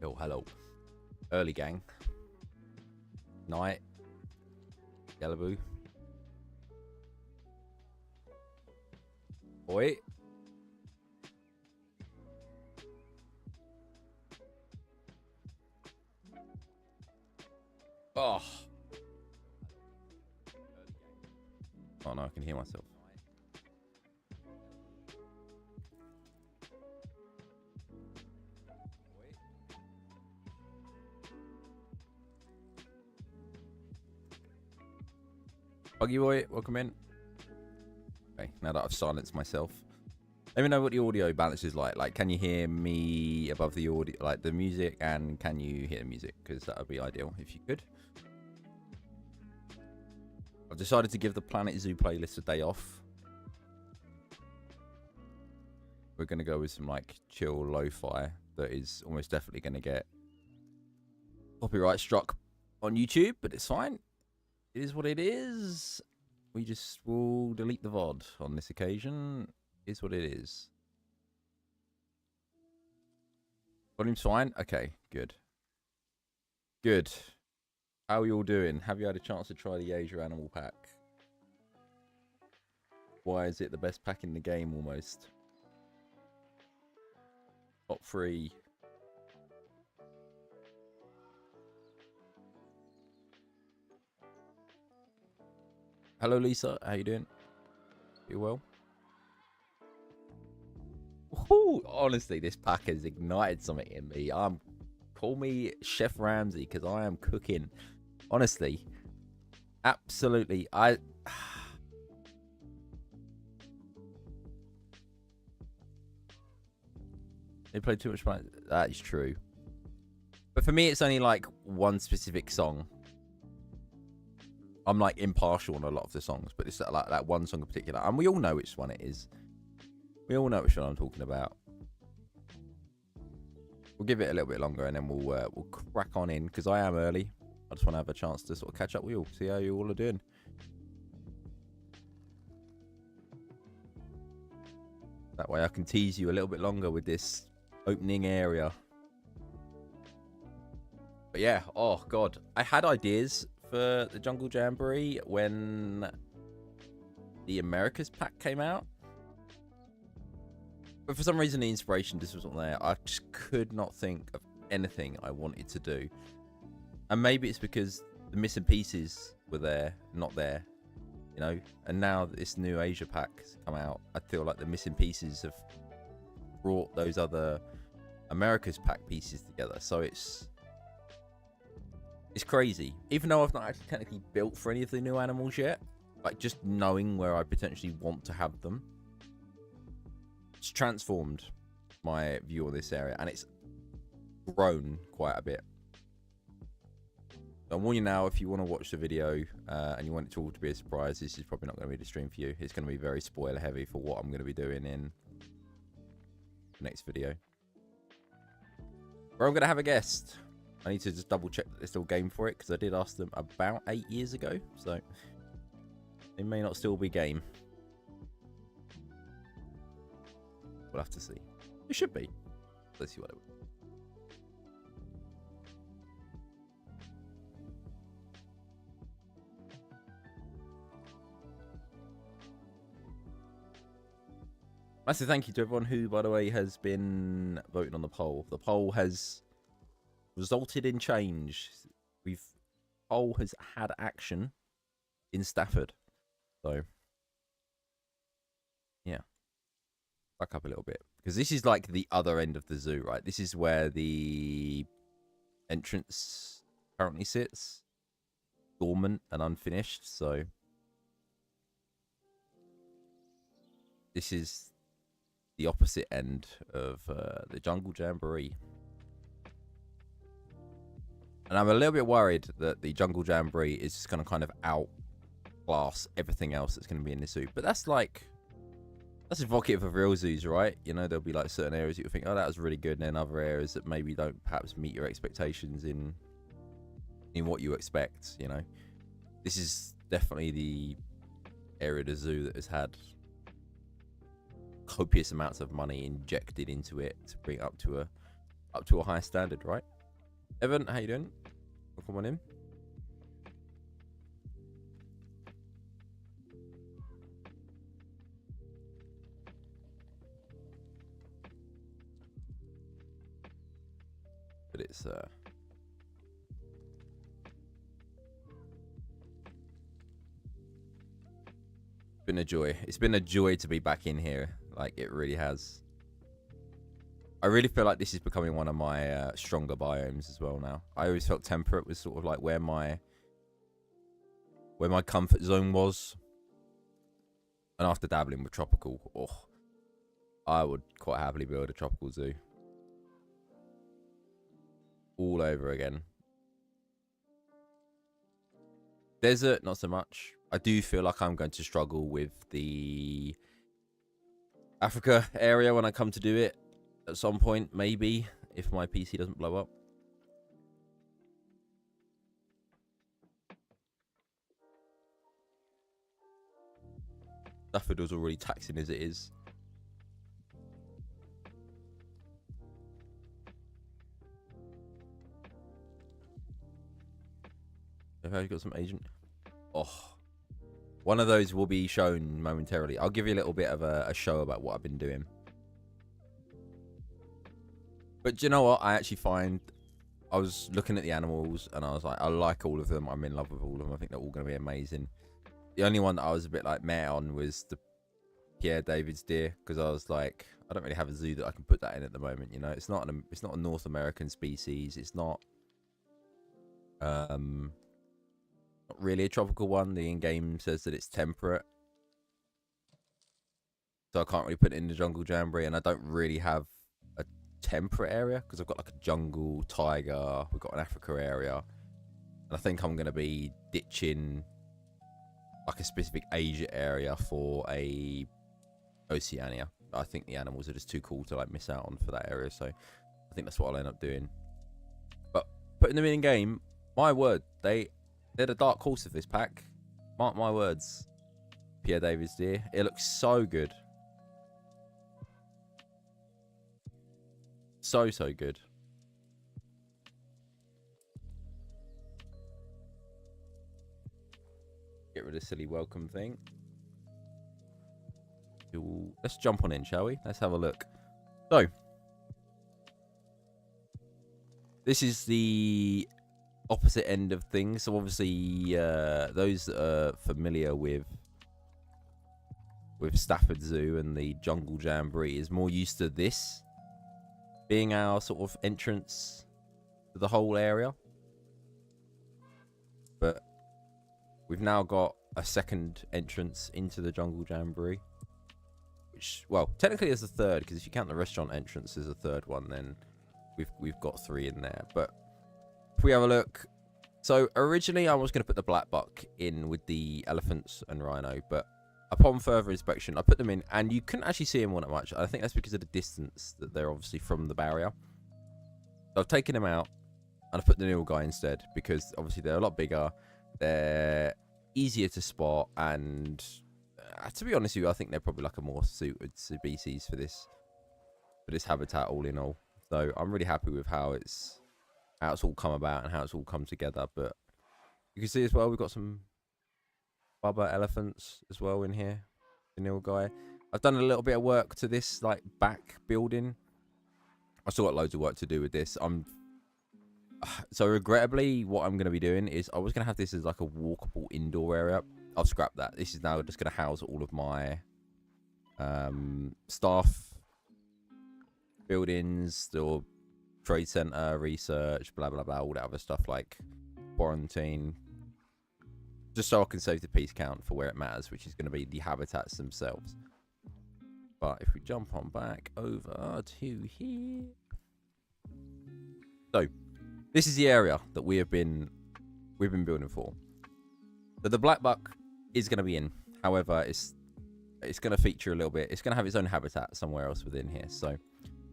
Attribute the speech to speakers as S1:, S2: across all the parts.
S1: Oh, hello. Early gang. Night. Yellowboo. Oi. Oh. Oh no, I can hear myself. Buggy boy, welcome in. Okay, now that I've silenced myself, let me know what the audio balance is like. Like, can you hear me above the audio, like the music, and can you hear the music? Because that would be ideal if you could. I've decided to give the Planet Zoo playlist a day off. We're going to go with some like chill lo-fi that is almost definitely going to get copyright struck on YouTube, but it's fine. It is what it is. We just will delete the VOD on this occasion. Is what it is. Volume's fine? Okay, good. Good. How are you all doing? Have you had a chance to try the Asia Animal Pack? Why is it the best pack in the game almost? Top 3. Hello Lisa, how you doing? You well? Ooh, honestly, this pack has ignited something in me. Call me Chef Ramsay because I am cooking. Honestly, absolutely. They play too much fun. That is true. But for me, it's only like one specific song. I'm like impartial on a lot of the songs, but it's like that one song in particular, and we all know which one it is. We all know which one I'm talking about. We'll give it a little bit longer, and then we'll crack on in because I am early. I just want to have a chance to sort of catch up with you all, see how you all are doing. That way, I can tease you a little bit longer with this opening area. But yeah, oh god, I had ideas for the Jungle Jamboree when the Americas pack came out, but for some reason the inspiration just wasn't there. I just could not think of anything I wanted to do, and maybe it's because the missing pieces were there, not there, you know. And now that this new Asia pack has come out, I feel like the missing pieces have brought those other Americas pack pieces together. So it's crazy. Even though I've not actually technically built for any of the new animals yet, like just knowing where I potentially want to have them, it's transformed my view on this area, and it's grown quite a bit. So I'm warning you now, if you want to watch the video and you want it all to be a surprise, this is probably not going to be the stream for you. It's going to be very spoiler heavy for what I'm going to be doing in the next video. Where I'm going to have a guest. I need to just double check that they're still game for it, because I did ask them about 8 years ago, so they may not still be game. We'll have to see. It should be. Let's see what it will. Massive thank you to everyone who, by the way, has been voting on the poll. The poll has resulted in change. Poll has had action in Stafford. So, yeah. Back up a little bit. Because this is like the other end of the zoo, right? This is where the entrance currently sits. Dormant and unfinished, so this is the opposite end of the Jungle Jamboree. And I'm a little bit worried that the Jungle Jamboree is just going to kind of outclass everything else that's going to be in this zoo. But that's evocative of real zoos, right? You know, there'll be like certain areas you'll think, oh, that was really good, and then other areas that maybe don't perhaps meet your expectations in what you expect, you know. This is definitely the area of the zoo that has had copious amounts of money injected into it to bring it up to a high standard, right? Evan, how you doing? Welcome on in. But it's been a joy. It's been a joy to be back in here. Like, it really has. I really feel like this is becoming one of my stronger biomes as well now. I always felt temperate was sort of like where my comfort zone was. And after dabbling with tropical, I would quite happily build a tropical zoo. All over again. Desert, not so much. I do feel like I'm going to struggle with the Africa area when I come to do it at some point, maybe, if my PC doesn't blow up. Stafford was already taxing as it is. Have I got some agent? Oh, one of those will be shown momentarily. I'll give you a little bit of a show about what I've been doing. But do you know what? I actually find I was looking at the animals and I was like, I like all of them. I'm in love with all of them. I think they're all going to be amazing. The only one that I was a bit like meh on was the Pierre David's deer, because I was like, I don't really have a zoo that I can put that in at the moment. You know, it's not a North American species. It's not not really a tropical one. The in-game says that it's temperate, so I can't really put it in the jungle jamboree, and I don't really have a temperate area because I've got like a jungle tiger. We've got an Africa area, and I think I'm going to be ditching like a specific Asia area for a Oceania. I think the animals are just too cool to like miss out on for that area, so I think that's what I'll end up doing. But putting them in game, my word, they're the dark horse of this pack. Mark my words. Pierre David's deer. It looks so good. So good. Get rid of the silly welcome thing. Let's jump on in, shall we? Let's have a look. So, this is the opposite end of things. So obviously, those that are familiar with Stafford Zoo and the Jungle Jamboree is more used to this being our sort of entrance to the whole area. But we've now got a second entrance into the Jungle Jamboree, which, well, technically is a third, because if you count the restaurant entrance as a third one, then we've got 3 in there. But if we have a look, so originally I was going to put the black buck in with the elephants and rhino, but upon further inspection, I put them in, and you couldn't actually see them all that much. I think that's because of the distance that they're obviously from the barrier. So I've taken them out, and I've put the Nilgai instead, because obviously they're a lot bigger, they're easier to spot, and to be honest with you, I think they're probably like a more suited species for this habitat all in all. So I'm really happy with how it's all come about and how it's all come together. But you can see as well, we've got some Bubba elephants as well in here. The Nilgai. I've done a little bit of work to this like back building. I've still got loads of work to do with this. So regrettably, what I'm going to be doing is I was going to have this as like a walkable indoor area. I'll scrap that. This is now just going to house all of my staff buildings, the trade center, research, blah blah blah, all that other stuff like quarantine, just so I can save the piece count for where it matters, which is going to be the habitats themselves. But if we jump on back over to here, so this is the area that we've been building for. So the black buck is going to be in. However, it's going to feature a little bit. It's going to have its own habitat somewhere else within here. So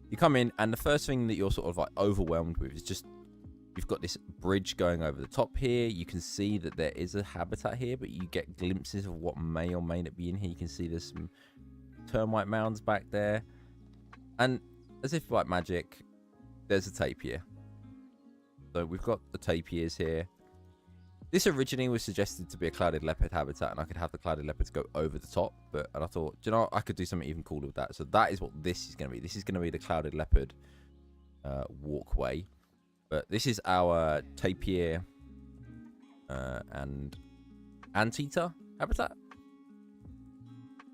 S1: you come in, and the first thing that you're sort of like overwhelmed with is just you've got this bridge going over the top here. You can see that there is a habitat here, but you get glimpses of what may or may not be in here. You can see there's some termite mounds back there, and as if like magic, there's a tapir. So we've got the tapirs here. This originally was suggested to be a clouded leopard habitat, and I could have the clouded leopards go over the top. And I thought, do you know what? I could do something even cooler with that. So that is what this is going to be. This is going to be the clouded leopard walkway. But this is our tapir and anteater habitat.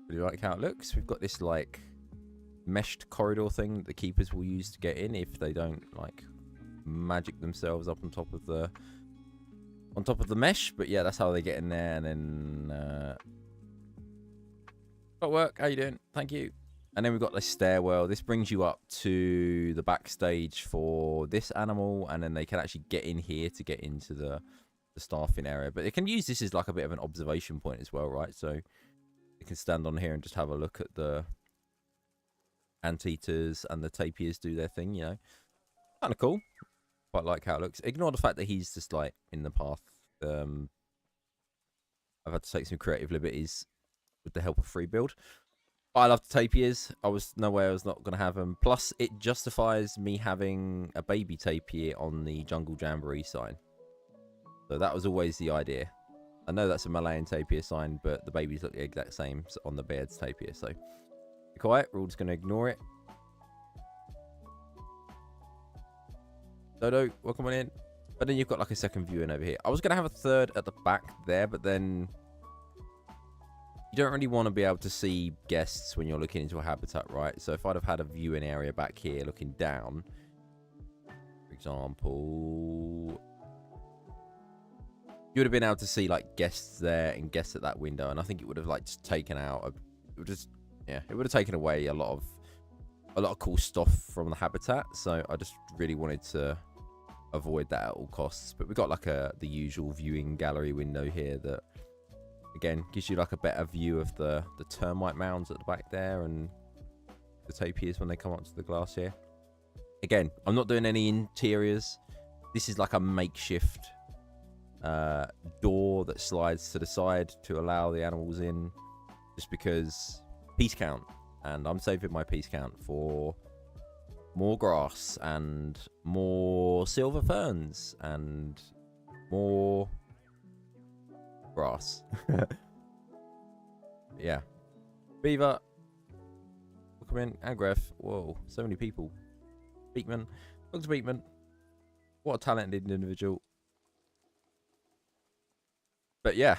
S1: Really like how it looks. We've got this like meshed corridor thing that the keepers will use to get in if they don't like magic themselves up on top of the mesh. But yeah, that's how they get in there. And then got work. How you doing? Thank you. And then we've got this stairwell. This brings you up to the backstage for this animal, and then they can actually get in here to get into the staffing area. But they can use this as like a bit of an observation point as well, right? So you can stand on here and just have a look at the anteaters and the tapirs do their thing, you know. Kind of cool. Quite like how it looks. Ignore the fact that he's just like in the path. I've had to take some creative liberties with the help of free build. I love the tapirs. No way I was not going to have them. Plus, it justifies me having a baby tapir on the Jungle Jamboree sign. So that was always the idea. I know that's a Malayan tapir sign, but the babies look the exact same on the Baird's tapir. So, be quiet. We're all just going to ignore it. Dodo, welcome on in. But then you've got like a second viewing over here. I was going to have a third at the back there, but then you don't really want to be able to see guests when you're looking into a habitat, right? So if I'd have had a viewing area back here looking down, for example, you would have been able to see like guests there and guests at that window, and I think it would have like just taken out it would have taken away a lot of cool stuff from the habitat. So I just really wanted to avoid that at all costs. But we've got like the usual viewing gallery window here that again gives you like a better view of the termite mounds at the back there and the tapirs when they come up to the glass here. Again, I'm not doing any interiors. This is like a makeshift door that slides to the side to allow the animals in, just because piece count, and I'm saving my piece count for more grass and more silver ferns and more grass. Yeah, Beaver, welcome in, and Gref. Whoa, so many people. Beekman, look to Beekman. What a talented individual. But yeah,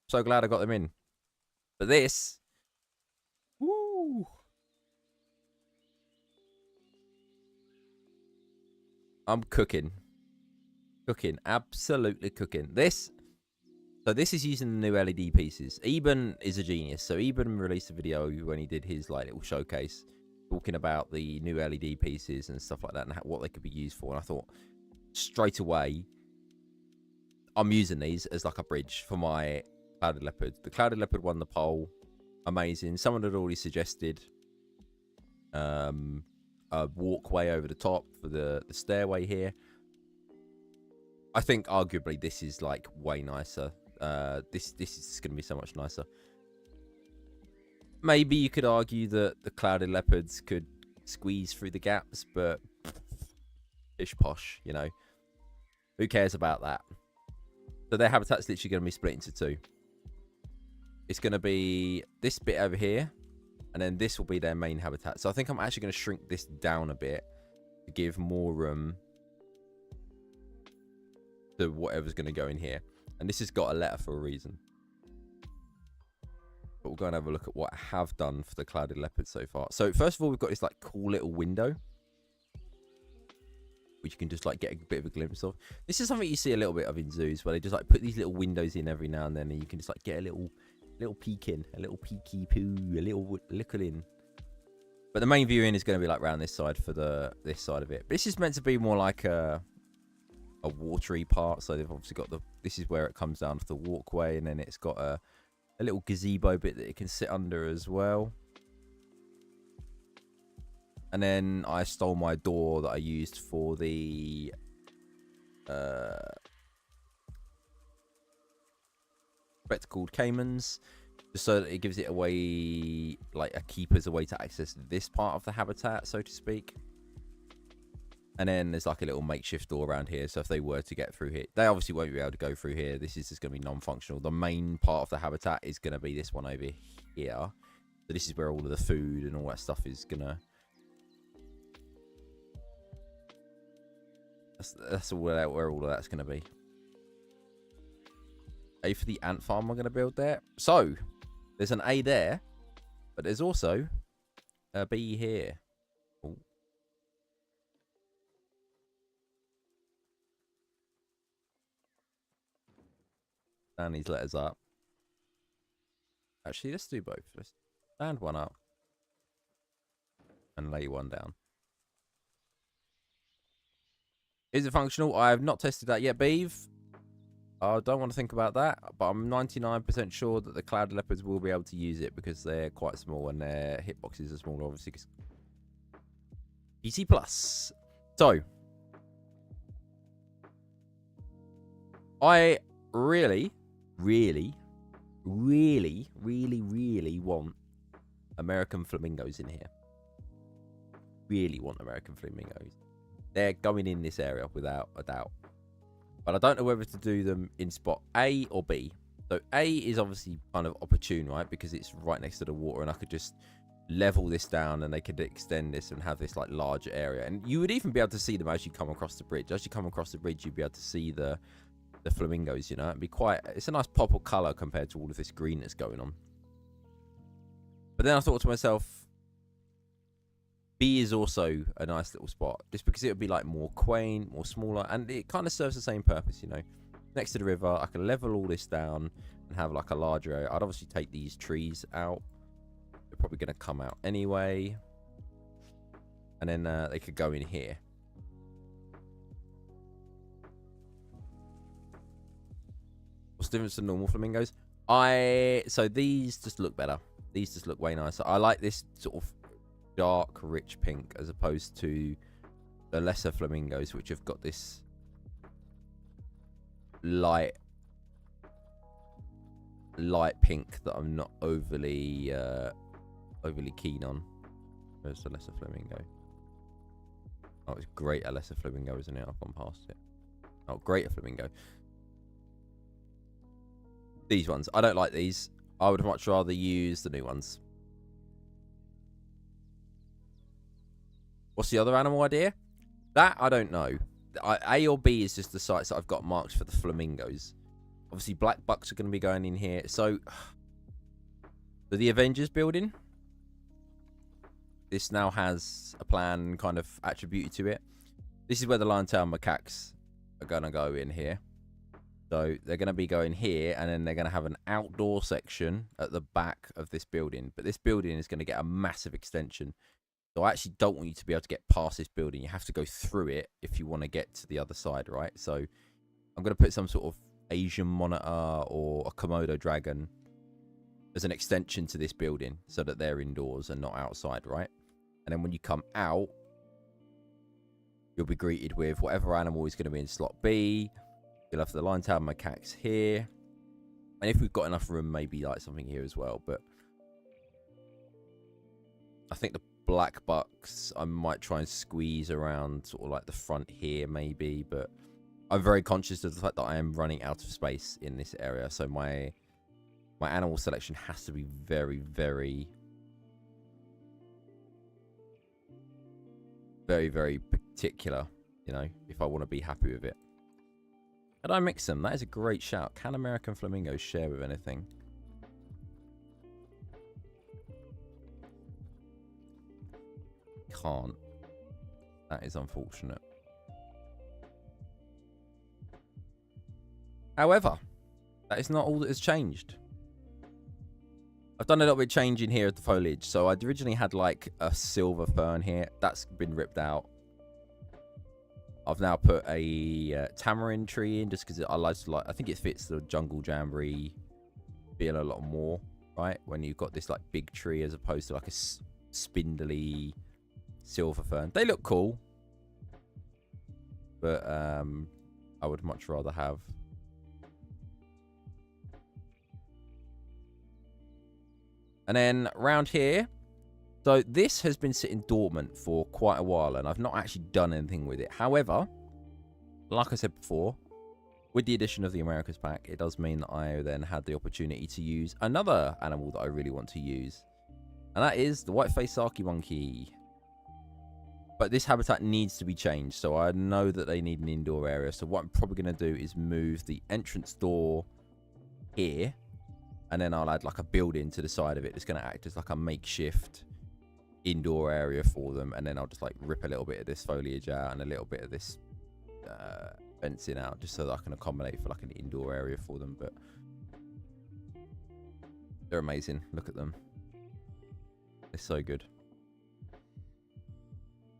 S1: so glad I got them in. But this, woo, I'm cooking, absolutely cooking. So this is using the new LED pieces. Eben is a genius. So Eben released a video when he did his like little showcase, talking about the new LED pieces and stuff like that and what they could be used for. And I thought straight away, I'm using these as like a bridge for my clouded leopard. The clouded leopard won the poll. Amazing. Someone had already suggested a walkway over the top for the stairway here. I think arguably this is like way nicer. This is going to be so much nicer. Maybe you could argue that the clouded leopards could squeeze through the gaps, but pish posh, you know. Who cares about that? So their habitat's literally going to be split into two. It's going to be this bit over here, and then this will be their main habitat. So I think I'm actually going to shrink this down a bit to give more room to whatever's going to go in here. And this has got a letter for a reason. But we'll go and have a look at what I have done for the clouded leopard so far. So first of all, we've got this like cool little window, which you can just like get a bit of a glimpse of. This is something you see a little bit of in zoos, where they just like put these little windows in every now and then, and you can just like get a little peek in, a little peeky poo, a little look in. But the main viewing is going to be like around this side for this side of it. But this is meant to be more like a watery part. So they've obviously got this is where it comes down to the walkway, and then it's got a little gazebo bit that it can sit under as well. And then I stole my door that I used for the spectacled caimans, just so that it gives it a way, like a keeper's a way to access this part of the habitat, so to speak. And then there's like a little makeshift door around here. So if they were to get through here, they obviously won't be able to go through here. This is just going to be non-functional. The main part of the habitat is going to be this one over here. So this is where all of the food and all that stuff is going to... That's all where all of that's going to be. A for the ant farm we're going to build there. So there's an A there, but there's also a B here. Ooh. Stand these letters up. Actually, let's do both. Let's stand one up and lay one down. Is it functional? I have not tested that yet, Beeve. I don't want to think about that, but I'm 99% sure that the cloud leopards will be able to use it because they're quite small and their hitboxes are smaller, obviously. PC Plus. So, I really want American flamingos in here. Really want American flamingos. They're going in this area without a doubt. But I don't know whether to do them in spot A or B. So A is obviously kind of opportune, right? Because it's right next to the water and I could just level this down and they could extend this and have this like larger area. And you would even be able to see them as you come across the bridge. As you come across the bridge, you'd be able to see the flamingos, you know. It'd be quite... It's a nice pop of colour compared to all of this green that's going on. But then I thought to myself... B is also a nice little spot, just because it would be like more quaint, more smaller, and it kind of serves the same purpose, you know. Next to the river, I can level all this down and have like a larger area. I'd obviously take these trees out. They're probably going to come out anyway. And then they could go in here. What's the difference to normal flamingos? So these just look better. These just look way nicer. I like this sort of dark rich pink as opposed to the lesser flamingos, which have got this light pink that I'm not overly keen on. There's the lesser flamingo. Oh, it's great, a lesser flamingo, isn't it? I've gone past it. Oh, greater flamingo. These ones, I don't like these. I would much rather use the new ones. What's the other animal idea? That, I don't know. A or B is just the sites that I've got marked for the flamingos. Obviously, black bucks are going to be going in here. So the Avengers building, this now has a plan kind of attributed to it. This is where the lion-tailed macaques are going to go in here. So they're going to be going here, and then they're going to have an outdoor section at the back of this building. But this building is going to get a massive extension. So I actually don't want you to be able to get past this building. You have to go through it if you want to get to the other side, right? So I'm going to put some sort of Asian monitor or a Komodo dragon as an extension to this building so that they're indoors and not outside, right? And then when you come out, you'll be greeted with whatever animal is going to be in slot B. You'll have the lion-tailed macaques here. And if we've got enough room, maybe like something here as well. But I think the black bucks I might try and squeeze around sort of like the front here maybe, but I'm very conscious of the fact that I am running out of space in this area, so my animal selection has to be very particular, you know, if I want to be happy with it. Can I mix them? That is a great shout. Can American flamingos share with anything? Can't. That is unfortunate. However, that is not all that has changed. I've done a little bit of change in here at the foliage. So I'd originally had like a silver fern here. That's been ripped out. I've now put a tamarind tree in just because I think it fits the jungle jamboree feel a lot more, right? When you've got this like big tree as opposed to like a spindly silver fern. They look cool, but I would much rather have and then around here So this has been sitting dormant for quite a while, and I've not actually done anything with it. However, like I said before, with the addition of the Americas pack, it does mean that I then had the opportunity to use another animal that I really want to use. And that is the white-faced Saki monkey. But this habitat needs to be changed, so I know that they need an indoor area. So what I'm probably going to do is move the entrance door here, and then I'll add like a building to the side of it. It's going to act as like a makeshift indoor area for them, and then I'll just like rip a little bit of this foliage out and a little bit of this fencing out, just so that I can accommodate for like an indoor area for them. But they're amazing. Look at them. They're so good.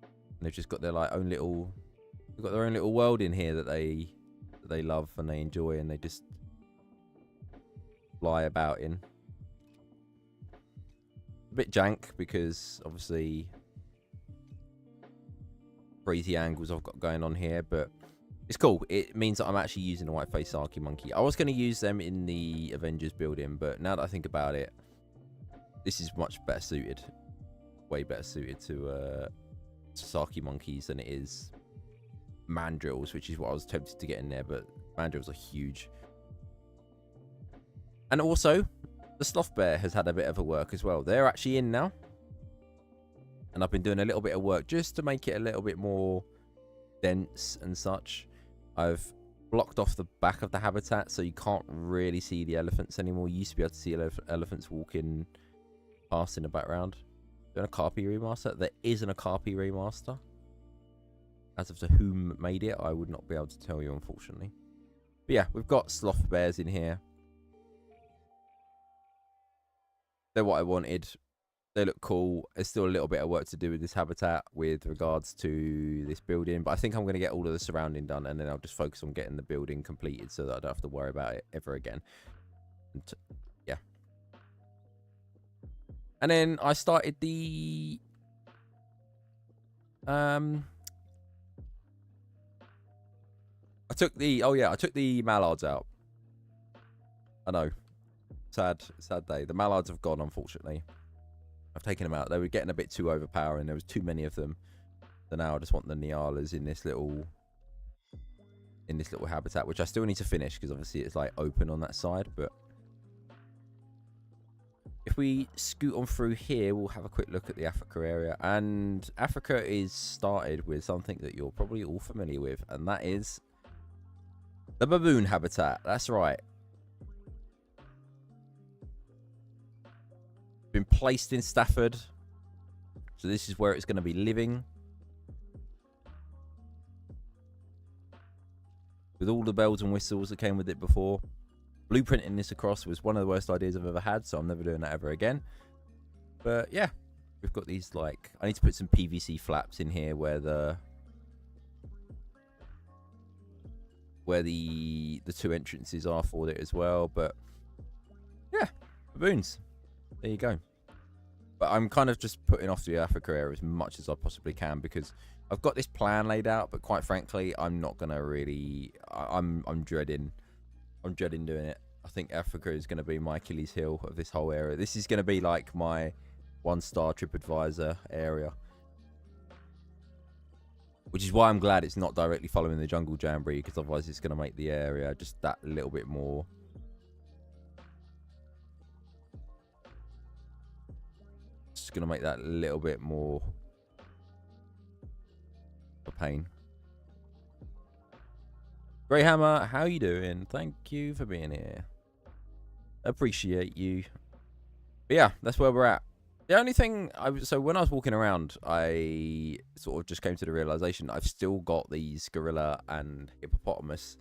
S1: And they've just got their like own little, they've got their own little world in here that they love and they enjoy, and they just fly about in. A bit jank because obviously crazy angles I've got going on here, but it's cool. It means that I'm actually using a white-faced Saki monkey. I was going to use them in the Avengers building, but now that I think about it, this is much better suited, way better suited to Saki monkeys than it is mandrills, which is what I was tempted to get in there, but mandrills are huge. And also, the sloth bear has had a bit of a work as well. They're actually in now. And I've been doing a little bit of work just to make it a little bit more dense and such. I've blocked off the back of the habitat so you can't really see the elephants anymore. You used to be able to see elephants walking past in the background. Doing a Carpi remaster? There isn't a Carpi remaster. As of to whom made it, I would not be able to tell you, unfortunately. But yeah, we've got sloth bears in here. They're what I wanted. They look cool. There's still a little bit of work to do with this habitat with regards to this building, but I think I'm going to get all of the surrounding done, and then I'll just focus on getting the building completed so that I don't have to worry about it ever again. And, yeah. And then I started the I took the mallards out. I know. Sad day. The mallards have gone, unfortunately. I've taken them out. They were getting a bit too overpowering. There was too many of them. So now I just want the Nialas in this little habitat, which I still need to finish because obviously it's like open on that side. But if we scoot on through here, we'll have a quick look at the Africa area. And Africa is started with something that you're probably all familiar with, and that is the baboon habitat. That's right. Been placed in Stafford, so this is where it's going to be living, with all the bells and whistles that came with it before. Blueprinting this across was one of the worst ideas I've ever had, so I'm never doing that ever again. But yeah, we've got these, like, I need to put some PVC flaps in here where the two entrances are for it as well. But yeah, baboons. There you go. But I'm kind of just putting off the Africa area as much as I possibly can because I've got this plan laid out, but quite frankly, I'm not gonna really. I'm dreading doing it. I think Africa is going to be my Achilles heel of this whole area. This is going to be like my 1-star TripAdvisor area, which is why I'm glad it's not directly following the jungle jamboree, because otherwise it's going to make the area just that little bit more. It's going to make that a little bit more a pain. Greyhammer, how you doing? Thank you for being here. Appreciate you. But yeah, that's where we're at. The only thing, so when I was walking around, I sort of just came to the realization I've still got these gorilla and hippopotamus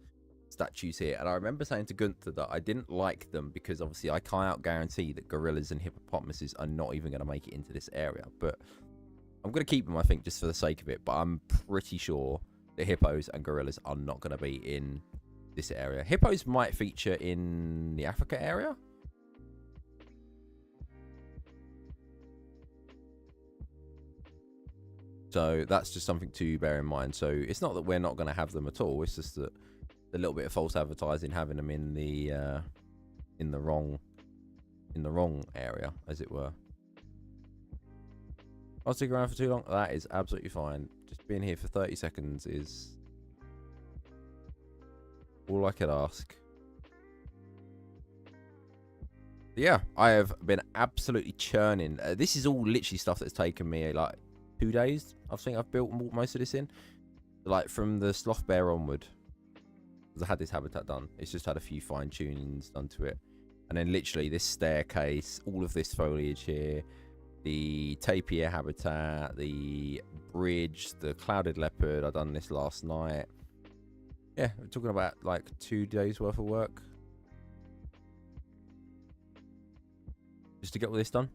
S1: statues here. And I remember saying to Gunther that I didn't like them because obviously I can't guarantee that gorillas and hippopotamuses are not even going to make it into this area. But I'm going to keep them, I think, just for the sake of it. But I'm pretty sure the hippos and gorillas are not going to be in this area. Hippos might feature in the Africa area. So that's just something to bear in mind. So it's not that we're not going to have them at all. It's just that the little bit of false advertising having them in the wrong area, as it were. I'll stick around for too long. That is absolutely fine. Just being here for 30 seconds is all I could ask. Yeah, I have been absolutely churning. This is all literally stuff that's taken me like 2 days. I think I've built most of this in. Like from the sloth bear onward. Because I had this habitat done. It's just had a few fine tunings done to it. And then literally this staircase, all of this foliage here, the tapir habitat, the bridge, the clouded leopard. I done this last night. Yeah, we're talking about like 2 days worth of work. Just to get all this done.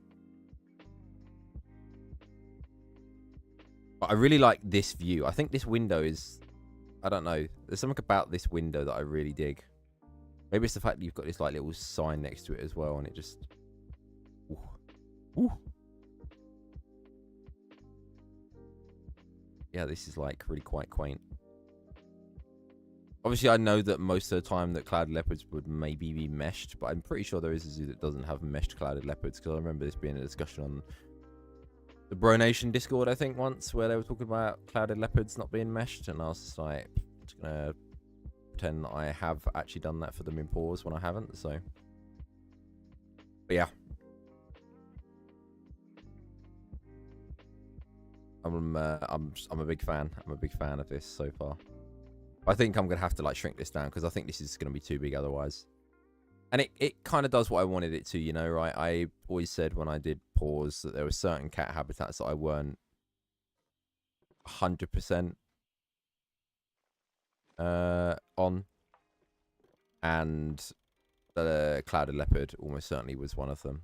S1: But I really like this view. I think this window is... I don't know. There's something about this window that I really dig. Maybe it's the fact that you've got this like little sign next to it as well, and it just... Ooh. Ooh. Yeah, this is like really quite quaint. Obviously, I know that most of the time that clouded leopards would maybe be meshed, but I'm pretty sure there is a zoo that doesn't have meshed clouded leopards, because I remember this being a discussion on the Bro Nation Discord, I think, once, where they were talking about clouded leopards not being meshed, and I was just like, just gonna pretend that I have actually done that for them in pause when I haven't, so. But yeah. I'm a big fan. I'm a big fan of this so far. I think I'm gonna have to like shrink this down because I think this is gonna be too big otherwise. And it kind of does what I wanted it to, you know, right? I always said when I did pause that there were certain cat habitats that I weren't 100% on, and the clouded leopard almost certainly was one of them.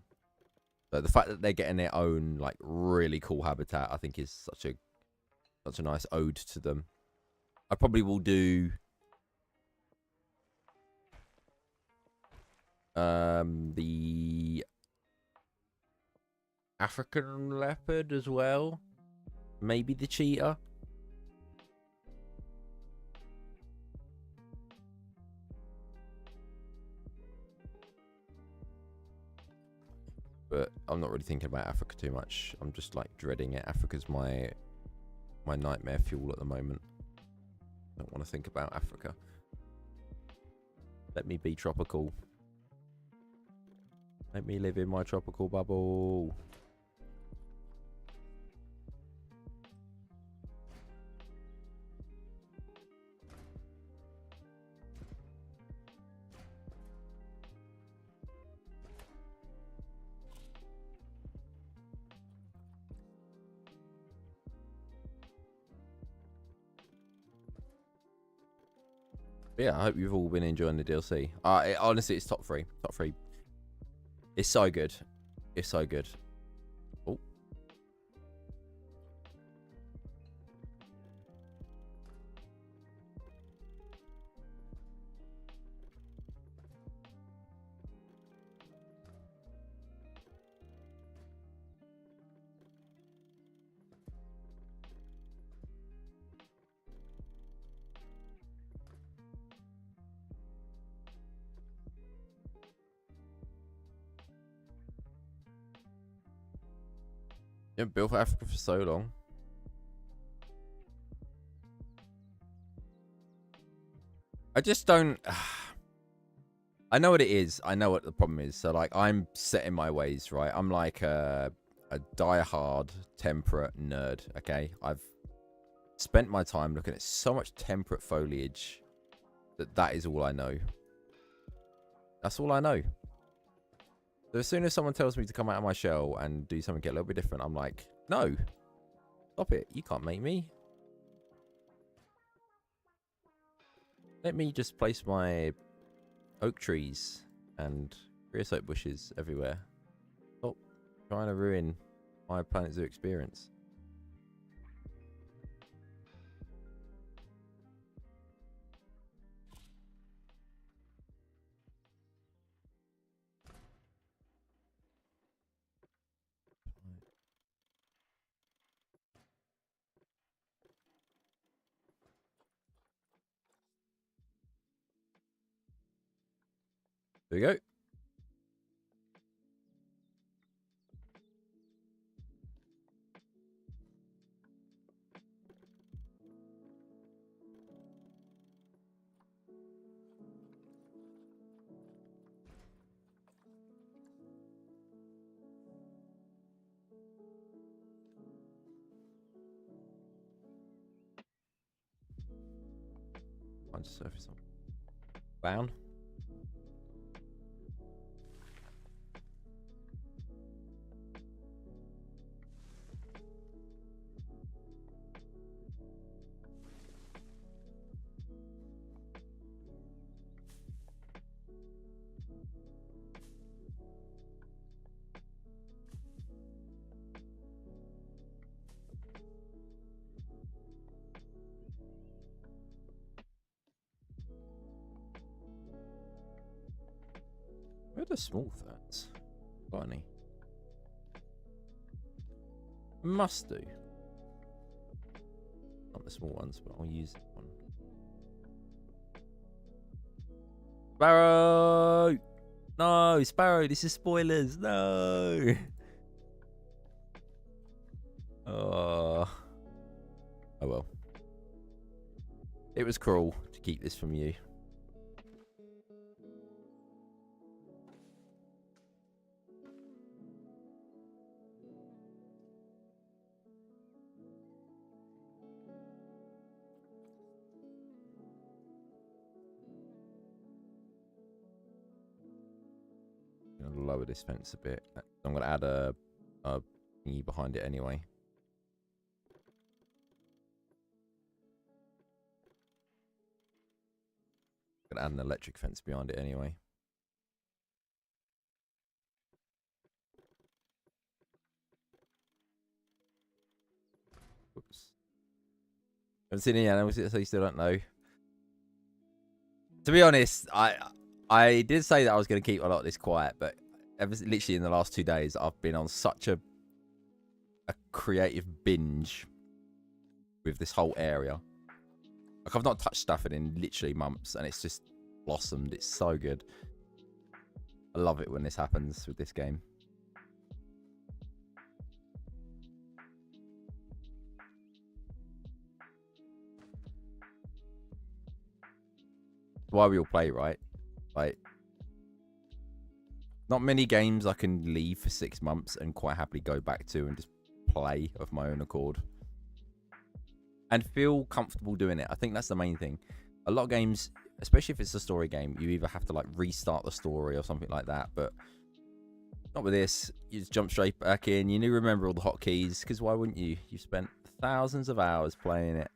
S1: So the fact that they're getting their own like really cool habitat, I think, is such a nice ode to them. I probably will do the African leopard as well. Maybe the cheetah. But I'm not really thinking about Africa too much. I'm just like dreading it. Africa's my nightmare fuel at the moment. Don't want to think about Africa. Let me be tropical. Let me live in my tropical bubble. But yeah, I hope you've all been enjoying the DLC. Honestly, it's top 3. Top 3. It's so good. It's so good. Oh. You haven't built for Africa for so long. I just don't... I know what it is. I know what the problem is. So, like, I'm set in my ways, right? I'm like a die-hard, temperate nerd, okay? I've spent my time looking at so much temperate foliage that is all I know. That's all I know. So as soon as someone tells me to come out of my shell and do something a little bit different, I'm like, no. Stop it. You can't make me. Let me just place my oak trees and creosote bushes everywhere. Stop trying to ruin my Planet Zoo experience. There we go. find a surface down. Where are the small ferns? Got any? Must do. Not the small ones, but I'll use that one. Sparrow! No, Sparrow, this is spoilers. No. Oh. Oh well. It was cruel to keep this from you. I'm gonna lower this fence a bit. I'm gonna add a thingy behind it anyway. Gonna add an electric fence behind it anyway. Whoops. Haven't seen any animals yet, so you still don't know. To be honest, I did say that I was going to keep a lot of this quiet, but literally in the last 2 days, I've been on such a creative binge with this whole area. Like, I've not touched Stafford in literally months, and it's just blossomed. It's so good. I love it when this happens with this game. Why we all play, right? Like, not many games I can leave for 6 months and quite happily go back to and just play of my own accord and feel comfortable doing it. I think that's the main thing. A lot of games, especially if it's a story game, you either have to like restart the story or something like that, but not with this. You just jump straight back in. You need to remember all the hotkeys, because why wouldn't you? You've spent thousands of hours playing it.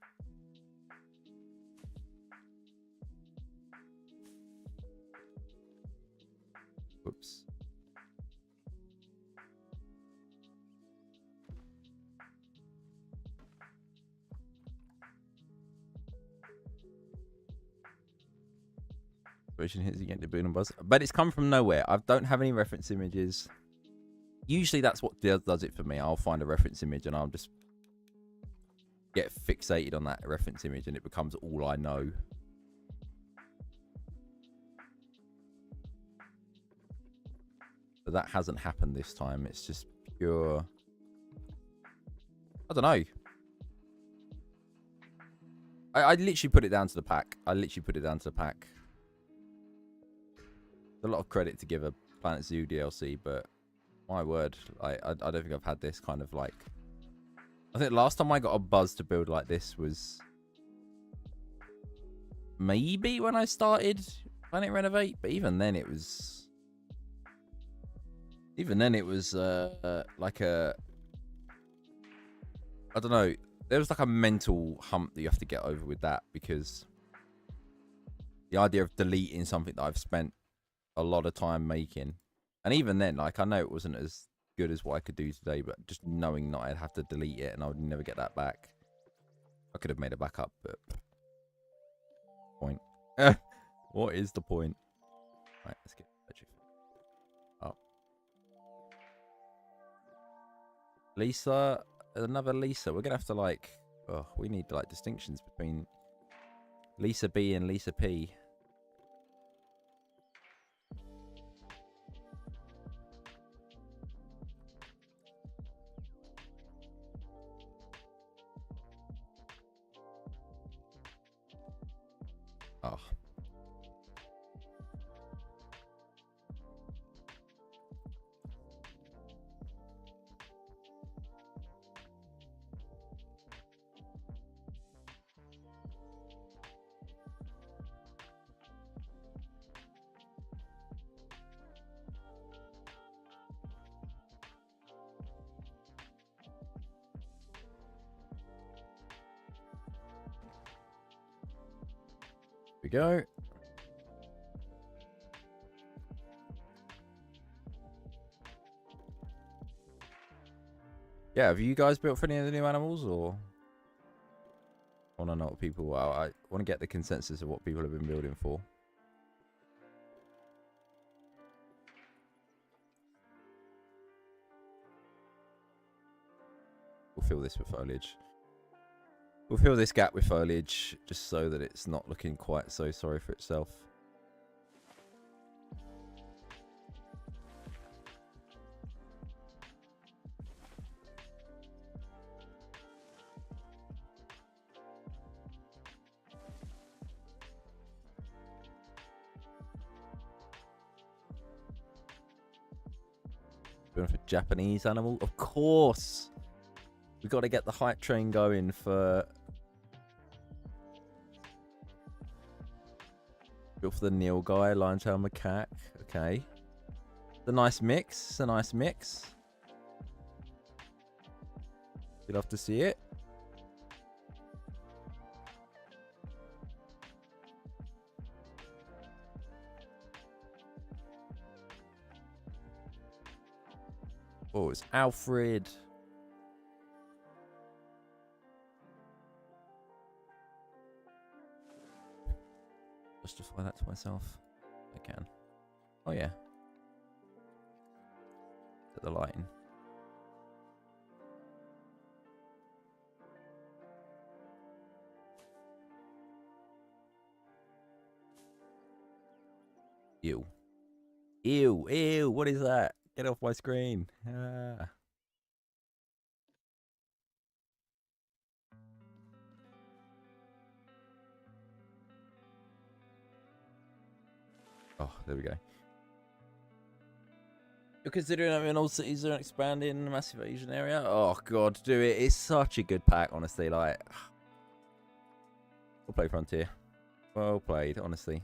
S1: Whoops. Version hits again to boom and buzz, but it's come from nowhere. I don't have any reference images. Usually that's what does it for me. I'll find a reference image and I'll just get fixated on that reference image and it becomes all I know. But that hasn't happened this time. It's just pure, I don't know. I literally put it down to the pack. A lot of credit to give a Planet Zoo DLC, but my word, I don't think I've had this kind of like. I think last time I got a buzz to build like this was maybe when I started Planet Renovate, but even then it was like a, I don't know. There was like a mental hump that you have to get over with that, because the idea of deleting something that I've spent a lot of time making, and even then, like, I know it wasn't as good as what I could do today, but just knowing that I'd have to delete it and I would never get that back. I could have made a backup, but point. What is the point? Right, let's get up. Lisa, another Lisa. We're gonna have to like, oh, we need like distinctions between Lisa B and Lisa P. Oh. we go. Yeah, have you guys built for any of the new animals, or? I want to know what people. I want to get the consensus of what people have been building for. We'll fill this with foliage. We'll fill this gap with foliage just so that it's not looking quite so sorry for itself. Going for Japanese animal, of course. We got to get the hype train going for. Built for the Neil guy, lion tail macaque. Okay, it's a nice mix. It's a nice mix. You'd love to see it. Oh, it's Alfred. Justify that to myself. I can. Oh yeah. Set the lighting. Ew. Ew, ew, what is that? Get off my screen. Ah. Oh, there we go. You're considering having all cities are expanding the massive Asian area? Oh god, do it. It's such a good pack, honestly. Like, well played, Frontier. Well played, honestly.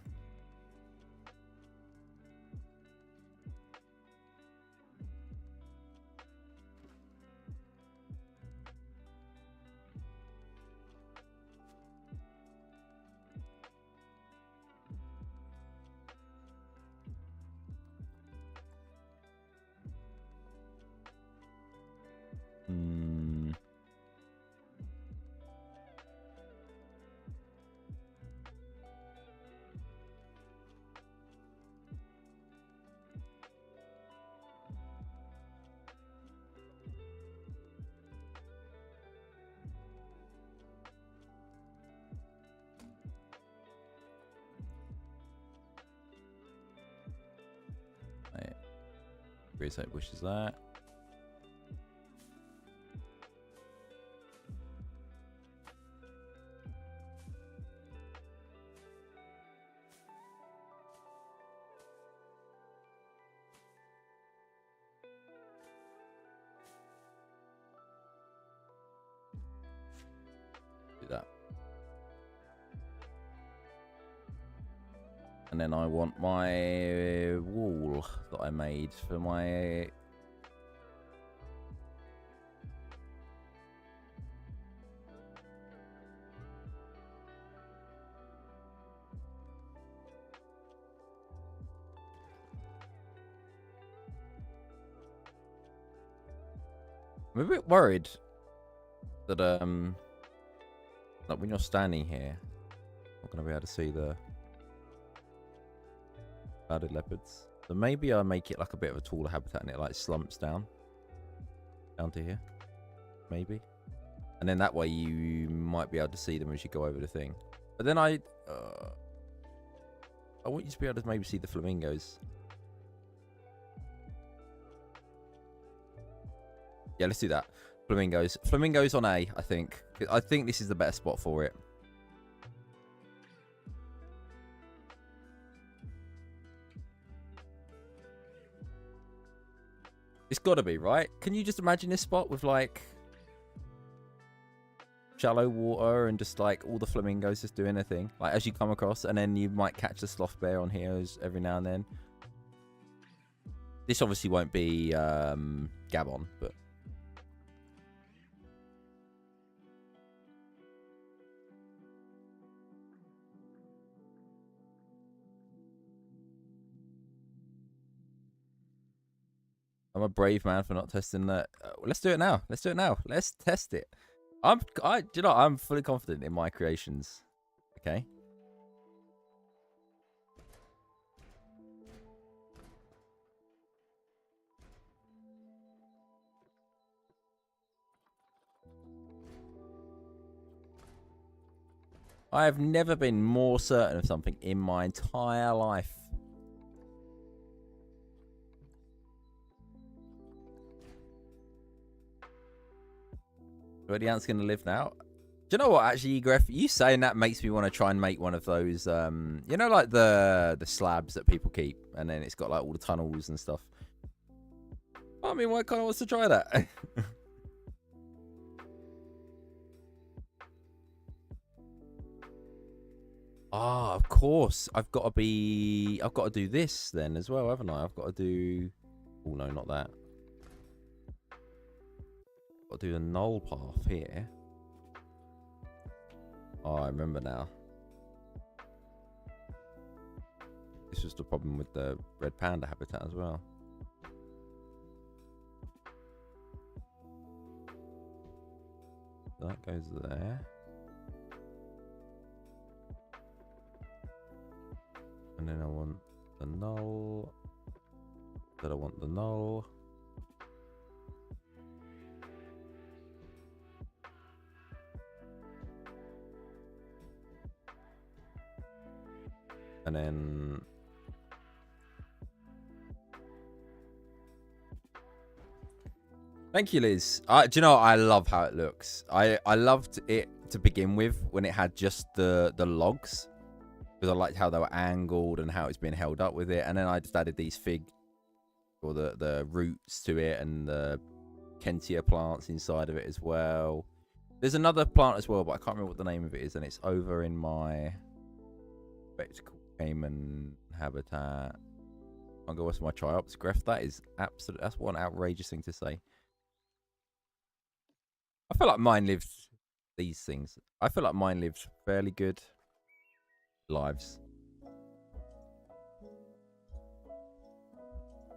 S1: Right. Great bush is that. Do that. And then I want my wall that I made for my... I'm a bit worried that, like when you're standing here, I'm not going to be able to see the clouded leopards. So maybe I make it like a bit of a taller habitat and it like slumps down to here. Maybe. And then that way you might be able to see them as you go over the thing. But then I want you to be able to maybe see the flamingos. Yeah, let's do that. Flamingos. Flamingos on A, I think. I think this is the better spot for it. It's got to be, right? Can you just imagine this spot with, like, shallow water and just, like, all the flamingos just doing their thing? Like, as you come across, and then you might catch the sloth bear on here every now and then. This obviously won't be Gabon, but... I'm a brave man for not testing that. Let's do it now. Let's do it now. Let's test it. Do you know, I'm fully confident in my creations. Okay. I have never been more certain of something in my entire life. Where the ant's gonna live now? Do you know what? Actually, Griff, you saying that makes me want to try and make one of those. You know, like the slabs that people keep, and then it's got like all the tunnels and stuff. I mean, what kind of wants to try that? Ah, of course. I've got to do this then as well, haven't I? I've got to do. Oh no, not that. Got to do the null path here. Oh, I remember now. This was the problem with the red panda habitat as well. That goes there. And then I want the null. Then I want the null. And then thank you, Liz. Do you know, I love how it looks. I loved it to begin with when it had just the logs, because I liked how they were angled and how it's been held up with it. And then I just added these fig, or the roots to it, and the Kentia plants inside of it as well. There's another plant as well, but I can't remember what the name of it is, and it's over in my spectacle caiman habitat. I'll go with my triops. Gref, that is absolute. That's one outrageous thing to say. I feel like mine lived these things. I feel like mine lived fairly good lives.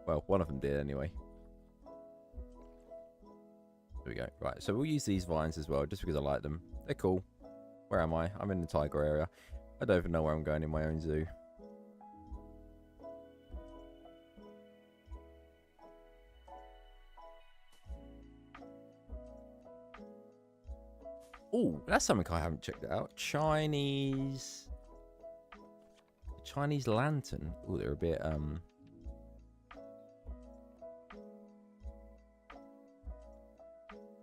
S1: Well, one of them did anyway. There we go. Right, so we'll use these vines as well, just because I like them. They're cool. Where am I? I'm in the tiger area. I don't even know where I'm going in my own zoo. Oh, that's something I haven't checked out. Chinese lantern. Oh, they're a bit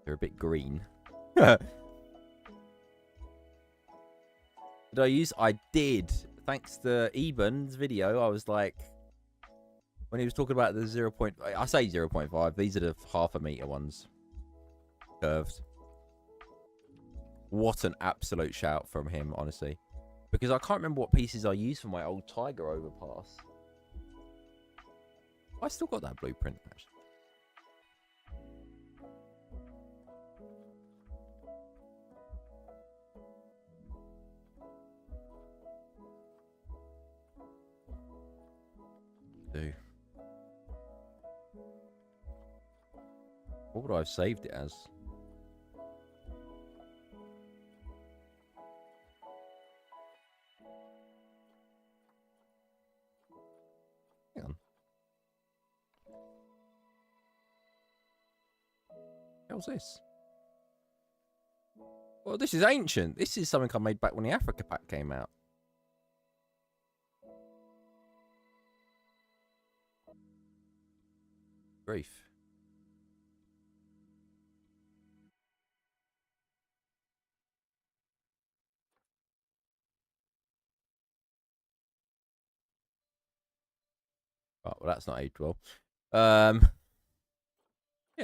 S1: they're a bit green. Did I use? I did. Thanks to Eben's video, I was like, when he was talking about the 0. I say 0.5. These are the half a meter ones, curved. What an absolute shout from him, honestly. Because I can't remember what pieces I used for my old tiger overpass. I still got that blueprint, actually. Do. What would I have saved it as? Hang on. How's this? Well, this is ancient. This is something I made back when the Africa pack came out. Grief. Oh, well, that's not aged well. Yeah,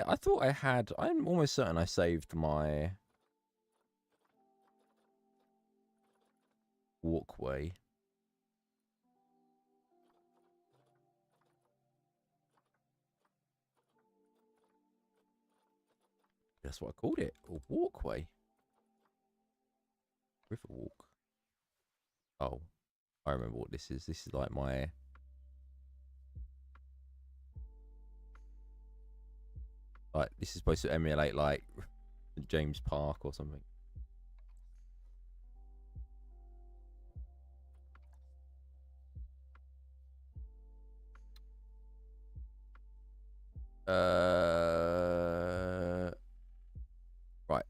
S1: I thought I had. I'm almost certain I saved my walkway. That's what I called it. A walkway. River walk. Oh, I remember what this is. This is like my. Like, this is supposed to emulate, like, James Park or something. Right.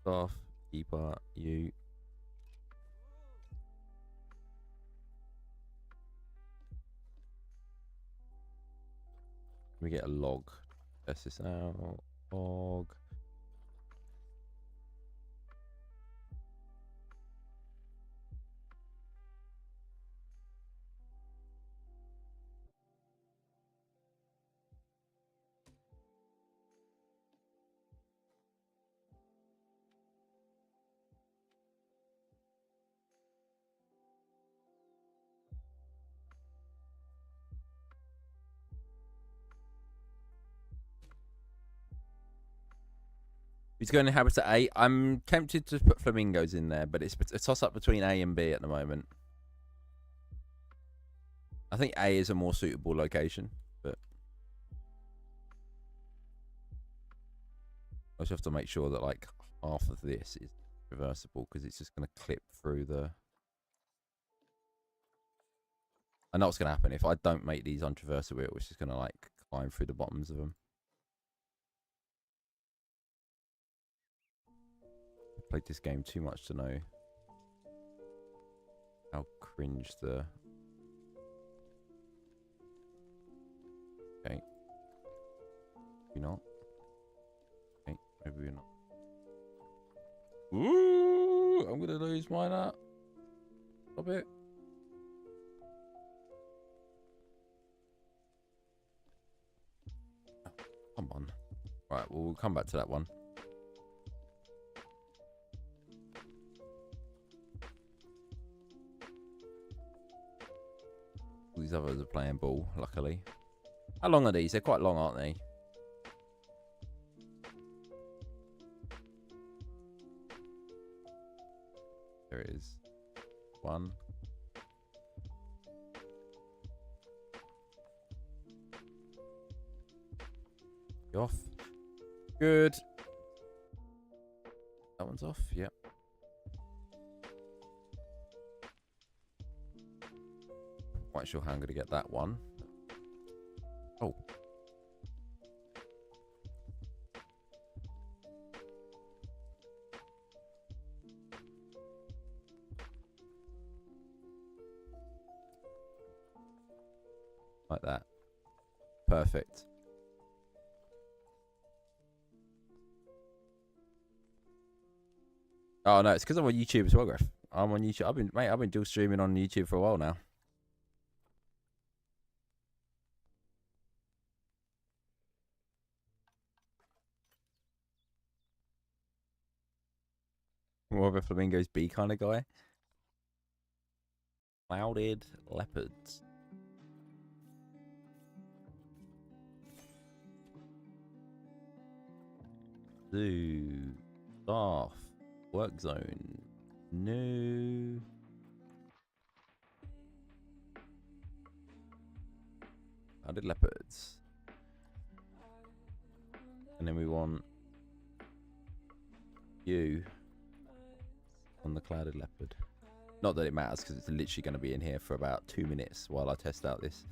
S1: Staff, keeper, you. We get a log. Test this out. Log. He's going to habitat A. I'm tempted to put flamingos in there, but it's a toss up between A and B at the moment. I think A is a more suitable location, but I just have to make sure that like half of this is reversible because it's just going to clip through the. I know what's going to happen if I don't make these untraversable. It's just going to like climb through the bottoms of them. I've played this game too much to know how cringe the. Okay. Maybe not. Okay, maybe we're not. Ooh, I'm gonna lose mine up. Stop it. Oh, come on. Right, well, we'll come back to that one. All these others are playing ball, luckily. How long are these? They're quite long, aren't they? There it is. One. You off. Good. That one's off. Yep. Quite sure how I'm going to get that one. Oh. Like that. Perfect. Oh no, it's because I'm on YouTube as well, Griff. I'm on YouTube. I've been dual streaming on YouTube for a while now. More of a flamingos B kind of guy. Clouded leopards. Zoo. Staff. Work zone. No. Clouded leopards. And then we want you on the clouded leopard. Not that it matters because it's literally going to be in here for about 2 minutes while I test out this.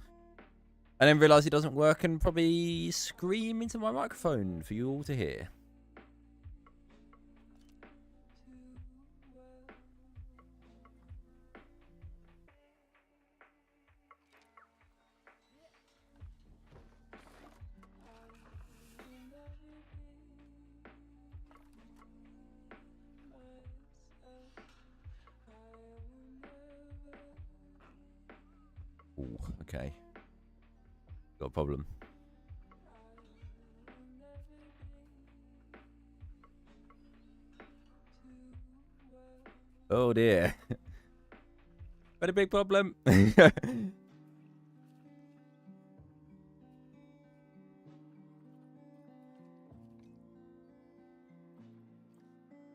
S1: And then realise it doesn't work and probably scream into my microphone for you all to hear. Ooh, okay. Got a problem. Oh dear. Very big problem.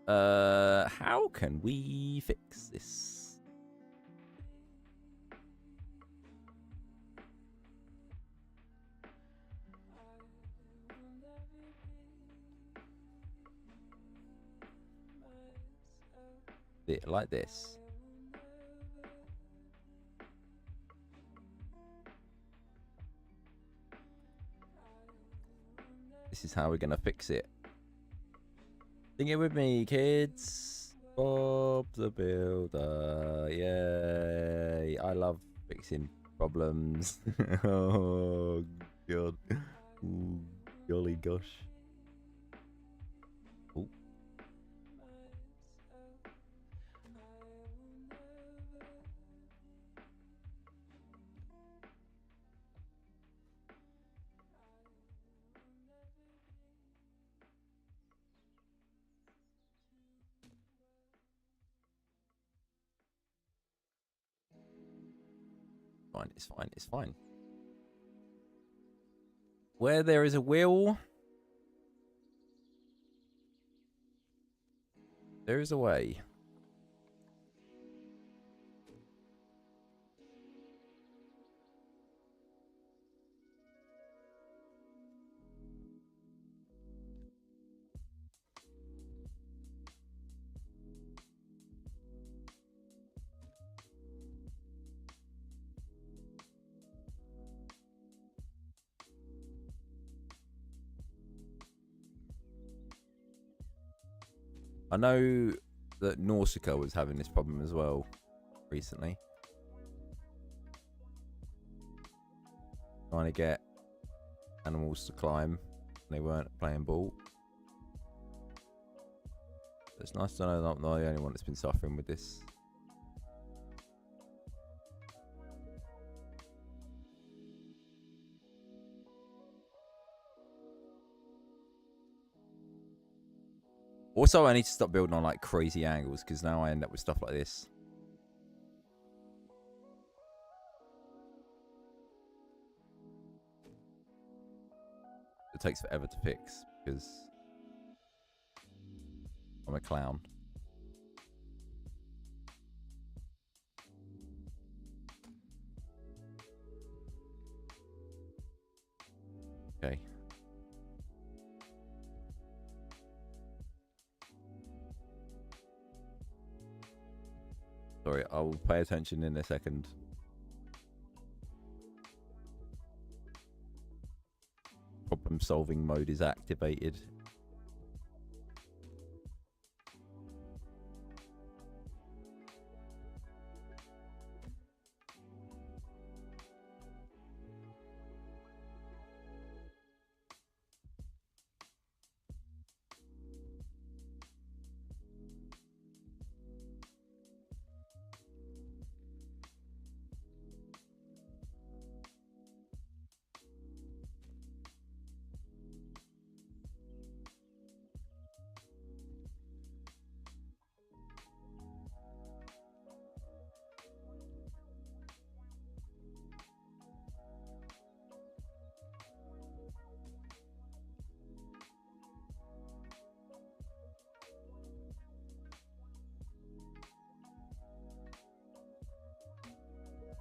S1: How can we fix this? it like this. This is how we're gonna fix it. Sing it with me, kids. Bob the Builder. Yay. I love fixing problems. Oh, God. Ooh, golly gosh. Ooh. Fine, it's fine, it's fine. Where there is a will, there is a way. I know that Nausicaa was having this problem as well recently. Trying to get animals to climb. They weren't playing ball. It's nice to know that I'm not the only one that's been suffering with this. Also, I need to stop building on like crazy angles because now I end up with stuff like this. It takes forever to fix because I'm a clown. Okay. Sorry, I will pay attention in a second. Problem solving mode is activated.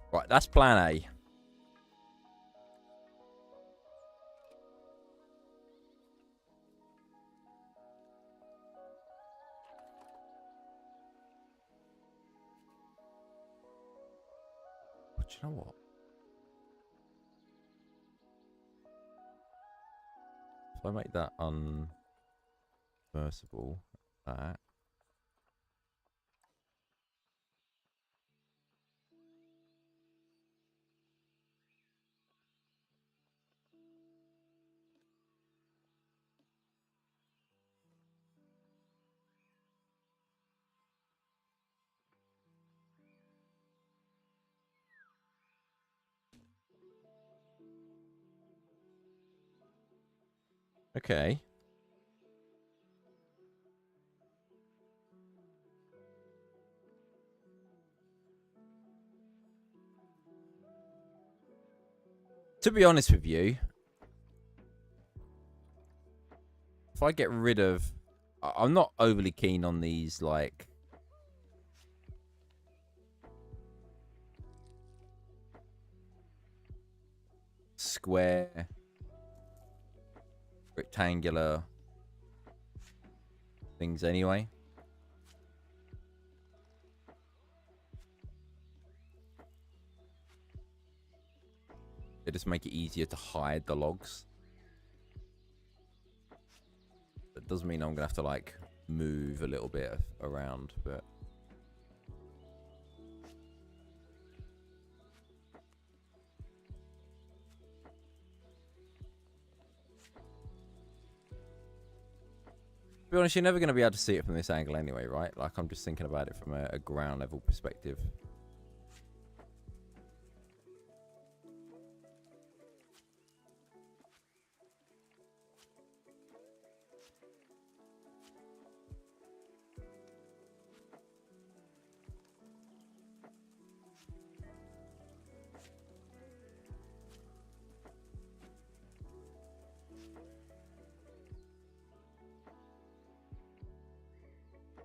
S1: Right, that's plan A. But you know what? If I make that unversible, that. Okay. To be honest with you, if I get rid of... I'm not overly keen on these, like... square... rectangular... things anyway. It just make it easier to hide the logs. That does mean I'm gonna have to like move a little bit around, but to be honest, you're never going to be able to see it from this angle anyway, right? Like, I'm just thinking about it from a ground level perspective.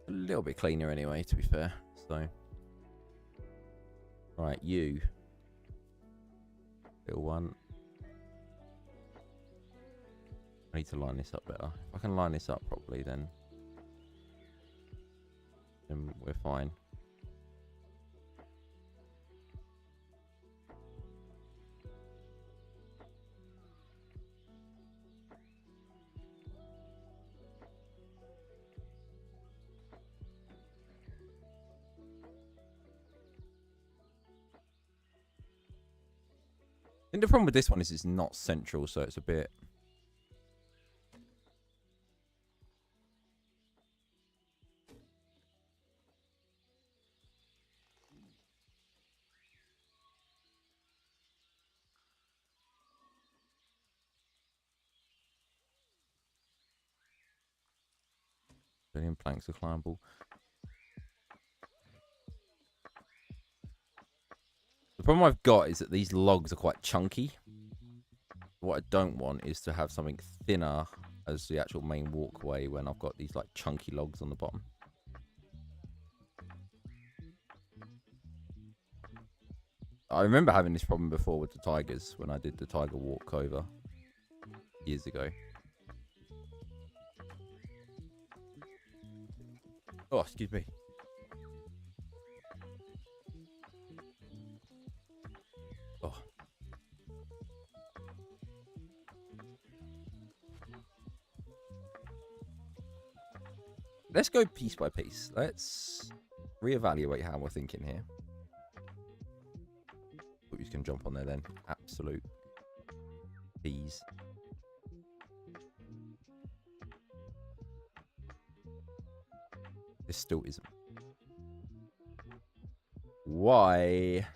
S1: A little bit cleaner anyway, to be fair. So, right, you. Little one. I need to line this up better. If I can line this up properly, then we're fine. I think the problem with this one is it's not central, so it's a bit... Billion planks are climbable. The problem I've got is that these logs are quite chunky. What I don't want is to have something thinner as the actual main walkway when I've got these like chunky logs on the bottom. I remember having this problem before with the tigers when I did the tiger walk over years ago. Oh, excuse me. Oh. Let's go piece by piece. Let's reevaluate how we're thinking here. Who's going to jump on there then? Absolute peas. This still isn't. Why?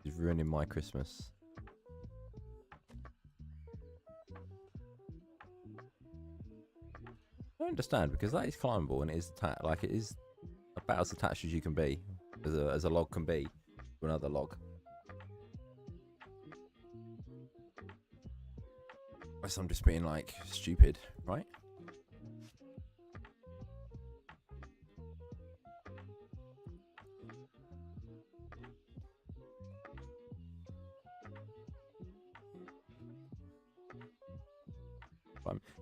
S1: It's ruining my Christmas. I don't understand, because that is climbable and it is like it is about as attached as you can be, as a log can be to another log. Unless I'm just being like stupid, right?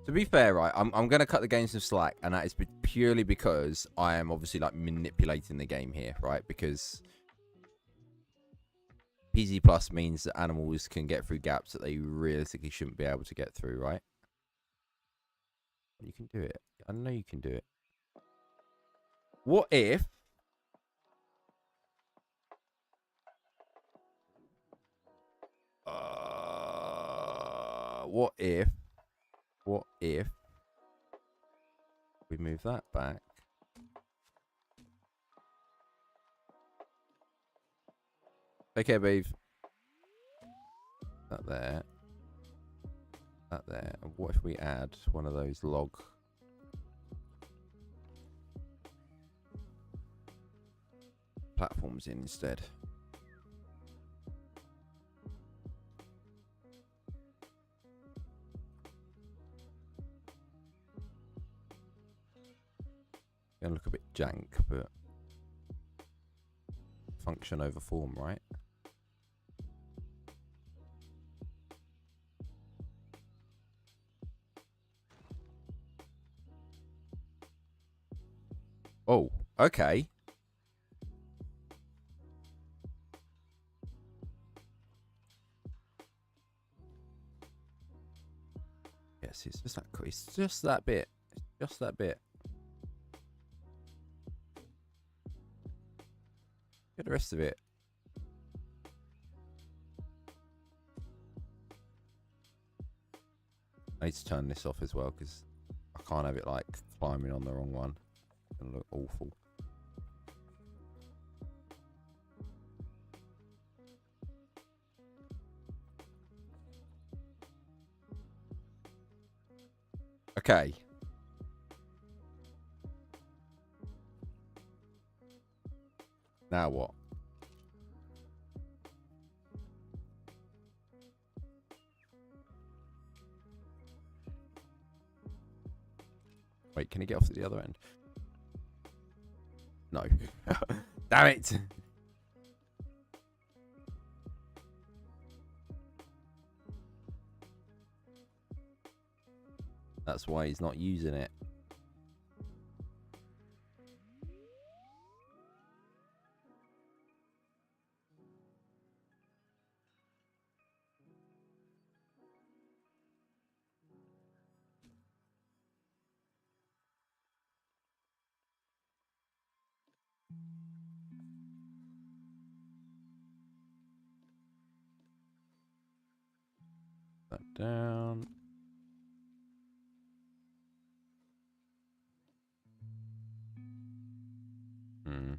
S1: To be fair, right, I'm going to cut the game some slack, and that is purely because I am obviously like manipulating the game here, right? Because PZ Plus means that animals can get through gaps that they realistically shouldn't be able to get through, right? You can do it. I know you can do it. What if... What if we move that back? Okay, babe. That there. That there. And what if we add one of those log platforms in instead? Gonna look a bit jank, but function over form, right? Oh, okay. Yes, it's just that. It's just that bit. It's just that bit. Get the rest of it. I need to turn this off as well because I can't have it like climbing on the wrong one. It's gonna look awful. Okay. Now what? Wait, can he get off to the other end? No. Damn it! That's why he's not using it. That down. Hmm.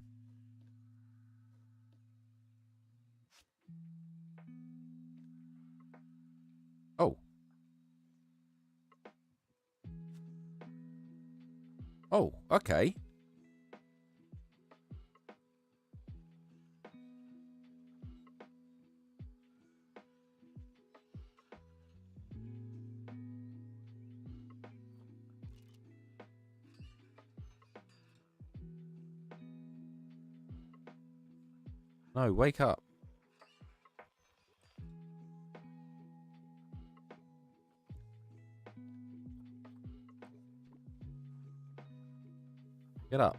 S1: Oh. Oh, okay. No, wake up. Get up.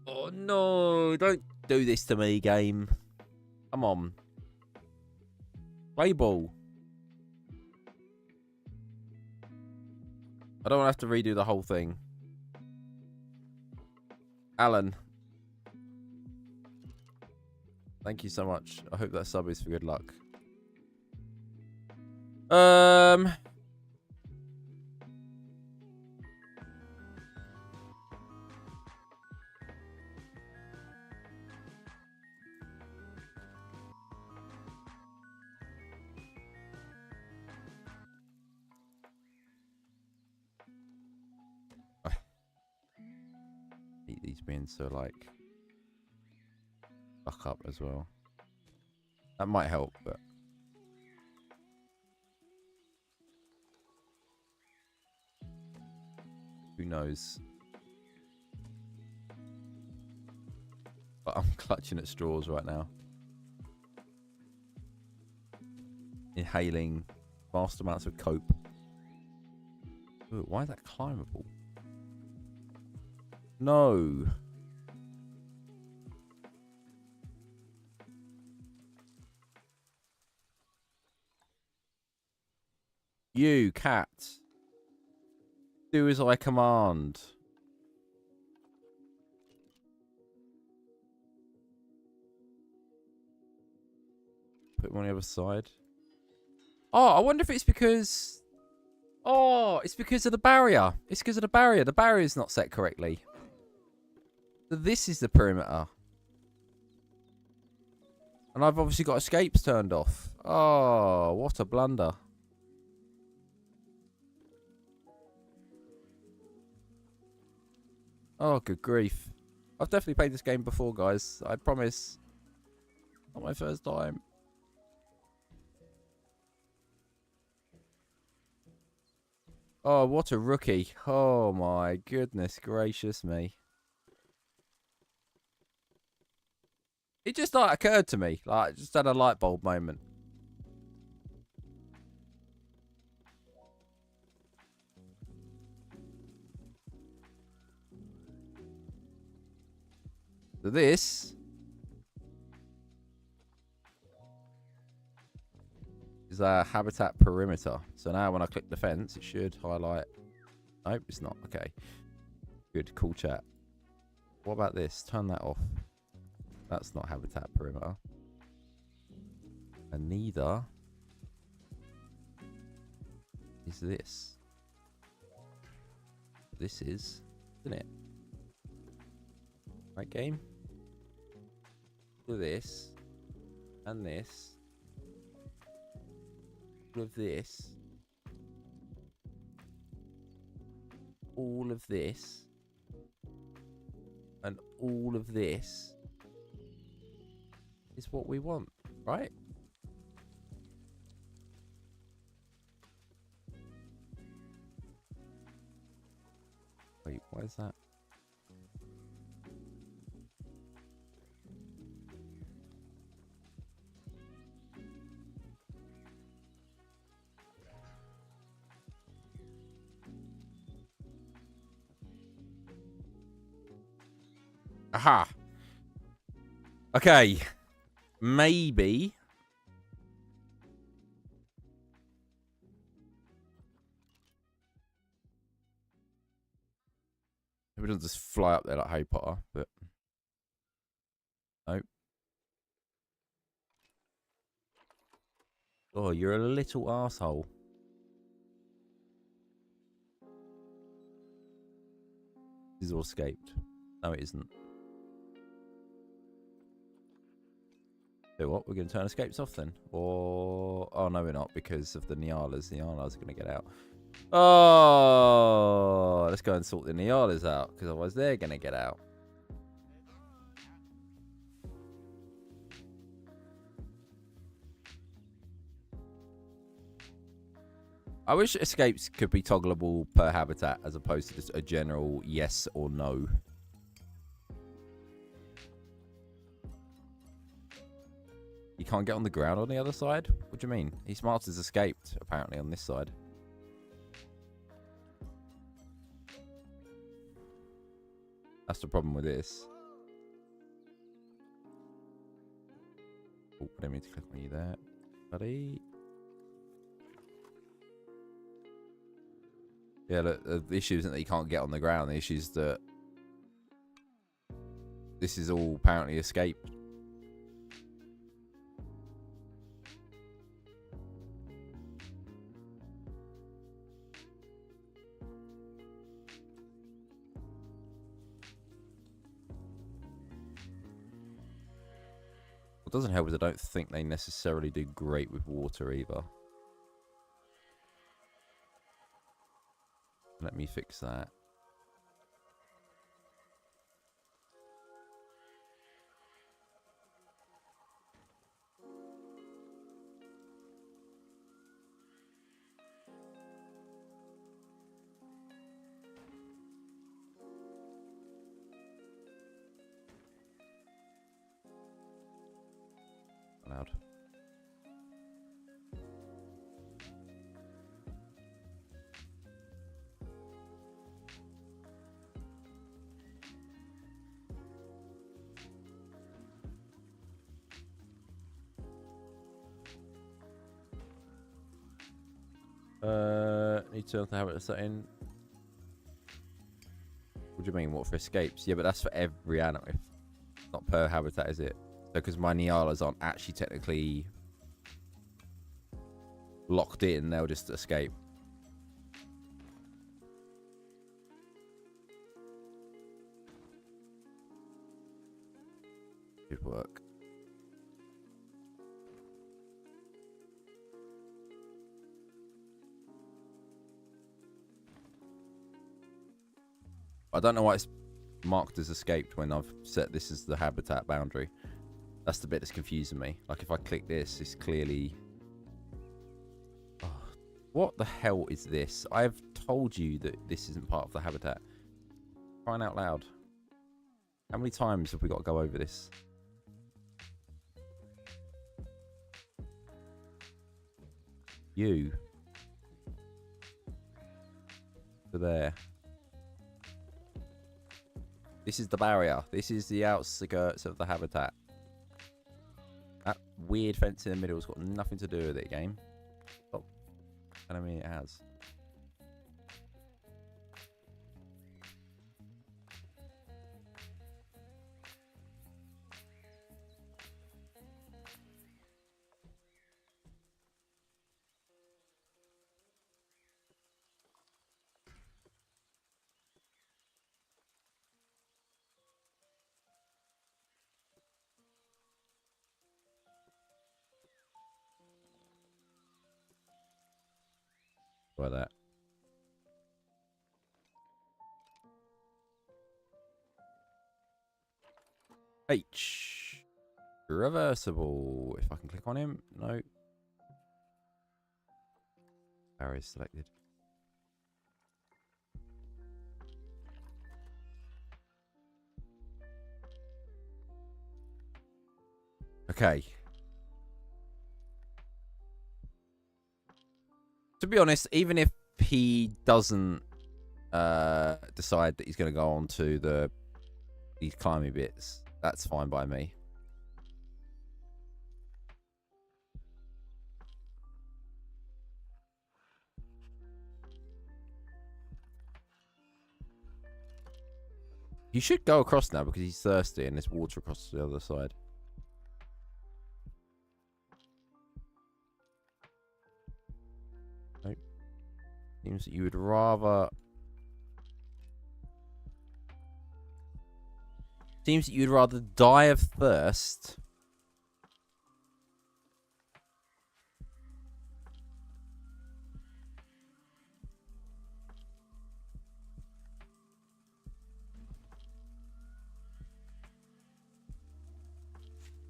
S1: Oh no, don't do this to me, game. Come on. Play ball. I don't want to have to redo the whole thing. Alan. Thank you so much. I hope that sub is for good luck. Hate these being so like fuck up as well. That might help, but who knows? But I'm clutching at straws right now. Inhaling vast amounts of cope. Ooh, why is that climbable? No. You, cat. Do as I command. Put him on the other side. Oh, I wonder if it's because... Oh, it's because of the barrier. It's because of the barrier. The barrier's not set correctly. So this is the perimeter. And I've obviously got escapes turned off. Oh, what a blunder. Oh, good grief. I've definitely played this game before, guys. I promise. Not my first time. Oh, what a rookie. Oh my goodness gracious me. It just like occurred to me. Like, just had a light bulb moment. So this is our habitat perimeter. So now when I click the fence, it should highlight. Nope, it's not. Okay. Good, cool chat. What about this? Turn that off. That's not habitat perimeter. And neither is this. This is, isn't it? Right, game? With this. And this. With this. All of this. And all of this is what we want, right? Wait, what is that? Aha. Okay. Maybe. It doesn't just fly up there like Harry Potter, but nope. Oh, you're a little asshole. This is all escaped. No, it isn't. So what? We're going to turn escapes off then? Or... Oh, no, we're not, because of the Nialas. The Nialas are going to get out. Oh, let's go and sort the Nialas out, because otherwise they're going to get out. I wish escapes could be toggleable per habitat, as opposed to just a general yes or no. You can't get on the ground on the other side? What do you mean? He smarts has escaped, apparently, on this side. That's the problem with this. Oh, I didn't mean to click on you there, buddy. Yeah, look, the issue isn't that you can't get on the ground. The issue is that this is all apparently escaped. What doesn't help is I don't think they necessarily do great with water either. Let me fix that. Loud. Need to have it setting. What do you mean? What, for escapes? Yeah, but that's for every animal. Not per habitat, is it? So, because my Nialas aren't actually technically locked in, they'll just escape. Good work. I don't know why it's marked as escaped when I've set this as the habitat boundary. That's the bit that's confusing me. Like, if I click this, it's clearly... Oh, what the hell is this? I've told you that this isn't part of the habitat. Crying out loud. How many times have we got to go over this? You. To there. This is the barrier. This is the outskirts of the habitat. That weird fence in the middle has got nothing to do with it, game. Stop. I mean, it has. By that. H. Reversible. If I can click on him. No. Barrier selected. Okay. To be honest, even if he doesn't decide that he's going to go on to these climbing bits, that's fine by me. You should go across now because he's thirsty and there's water across the other side. Nope. Seems that you would rather... Seems that you'd rather die of thirst.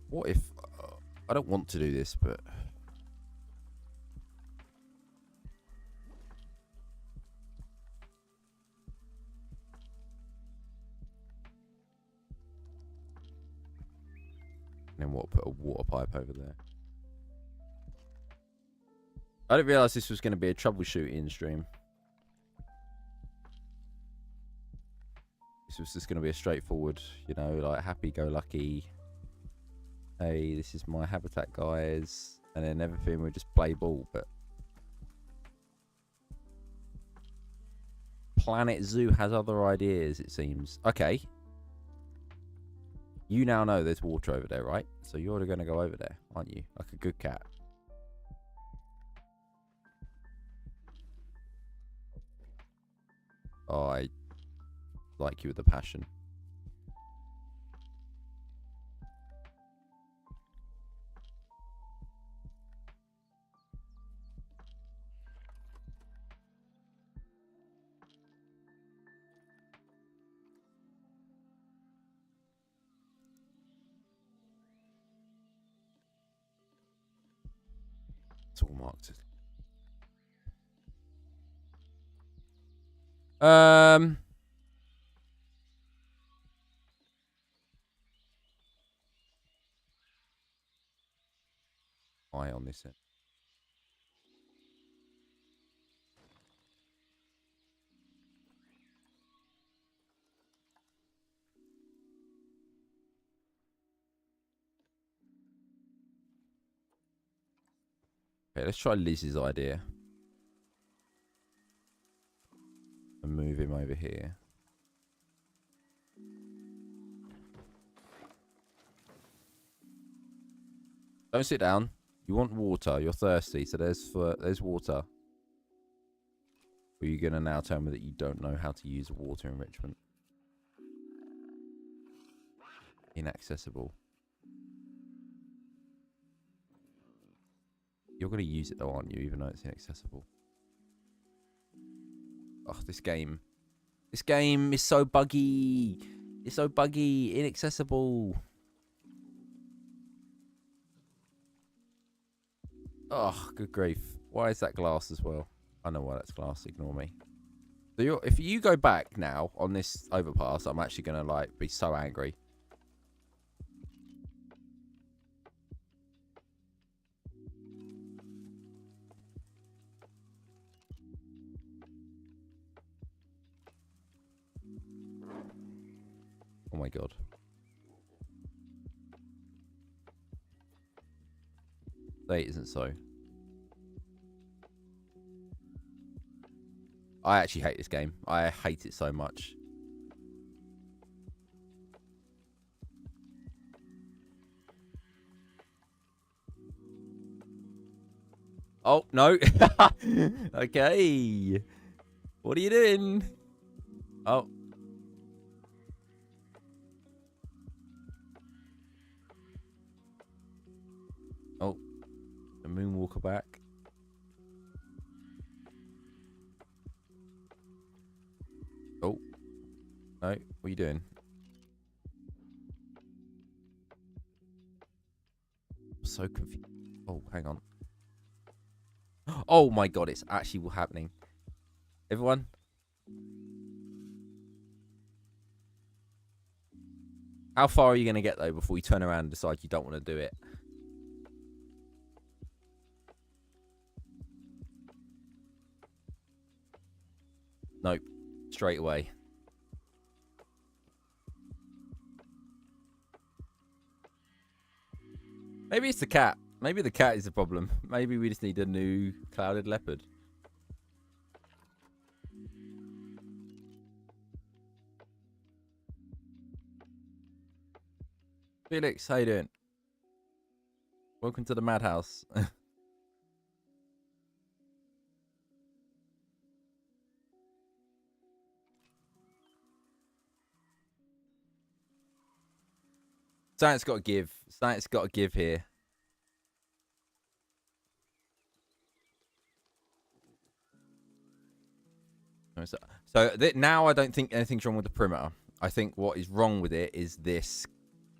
S1: What if... I don't want to do this, but... And then what? Put a water pipe over there. I didn't realise this was going to be a troubleshooting stream. This was just going to be a straightforward, you know, like happy-go-lucky. Hey, this is my habitat, guys. And then everything would just play ball, but... Planet Zoo has other ideas, it seems. Okay. You now know there's water over there, right? So you're going to go over there, aren't you? Like a good cat. Oh, I like you with a passion. It's all marked. Eye on this end. Okay, let's try Liz's idea. And move him over here. Don't sit down. You want water. You're thirsty, so there's water. Or are you going to now tell me that you don't know how to use water enrichment? Inaccessible. You're going to use it though, aren't you? Even though it's inaccessible. Oh, this game. This game is so buggy. It's so buggy. Inaccessible. Oh, good grief. Why is that glass as well? I know why that's glass. Ignore me. So if you go back now on this overpass, I'm actually going to, like, be so angry. Oh, my God. That isn't so. I actually hate this game. I hate it so much. Oh, no. Okay. What are you doing? Oh. Oh. The moonwalker back. Oh. No. What are you doing? I'm so confused. Oh, hang on. Oh my God, it's actually happening. Everyone. How far are you going to get, though, before you turn around and decide you don't want to do it? Nope. Straight away. Maybe it's the cat. Maybe the cat is the problem. Maybe we just need a new clouded leopard. Felix, how you doing? Welcome to the madhouse. Something's got to give. Something's got to give here. So now I don't think anything's wrong with the perimeter. I think what is wrong with it is this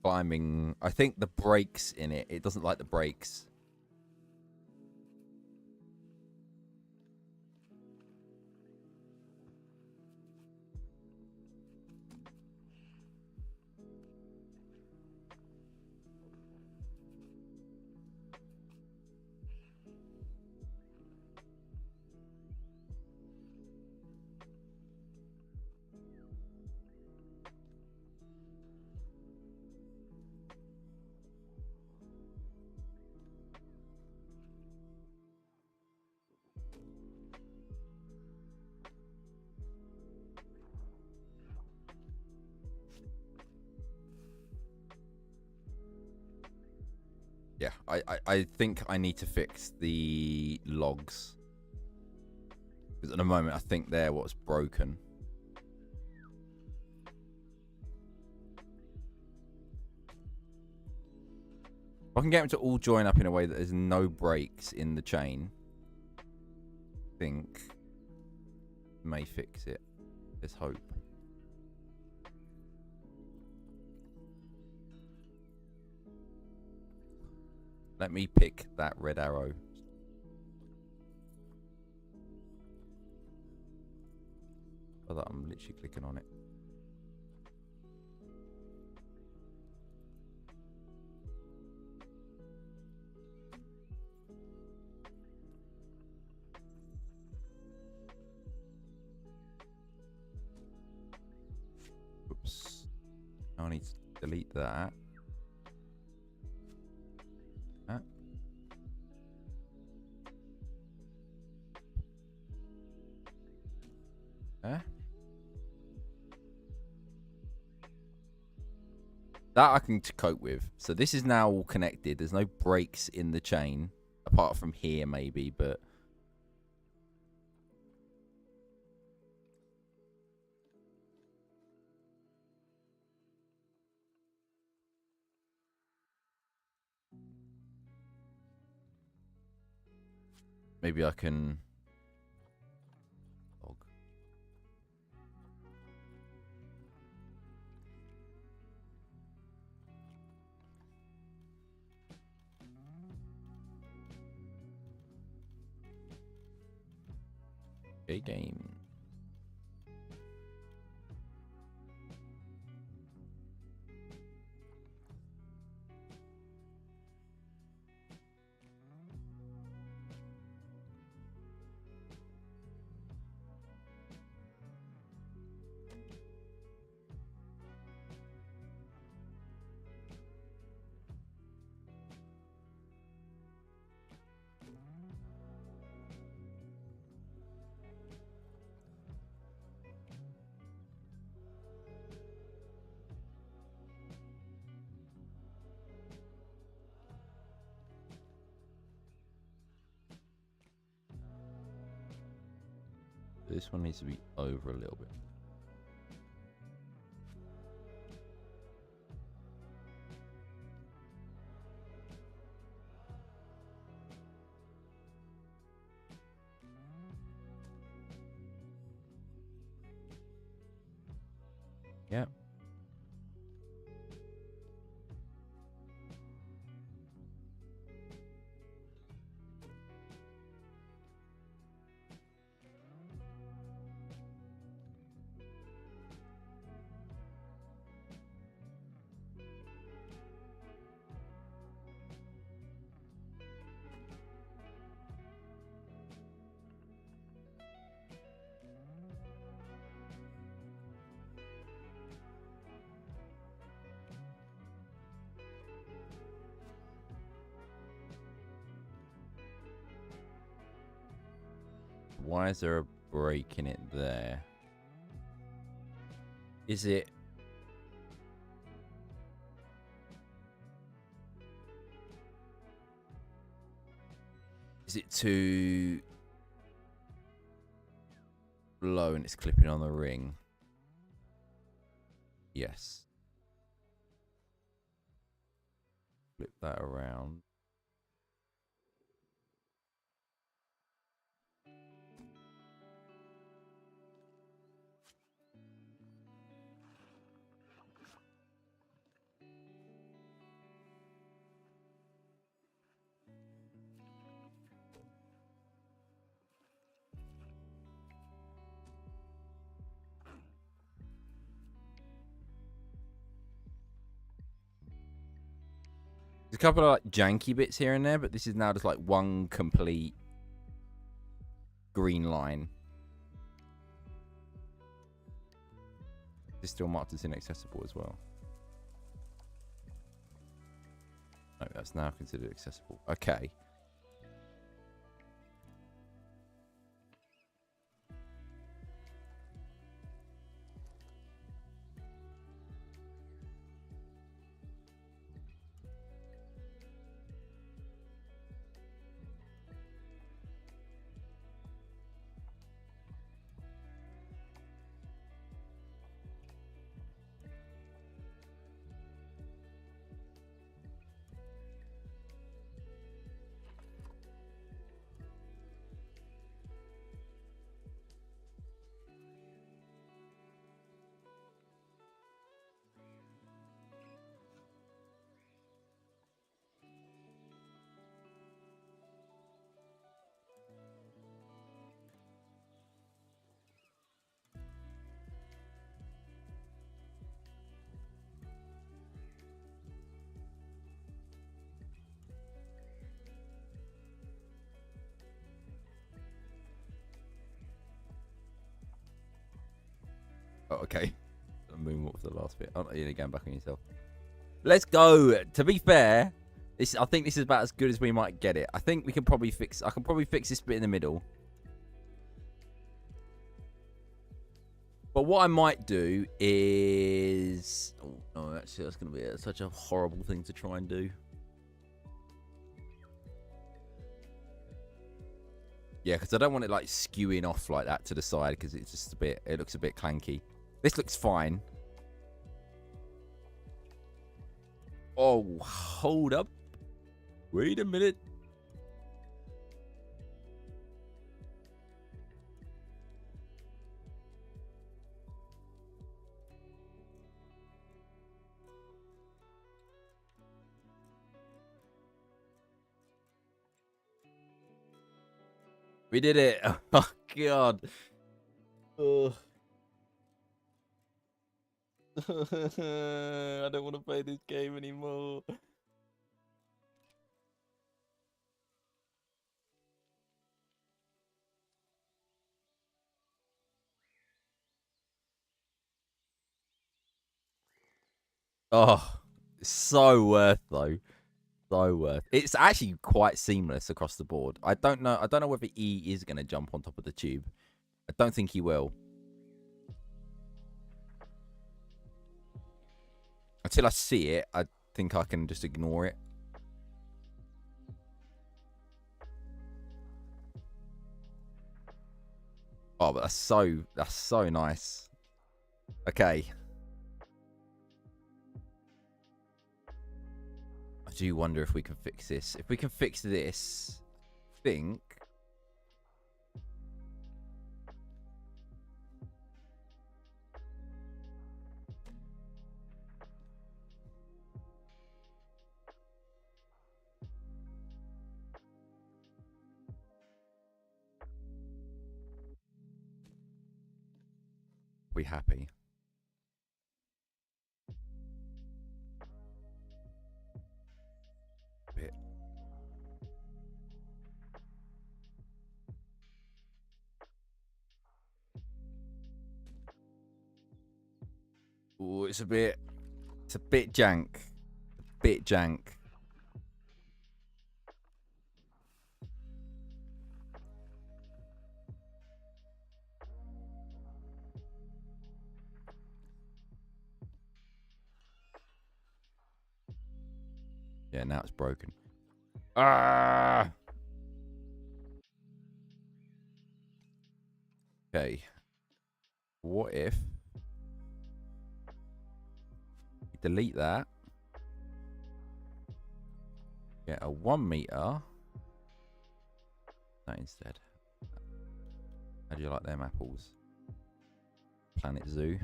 S1: climbing. I think the brakes in it. It doesn't like the brakes. Yeah, I think I need to fix the logs. Because at the moment, I think they're what's broken. If I can get them to all join up in a way that there's no breaks in the chain, I think may fix it. There's hope. Let me pick that red arrow. So that I'm literally clicking on it. Oops. I need to delete that. That I can cope with. So this is now all connected. There's no breaks in the chain. Apart from here, maybe, but... maybe I can... log. A game. This one needs to be over a little bit. Yep. Why is there a break in it there? Is it... Is it too low and it's clipping on the ring? Yes. Flip that around. There's a couple of like janky bits here and there, but this is now just like one complete green line. It's still marked as inaccessible as well. No, that's now considered accessible. Okay. Oh, okay. Moonwalk for the last bit. Oh, you're going back on yourself. Let's go. To be fair, I think this is about as good as we might get it. I think we can probably fix... I can probably fix this bit in the middle. But what I might do is... Oh, no, actually, that's going to be such a horrible thing to try and do. Yeah, because I don't want it, like, skewing off like that to the side, because it's just a bit... It looks a bit clanky. This looks fine. Oh, hold up. Wait a minute. We did it. Oh, God. Ugh. I don't want to play this game anymore. Oh, it's so worth though. So worth. It's actually quite seamless across the board. I don't know. I don't know whether E is going to jump on top of the tube. I don't think he will. Until I see it, I think I can just ignore it. Oh, but that's so nice. Okay. I do wonder if we can fix this. If we can fix this, I think. We happy. Bit. Ooh, it's a bit jank. A bit jank. Yeah, now it's broken. Ah. Okay. What if we delete that? Get a 1 meter. That instead. How do you like them apples? Planet Zoo,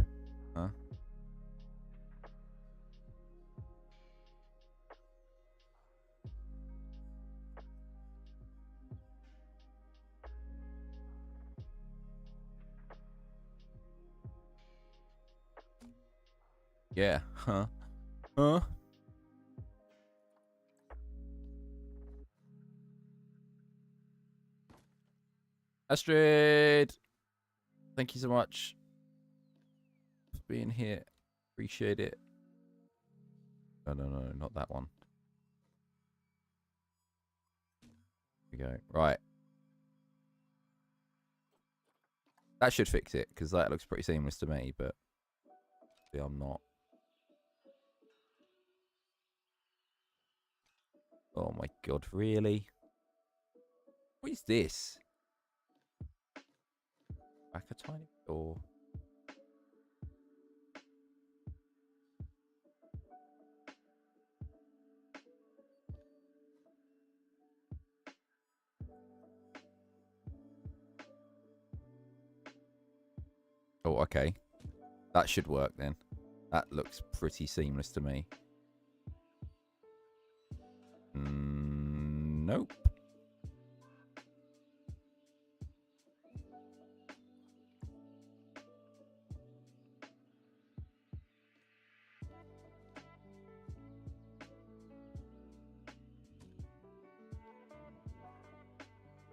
S1: huh? Yeah, huh? Huh? Astrid! Thank you so much for being here. Appreciate it. No, no, no, not that one. Here we go. Right. That should fix it, because that looks pretty seamless to me, but yeah, I'm not. Oh my god, really? What is this? Back a tiny door. Oh, okay. That should work then. That looks pretty seamless to me. Nope.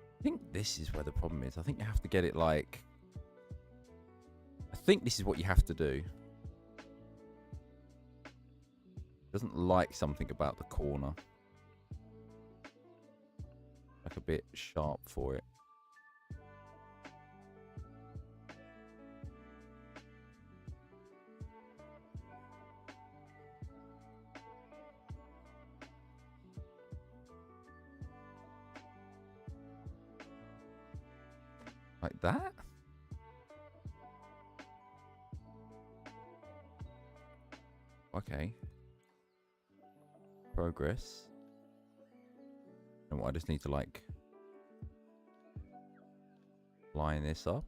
S1: I think this is where the problem is. I think you have to get it like... I think this is what you have to do. Doesn't like something about the corner. Like a bit sharp for it. Like that? Okay. Progress. And I just need to like line this up.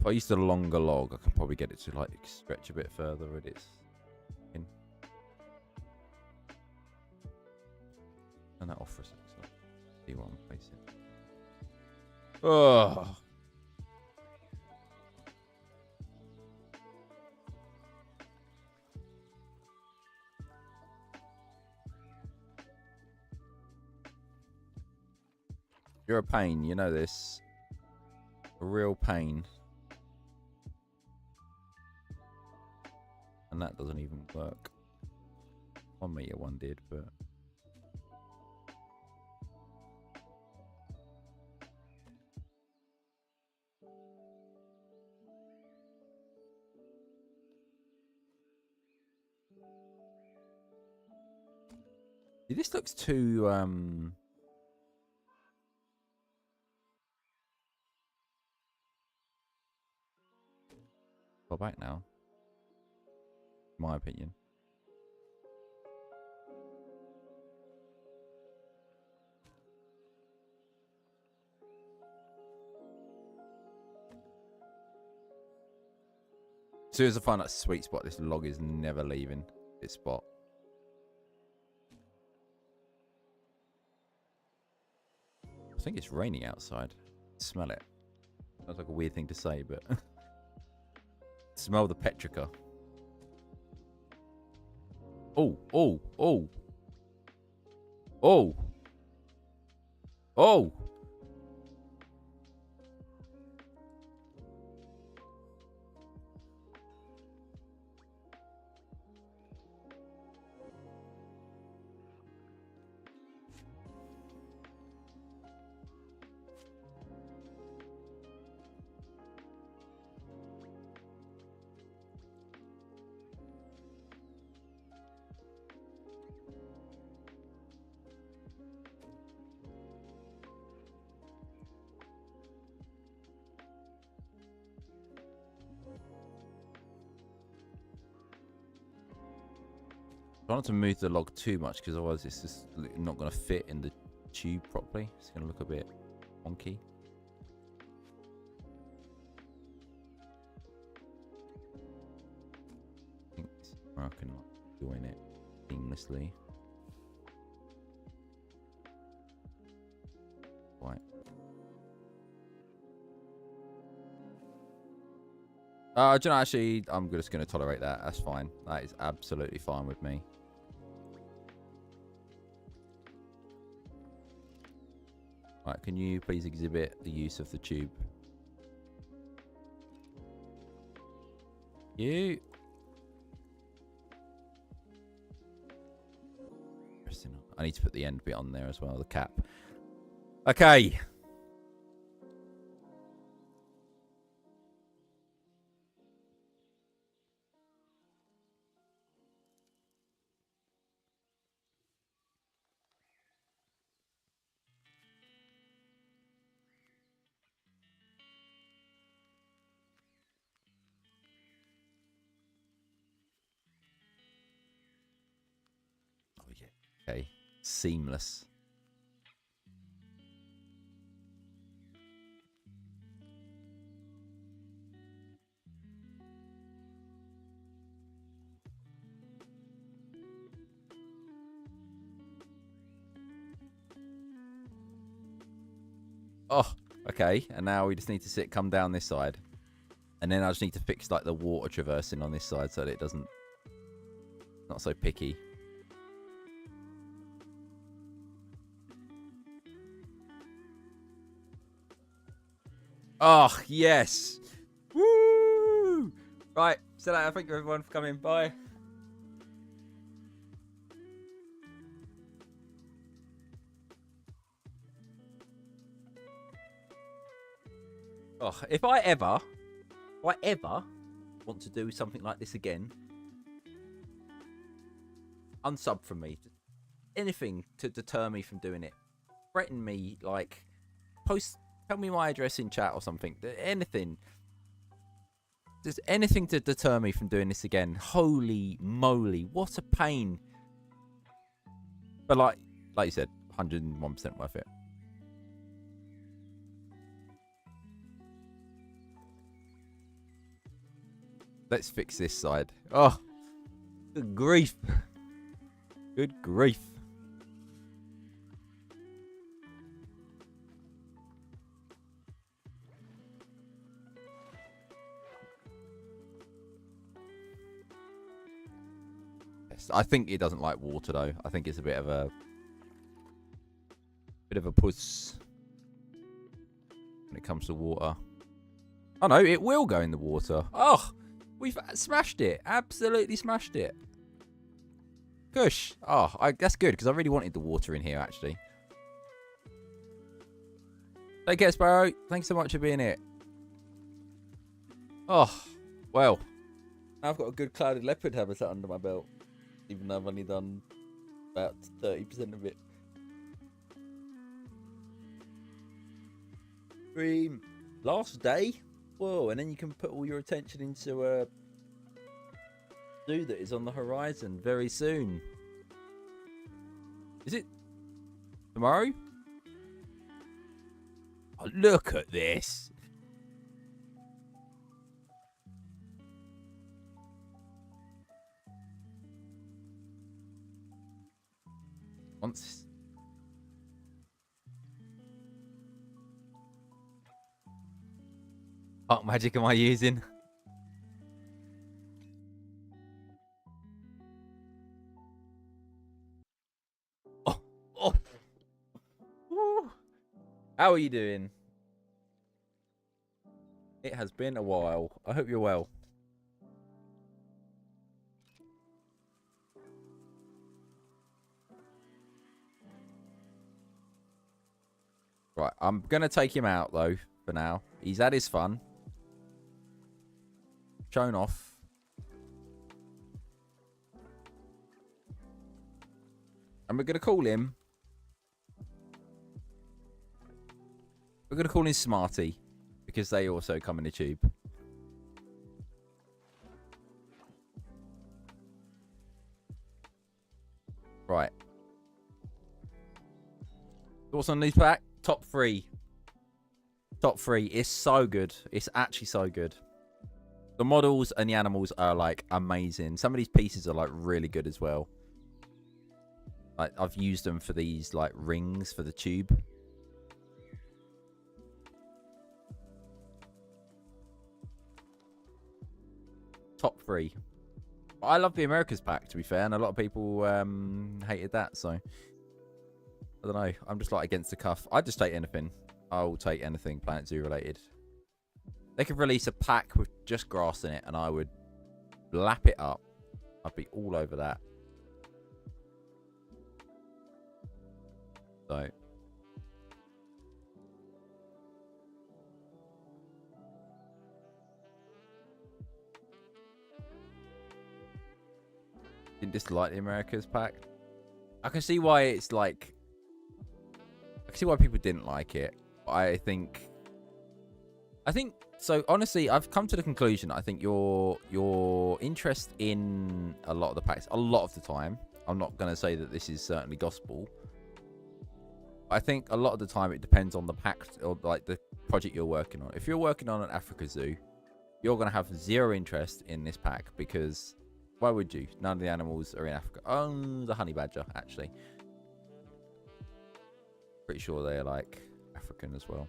S1: If I used a longer log, I could probably get it to like stretch a bit further. It is. Turn that off for a second. So see what I'm facing. Oh. You're a pain, you know this. A real pain. And that doesn't even work. 1 meter one did, but... See, this looks too, Go back now. In my opinion. As soon as I find that sweet spot, this log is never leaving its spot. I think it's raining outside. Smell it. Sounds like a weird thing to say, but... Smell the petrica. Oh, oh, oh. Oh. Oh. I don't want to move the log too much because otherwise it's just not going to fit in the tube properly. It's going to look a bit wonky. I think I can join it seamlessly. Right. Do you know, actually, I'm just going to tolerate that. That's fine. That is absolutely fine with me. Right, can you please exhibit the use of the tube? You. I need to put the end bit on there as well, the cap. Okay. Okay, seamless. Oh, okay. And now we just need to come down this side. And then I just need to fix like the water traversing on this side so that it doesn't, not so picky. Oh, yes. Woo! Right. So thank you everyone for coming. Bye. Oh, if I ever want to do something like this again, unsub from me. Anything to deter me from doing it. Threaten me, like, tell me my address in chat or something. Anything. There's anything to deter me from doing this again. Holy moly, what a pain. But like you said, 101% worth it. Let's fix this side. Oh, good grief. Good grief. Yes, I think it doesn't like water though. I think it's a bit of a puss when it comes to water. Oh no, it will go in the water. Oh, we've smashed it. Absolutely smashed it. Gosh. Oh, that's good because I really wanted the water in here actually. Take care, Sparrow. Thanks so much for being here. Oh, well. Now I've got a good clouded leopard habitat under my belt. Even though I've only done about 30% of it. Dream. Last day? Whoa, and then you can put all your attention into a zoo that is on the horizon very soon. Is it tomorrow? Oh, look at this. Once. What magic am I using? Oh, oh. Woo. How are you doing? It has been a while. I hope you're well. Right, I'm going to take him out, though, for now. He's had his fun. Shown off. And we're going to call him... We're going to call him Smarty. Because they also come in a tube. Right. What's on this pack? Top 3. Top 3. It's so good. It's actually so good. The models and the animals are like amazing. Some of these pieces are like really good as well. Like I've used them for these like rings for the tube. Top 3. I love the Americas pack, to be fair, and a lot of people hated that, so I don't know. I'm just like against the cuff. I'd just take anything. I'll take anything Planet Zoo related. They could release a pack with just grass in it, and I would lap it up. I'd be all over that. So. Didn't dislike the Americas pack. I can see why it's like... I can see why people didn't like it. I think... So, honestly, I've come to the conclusion, I think your interest in a lot of the packs, a lot of the time, I'm not going to say that this is certainly gospel. I think a lot of the time it depends on the pack or like the project you're working on. If you're working on an Africa zoo, you're going to have zero interest in this pack because... Why would you? None of the animals are in Africa. Oh, the honey badger, actually. Pretty sure they're, like, African as well.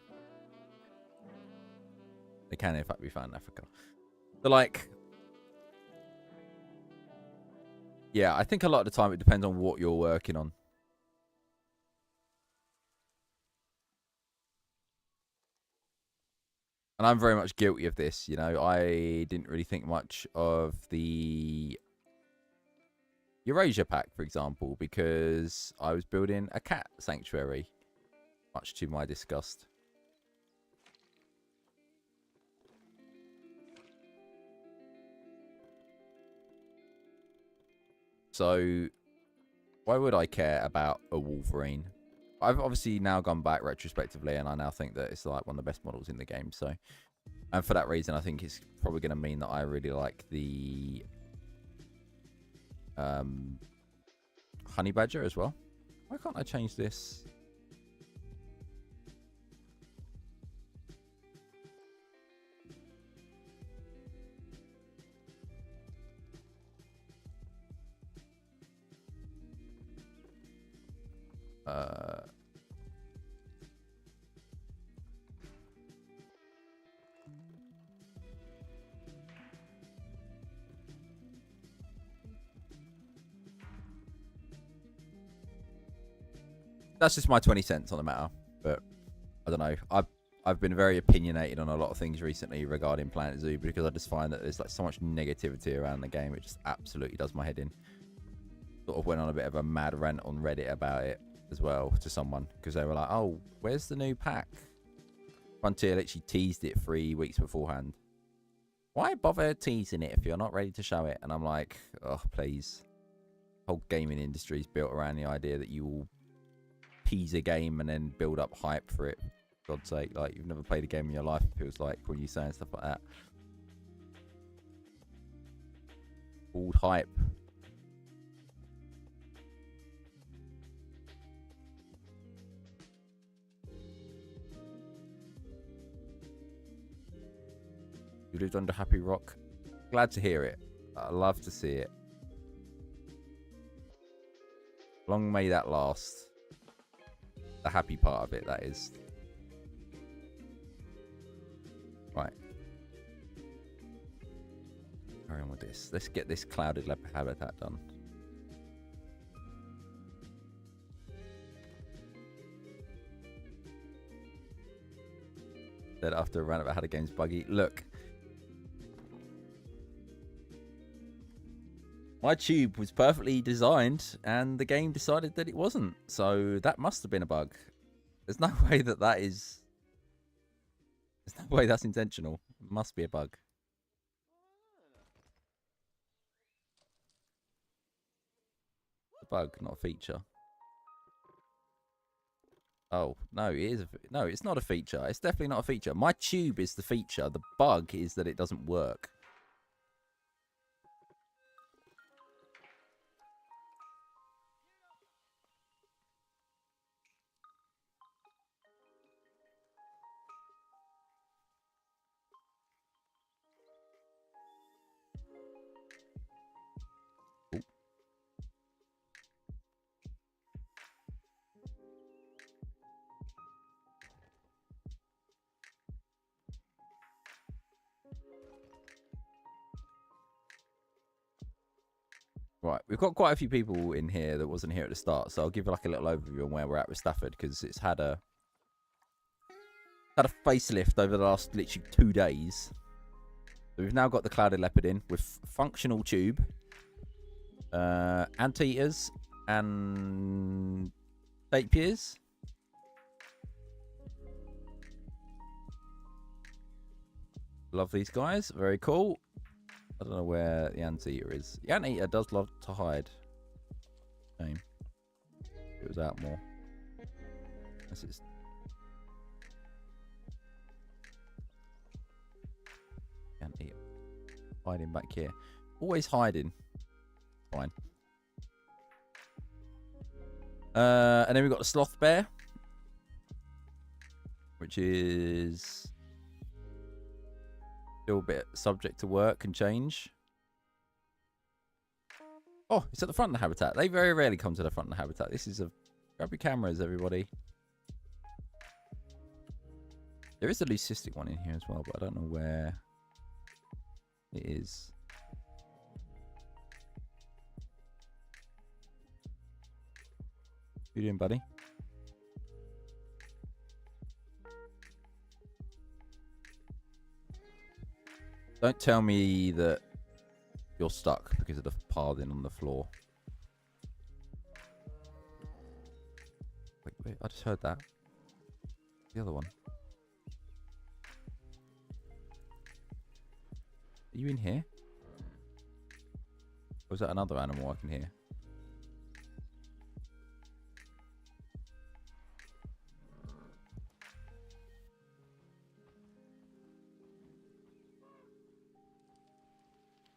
S1: They can, in fact, be found in Africa. But, like... Yeah, I think a lot of the time it depends on what you're working on. And I'm very much guilty of this, you know. I didn't really think much of the Eurasia pack, for example, because I was building a cat sanctuary, much to my disgust. So, why would I care about a Wolverine? I've obviously now gone back retrospectively, and I now think that it's like one of the best models in the game. So, and for that reason, I think it's probably going to mean that I really like the honey badger as well. Why can't I change this? That's just my 20 cents on the matter. But I don't know. I've been very opinionated on a lot of things recently regarding Planet Zoo because I just find that there's like so much negativity around the game. It just absolutely does my head in. Sort of went on a bit of a mad rant on Reddit about it as well to someone because they were like, "Oh, where's the new pack?" Frontier literally teased it 3 weeks beforehand. Why bother teasing it if you're not ready to show it? And I'm like, oh, please. The whole gaming industry is built around the idea that you will tease a game and then build up hype for it. For God's sake, like you've never played a game in your life, it feels like, when you're saying stuff like that. Called hype. You lived under Happy Rock. Glad to hear it. I love to see it. Long may that last. The happy part of it, that is. Right. Carry on with this. Let's get this clouded leopard habitat done. Said after a rant about how the game's buggy. Look. My tube was perfectly designed, and the game decided that it wasn't. So that must have been a bug. There's no way that is... There's no way that's intentional. It must be a bug. It's a bug, not a feature. Oh, no, it is. No, it's not a feature. It's definitely not a feature. My tube is the feature. The bug is that it doesn't work. Right, we've got quite a few people in here that wasn't here at the start, so I'll give like a little overview on where we're at with Stafford because it's had a facelift over the last literally 2 days. So we've now got the clouded leopard in with functional tube, anteaters, and tapirs. Love these guys, very cool. I don't know where the anteater is. The anteater does love to hide. Shame. It was out more. This is... Anteater. Hiding back here. Always hiding. Fine. And then we've got the sloth bear. Which is... still a bit subject to work and change. Oh, it's at the front of the habitat. They very rarely come to the front of the habitat. This is a... Grab your cameras, everybody. There is a leucistic one in here as well, but I don't know where it is. What you doing, buddy? Don't tell me that you're stuck because of the pathing on the floor. Wait, I just heard that. The other one. Are you in here? Or is that another animal I can hear?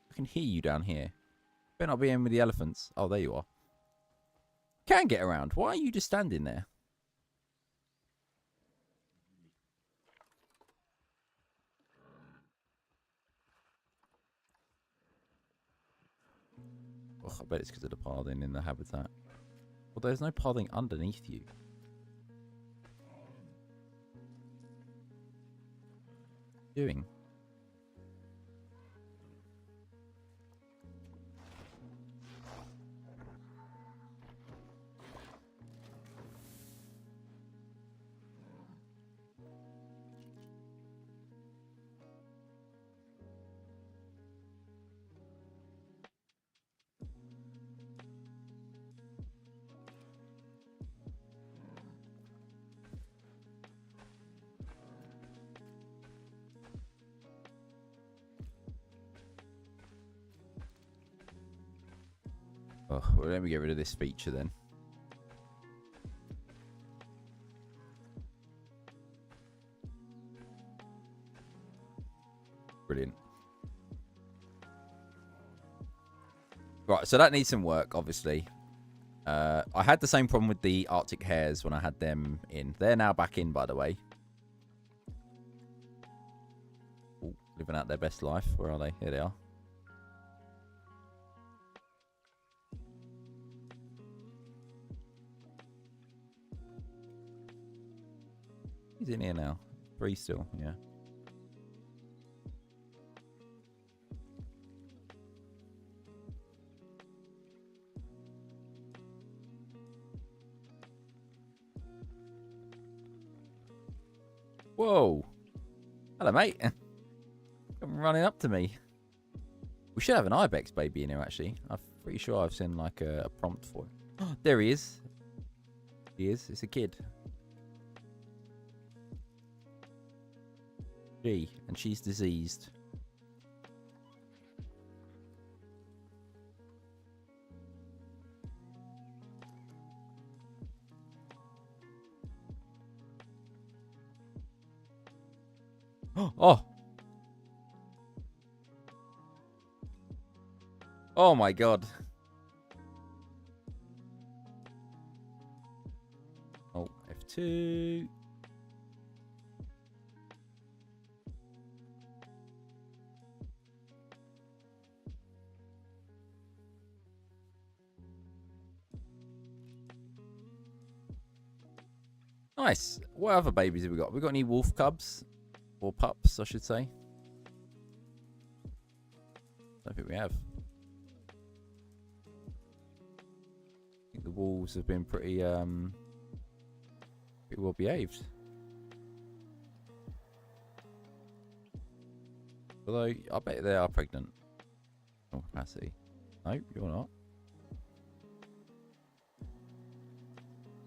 S1: I can hear you down here. Better not be in with the elephants. Oh, there you are. Can get around. Why are you just standing there? Oh, I bet it's because of the pathing in the habitat. Well, there's no pathing underneath you. Doing? Oh, well, let me get rid of this feature then. Brilliant. Right, so that needs some work, obviously. I had the same problem with the Arctic hares when I had them in. They're now back in, by the way. Ooh, living out their best life. Where are they? Here they are. He's in here now. 3 still, yeah. Whoa. Hello, mate. Come running up to me. We should have an ibex baby in here, actually. I'm pretty sure I've seen like a prompt for it. Oh, there he is. He is. It's a kid. And she's diseased. Oh. Oh my god. Oh, F2. Nice. What other babies have we got? We got any wolf cubs? Or pups, I should say. I don't think we have. I think the wolves have been pretty well behaved. Although, I bet they are pregnant. Oh, capacity. No, you're not.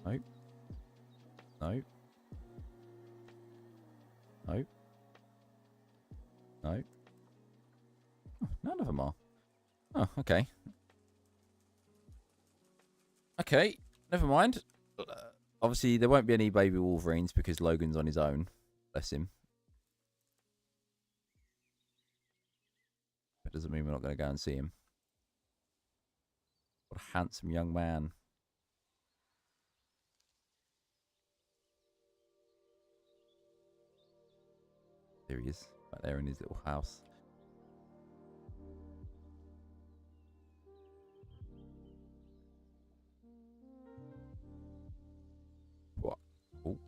S1: Nope. Nope. Nope. No. Oh, none of them are. Oh, okay. Okay, never mind. Obviously, there won't be any baby Wolverines because Logan's on his own. Bless him. That doesn't mean we're not going to go and see him. What a handsome young man. There he is, back there in his little house. What? Oh.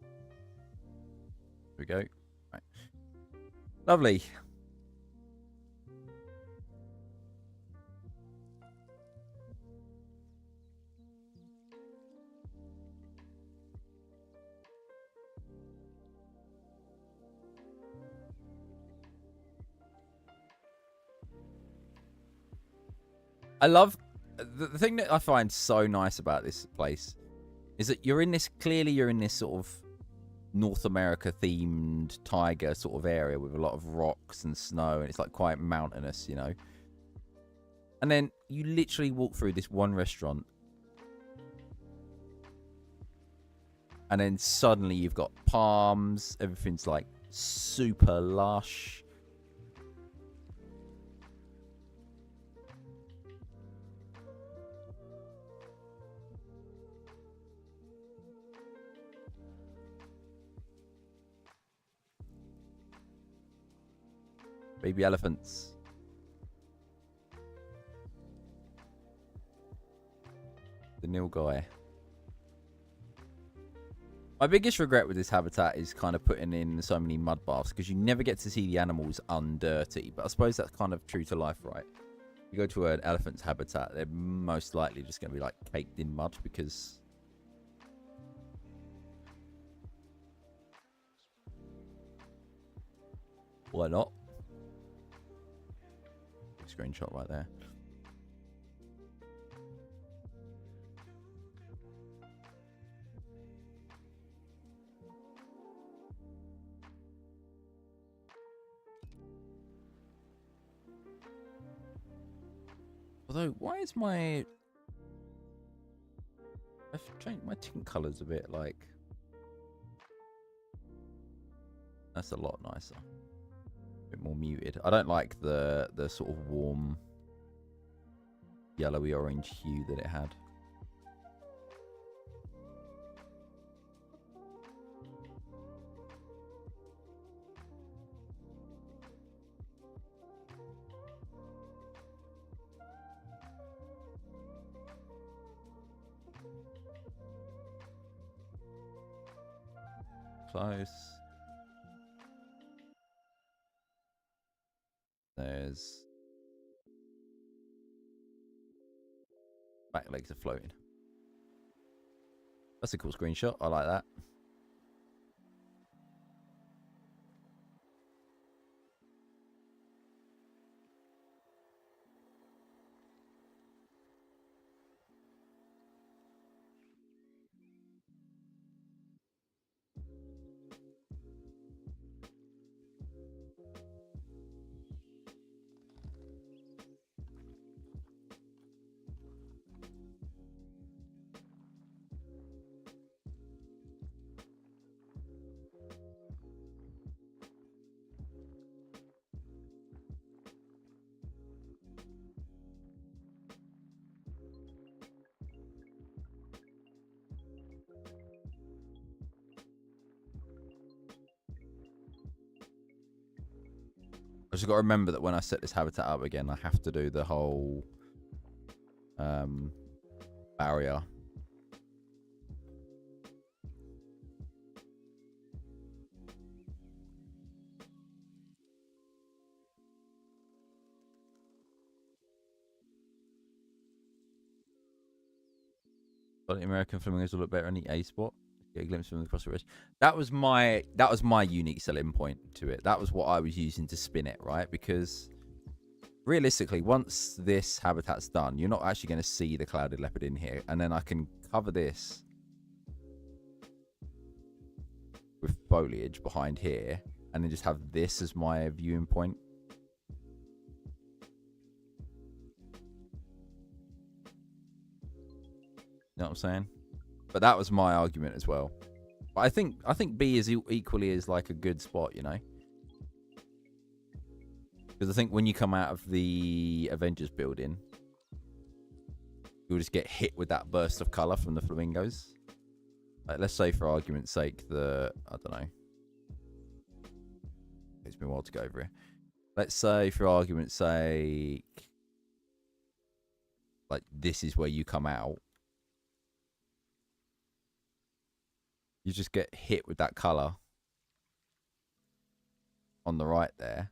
S1: Here we go. Right. Lovely. I love the thing that I find so nice about this place is that you're in this sort of North America themed tiger sort of area with a lot of rocks and snow, and it's like quite mountainous, you know. And then you literally walk through this one restaurant, and then suddenly you've got palms, everything's like super lush. Baby elephants. The Nil guy. My biggest regret with this habitat is kind of putting in so many mud baths because you never get to see the animals undirty. But I suppose that's kind of true to life, right? You go to an elephant's habitat, they're most likely just going to be like caked in mud because... Why not? Screenshot right there. Although, why is my... I've changed my tint colours a bit, like... That's a lot nicer. A bit more muted. I don't like the sort of warm yellowy orange hue that it had. Close. There's... Back legs are floating. That's a cool screenshot. I like that. I just got to remember that when I set this habitat up again, I have to do the whole barrier. But the American flamingos will look better on the A spot. Get a glimpse from the cross ridge. That was my unique selling point to it. That was what I was using to spin it, right? Because realistically, once this habitat's done, you're not actually going to see the clouded leopard in here, and then I can cover this with foliage behind here, and then just have this as my viewing point. You know what I'm saying? But that was my argument as well. But I think B is equally as like a good spot, you know? Because I think when you come out of the Avengers building, you'll just get hit with that burst of colour from the flamingos. Like, let's say for argument's sake, I don't know. It's been a while to go over here. Let's say for argument's sake, like this is where you come out. You just get hit with that colour on the right there.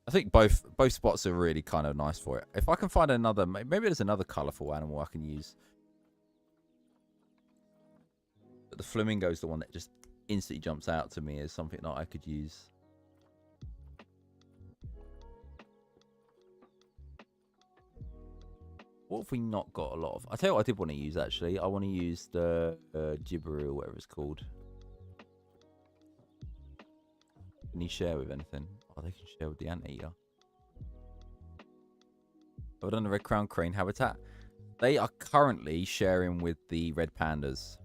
S1: I think both spots are really kind of nice for it. If I can find another, maybe there's another colourful animal I can use. But the flamingo is the one that just instantly jumps out to me as something that I could use. What have we not got a lot of? I tell you what I did want to use, actually. I want to use the gibberel, whatever it's called. Can he share with anything? Oh, they can share with the anteater. I've done the red crown crane habitat. They are currently sharing with the red pandas.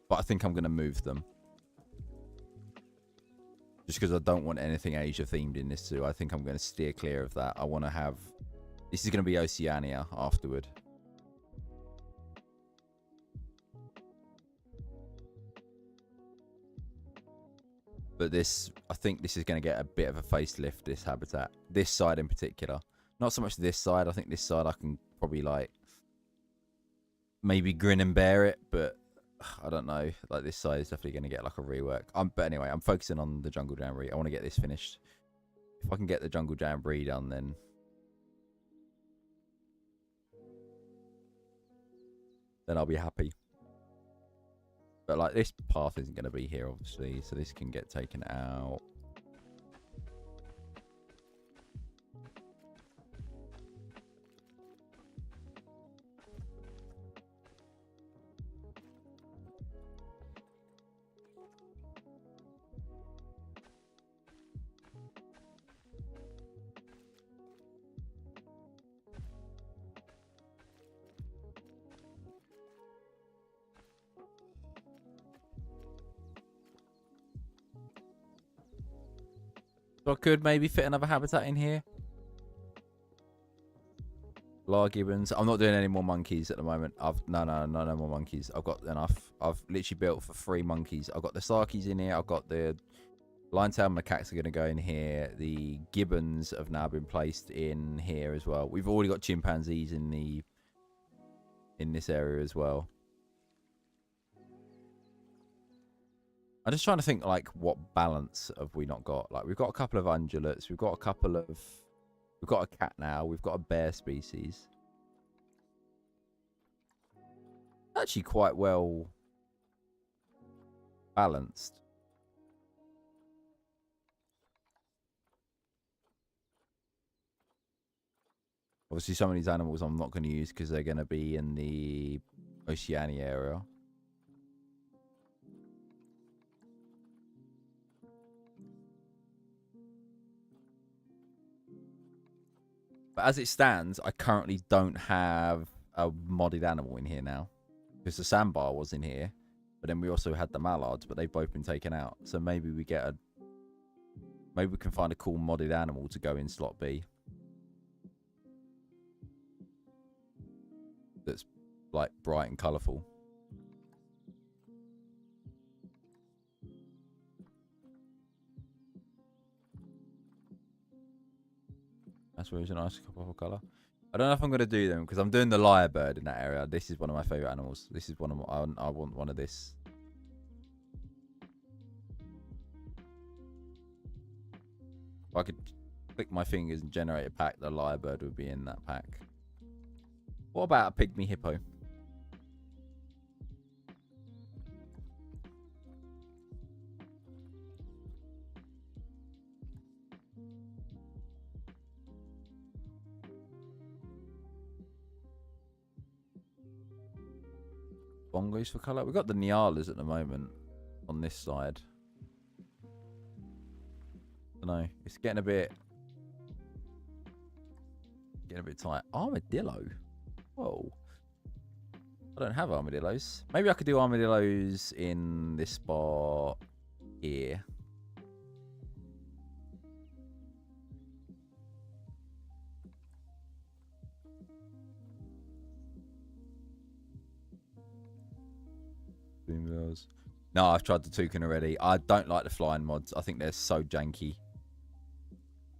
S1: But I think I'm going to move them. Just because I don't want anything Asia themed in this zoo. I think I'm going to steer clear of that. I want to have... This is going to be Oceania afterward. But this, I think this is going to get a bit of a facelift, this habitat. This side in particular. Not so much this side. I think this side I can probably, like, maybe grin and bear it. But I don't know. Like, this side is definitely going to get, like, a rework. But anyway, I'm focusing on the Jungle Jamboree. I want to get this finished. If I can get the Jungle Jamboree done, then I'll be happy. But, like, this path isn't going to be here, obviously. So this can get taken out. So I could maybe fit another habitat in here. Lar gibbons. I'm not doing any more monkeys at the moment. No more monkeys. I've got enough. I've literally built for 3 monkeys. I've got the sarkies in here. I've got the lion-tailed macaques are going to go in here. The gibbons have now been placed in here as well. We've already got chimpanzees in this area as well. I'm just trying to think, like, what balance have we not got? Like, we've got a couple of ungulates. We've got a couple of... We've got a cat now. We've got a bear species. Actually quite well balanced. Obviously, some of these animals I'm not going to use because they're going to be in the Oceania area. But as it stands, I currently don't have a modded animal in here now. Because the sandbar was in here. But then we also had the mallards, but they've both been taken out. So maybe we get a... Maybe we can find a cool modded animal to go in slot B. That's, like, bright and colourful. That's where it's a nice purple colour. I don't know if I'm going to do them because I'm doing the lyrebird in that area. This is one of my favourite animals. This is one of my, I want one of this. If I could click my fingers and generate a pack, the lyrebird would be in that pack. What about a pygmy hippo? Bongos for colour. We've got the Nialas at the moment on this side. I don't know. It's getting a bit tight. Armadillo. Whoa. I don't have armadillos. Maybe I could do armadillos in this spot here. No, I've tried the toucan already. I don't like the flying mods. I think they're so janky.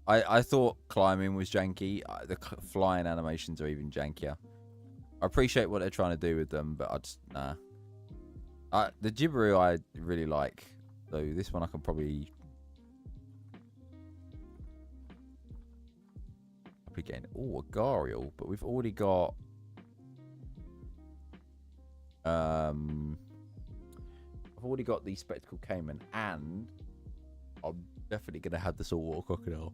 S1: I thought climbing was janky. The flying animations are even jankier. I appreciate what they're trying to do with them, but I just... Nah. The Jibberoo I really like. So this one I can probably get... Oh, a Gharial. But we've already got... I've already got the Spectacle Cayman, and I'm definitely going to have the saltwater crocodile.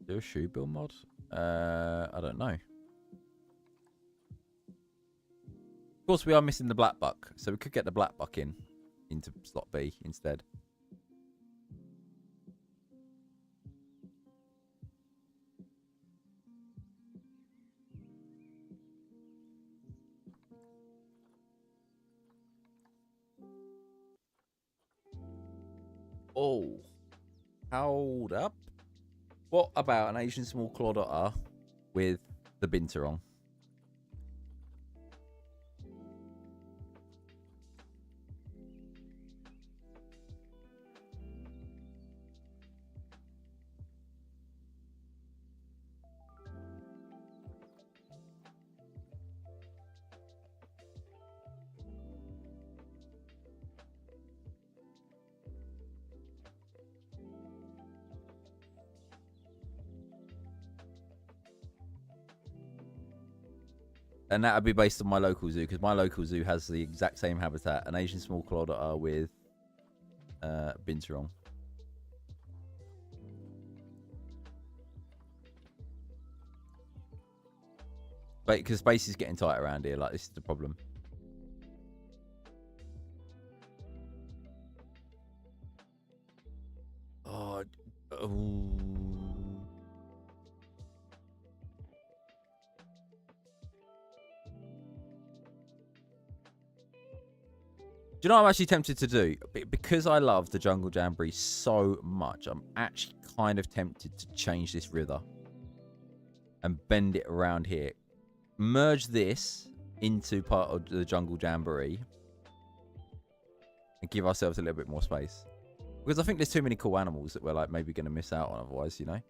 S1: Do a shoe bill mod? I don't know. Of course, we are missing the black buck, so we could get the black buck into slot B instead. Oh, hold up. What about an Asian small clawed otter with the binter on? And that would be based on my local zoo, because my local zoo has the exact same habitat. An Asian small clawed otter with binter on. But because space is getting tight around here, like, this is the problem. Oh, do you know what I'm actually tempted to do? Because I love the Jungle Jamboree so much, I'm actually kind of tempted to change this river and bend it around here. Merge this into part of the Jungle Jamboree and give ourselves a little bit more space. Because I think there's too many cool animals that we're like maybe going to miss out on otherwise, you know?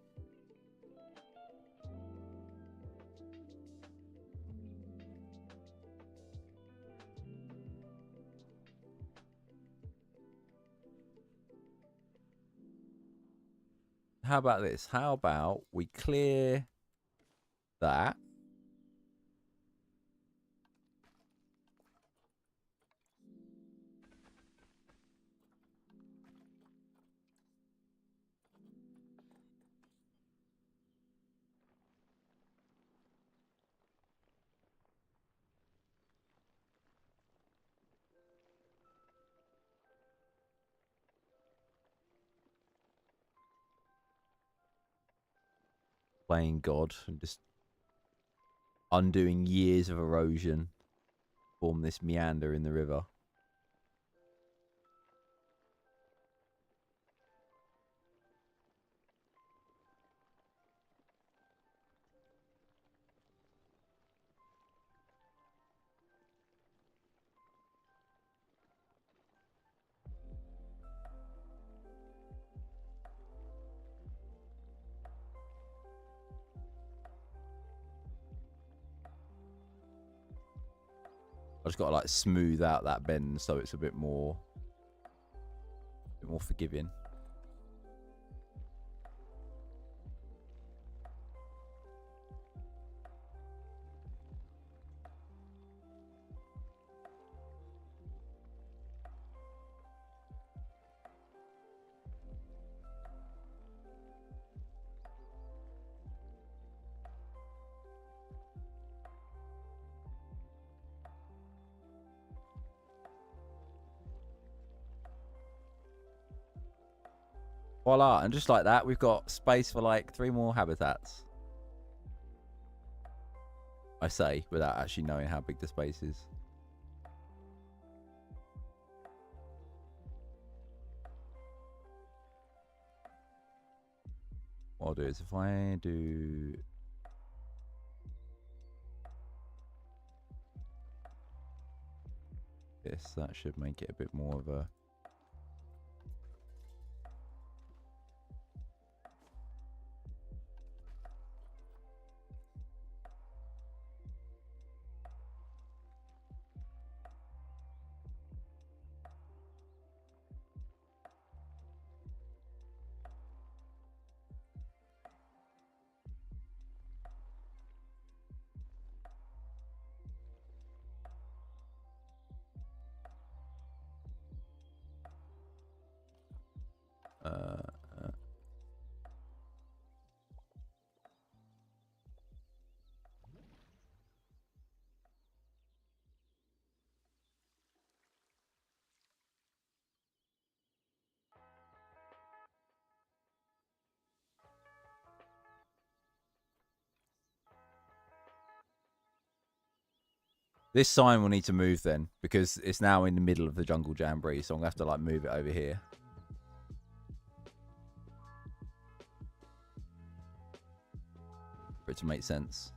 S1: How about this? How about we clear that? Playing God and just undoing years of erosion, form this meander in the river. I just got to like smooth out that bend so it's a bit more forgiving. Voila, and just like that, we've got space for like 3 more habitats. I say, without actually knowing how big the space is. What I'll do is if I do this, that should make it a bit more of a... This sign will need to move then, because it's now in the middle of the Jungle Jamboree, so I'm going to have to like move it over here. for it to make sense.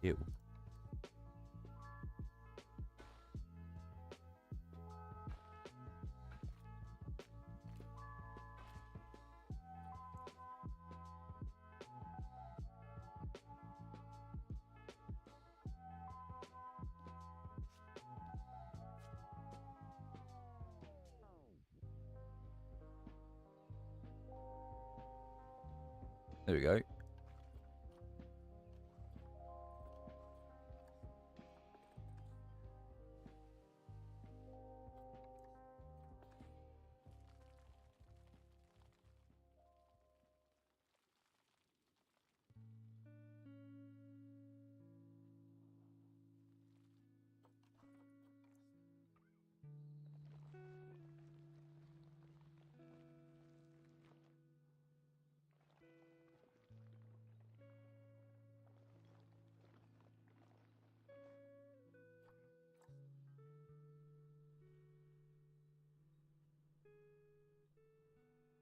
S1: Ew. There we go.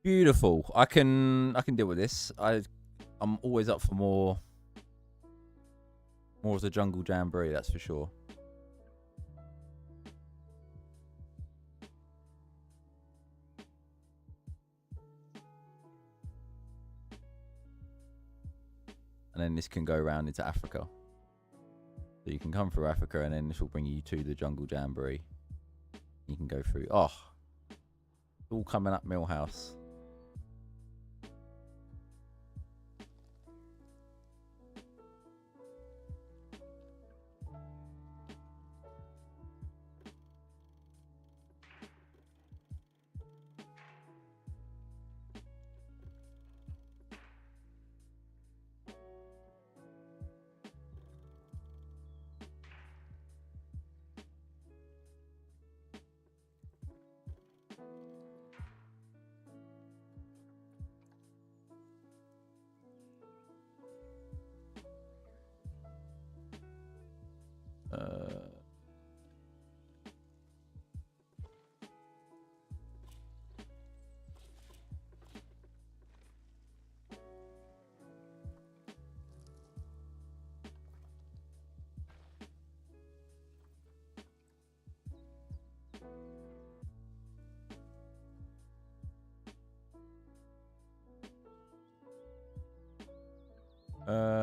S1: Beautiful. I can deal with this. I'm always up for more of the jungle jamboree, that's for sure. And then this can go around into Africa. So you can come through Africa and then this will bring you to the jungle jamboree. You can go through. Oh, it's all coming up Millhouse.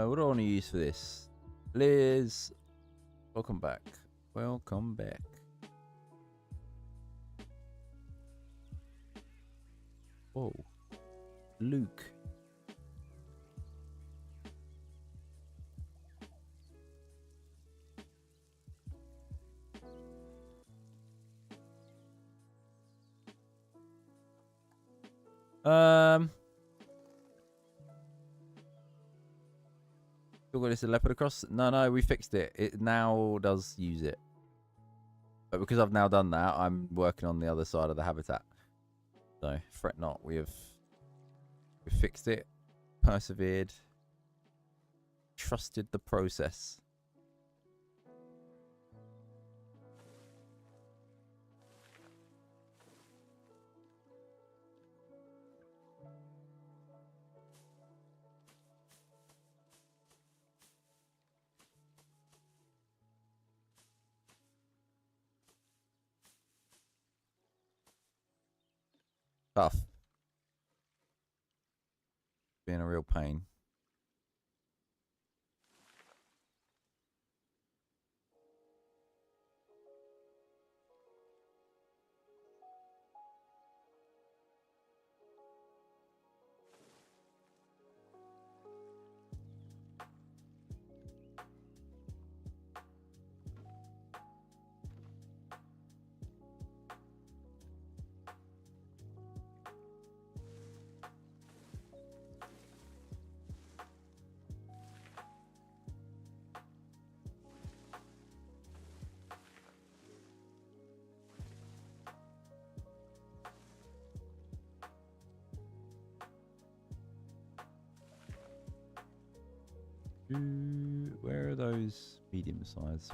S1: What do I want to use for this? Liz, welcome back. Welcome back. Whoa, Luke. Still got this leopard across? No, we fixed it. It now does use it. But because I've now done that, I'm working on the other side of the habitat. So fret not. We fixed it, persevered, trusted the process. Tough. Being a real pain. Where are those medium sized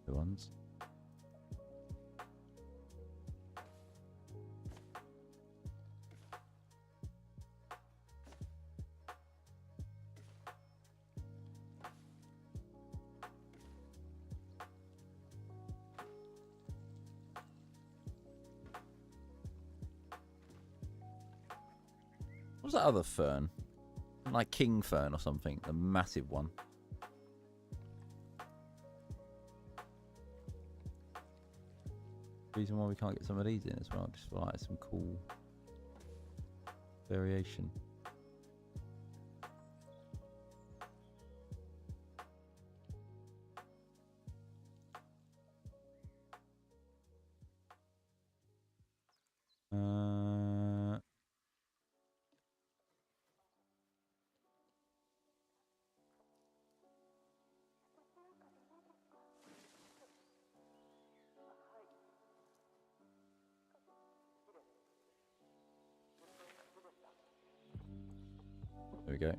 S1: ones? What's that other fern? Like king fern or something, the massive one. Reason why we can't get some of these in as well, just for like some cool variation. There we go.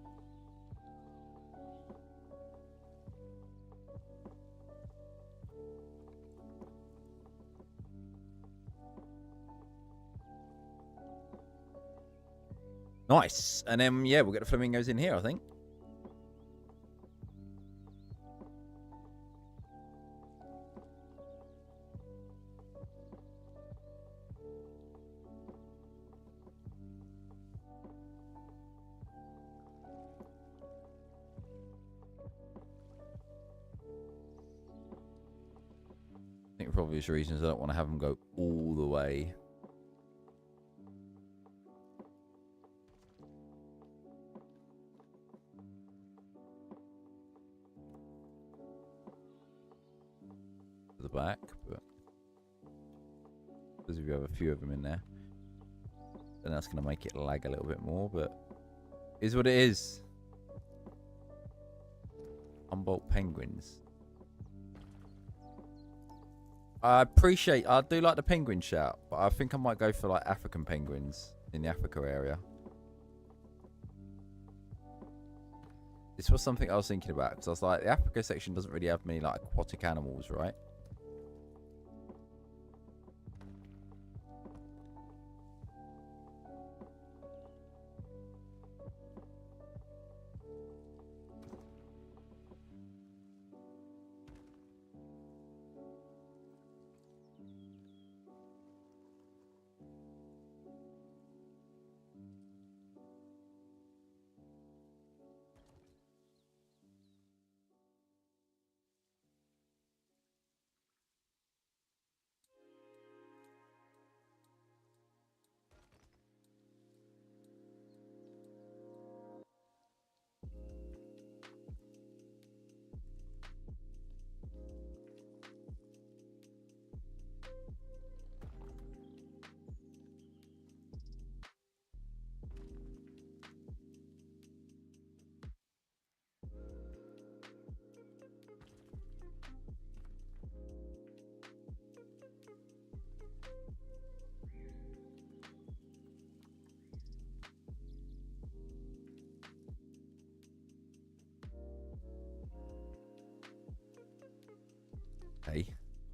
S1: Nice. And then, yeah, we'll get the flamingos in here, I think. I think for obvious reasons, I don't want to have them go all the way. To the back, but because if you have a few of them in there, then that's going to make it lag a little bit more, but it is what it is. Humboldt penguins. I do like the penguin shout, but I think I might go for like African penguins in the Africa area. This was something I was thinking about, because I was like, the Africa section doesn't really have many like aquatic animals, right?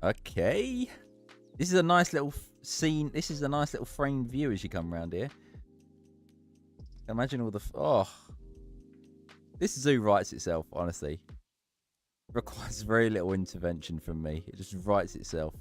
S1: Okay. This is a nice little scene. This is a nice little framed view as you come around here. Imagine all the... Oh. This zoo writes itself, honestly. It requires very little intervention from me. It just writes itself.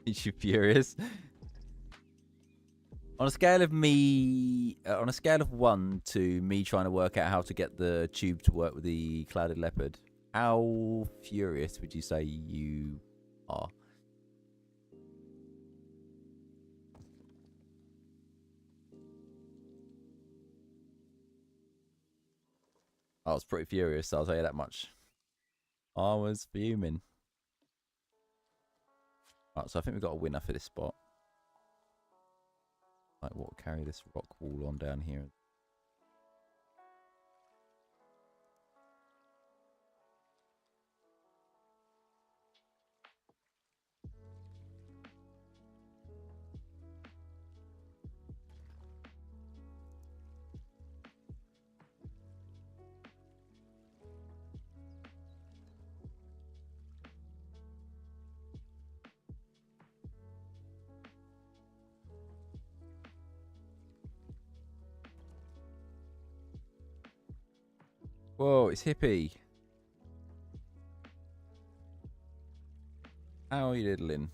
S1: You furious? On a scale of me, on a scale of 1 to me trying to work out how to get the tube to work with the clouded leopard, how furious would you say you I was pretty furious, I'll tell you that much. I was fuming. Right, so I think we've got a winner for this spot. Like, what will carry this rock wall on down here? Whoa, it's Hippie. How are you diddling?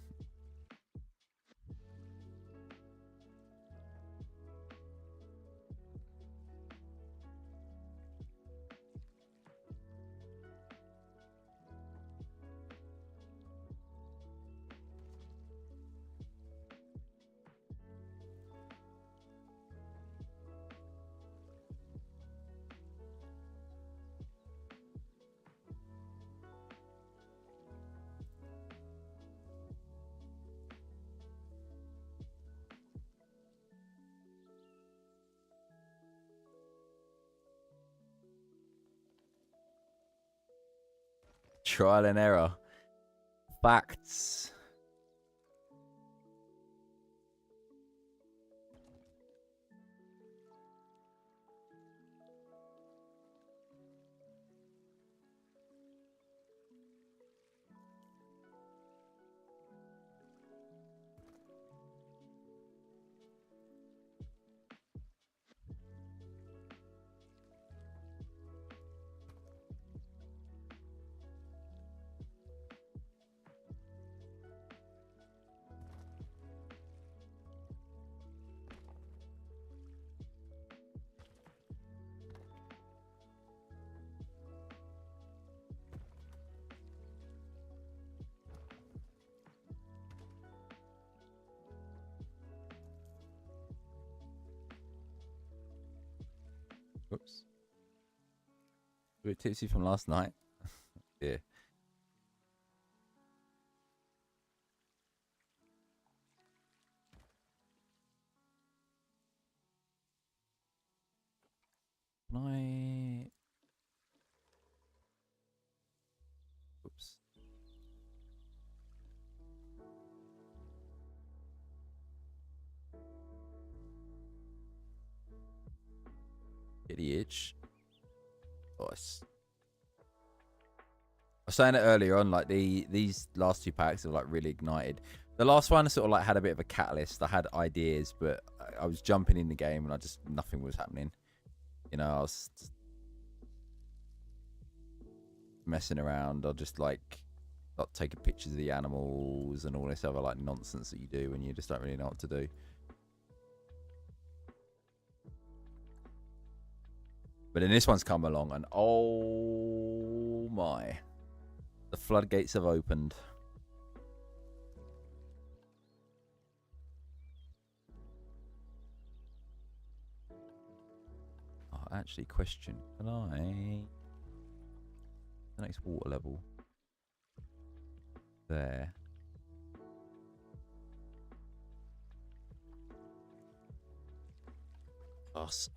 S1: Trial and error. Facts. Whoops. A bit tipsy from last night. Yeah. Can I... Oops. Get the itch. Nice. I was saying it earlier on, like these last two packs have like really ignited. The last one sort of like had a bit of a catalyst. I had ideas, but I was jumping in the game and nothing was happening. You know, I was messing around. I'll just like not taking pictures of the animals and all this other like nonsense that you do when you just don't really know what to do. But then this one's come along and oh my, the floodgates have opened. Oh, actually, question, can I... The next water level. There. Us.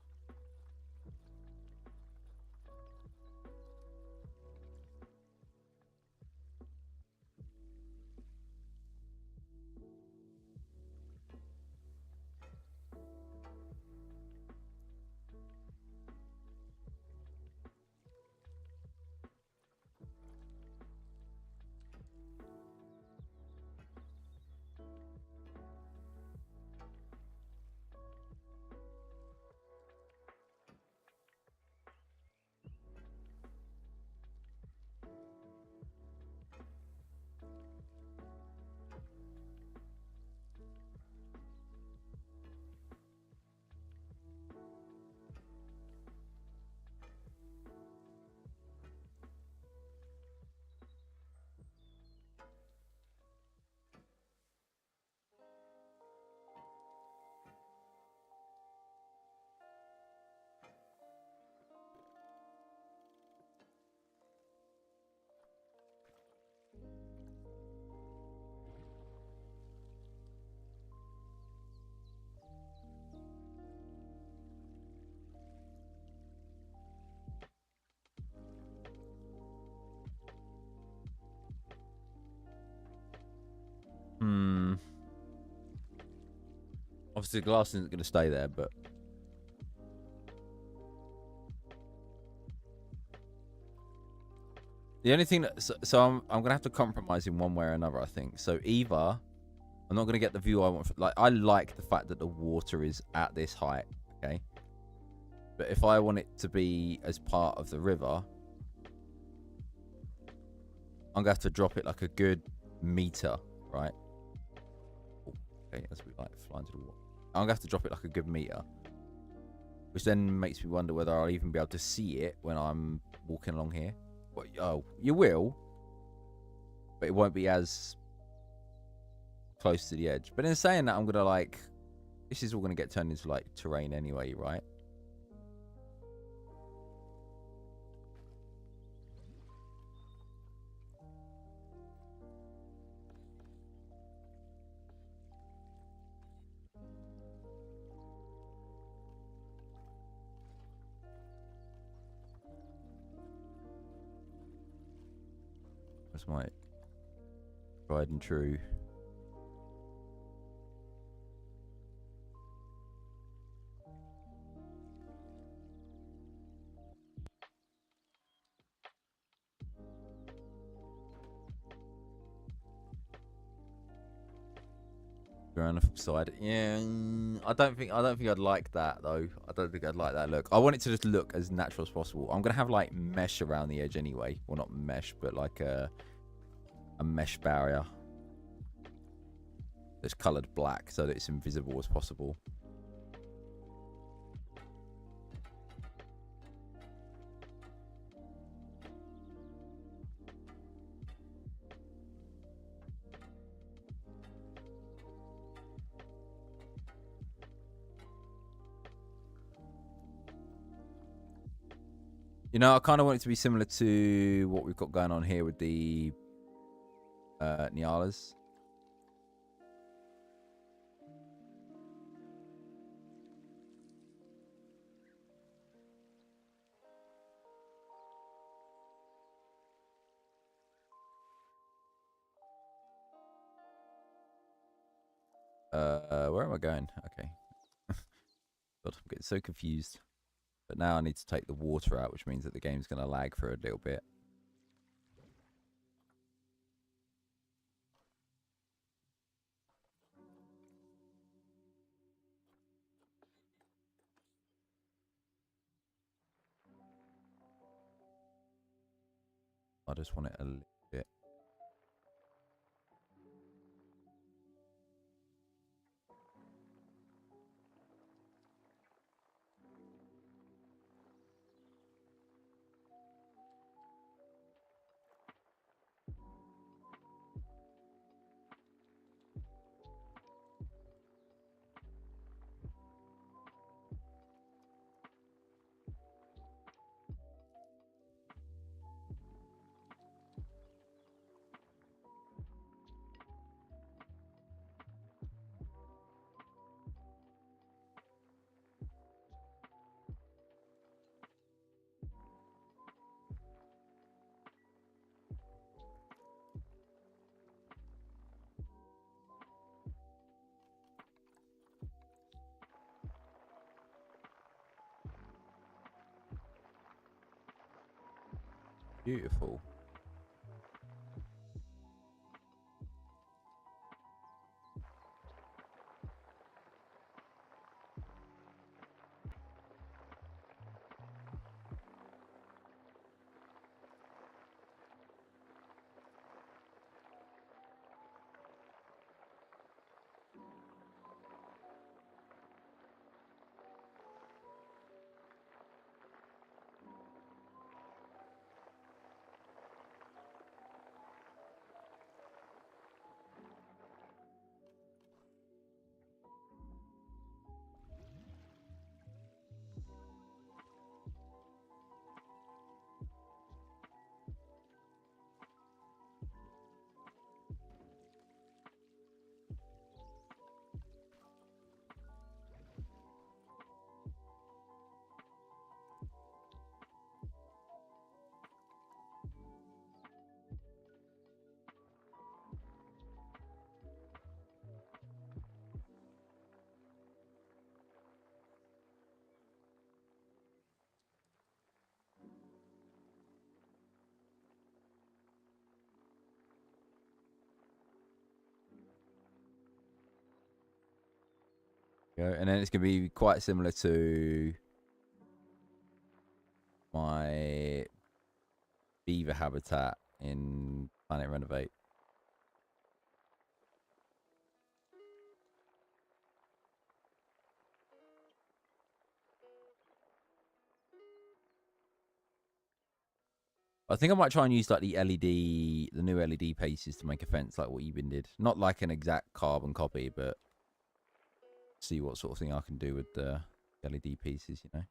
S1: Obviously, the glass isn't going to stay there, but the only thing that so I'm gonna have to compromise in one way or another. I think so. Either I'm not gonna get the view I want. Like I like the fact that the water is at this height. Okay, but if I want it to be as part of the river, I'm gonna have to drop it like a good meter, right? Okay, as we like fly into the water, I'm gonna have to drop it like a good meter, which then makes me wonder whether I'll even be able to see it when I'm walking along here. Well, oh, you will, but it won't be as close to the edge. But in saying that, I'm gonna like, this is all gonna get turned into like terrain anyway, right? That's my tried and true. Around the side, yeah. I don't think I'd like that though. I don't think I'd like that look. I want it to just look as natural as possible. I'm gonna have like mesh around the edge anyway. Well, not mesh, but like a mesh barrier that's coloured black so that it's invisible as possible. You know, I kind of want it to be similar to what we've got going on here with the Nyalas. Where am I going? Okay. God, I'm getting so confused. But now I need to take the water out, which means that the game's going to lag for a little bit. I just want it a little bit. Beautiful. And then it's going to be quite similar to my beaver habitat in Planet Renovate. I think I might try and use like the new LED pieces to make a fence like what Eben did. Not like an exact carbon copy, but see what sort of thing I can do with the LED pieces, you know.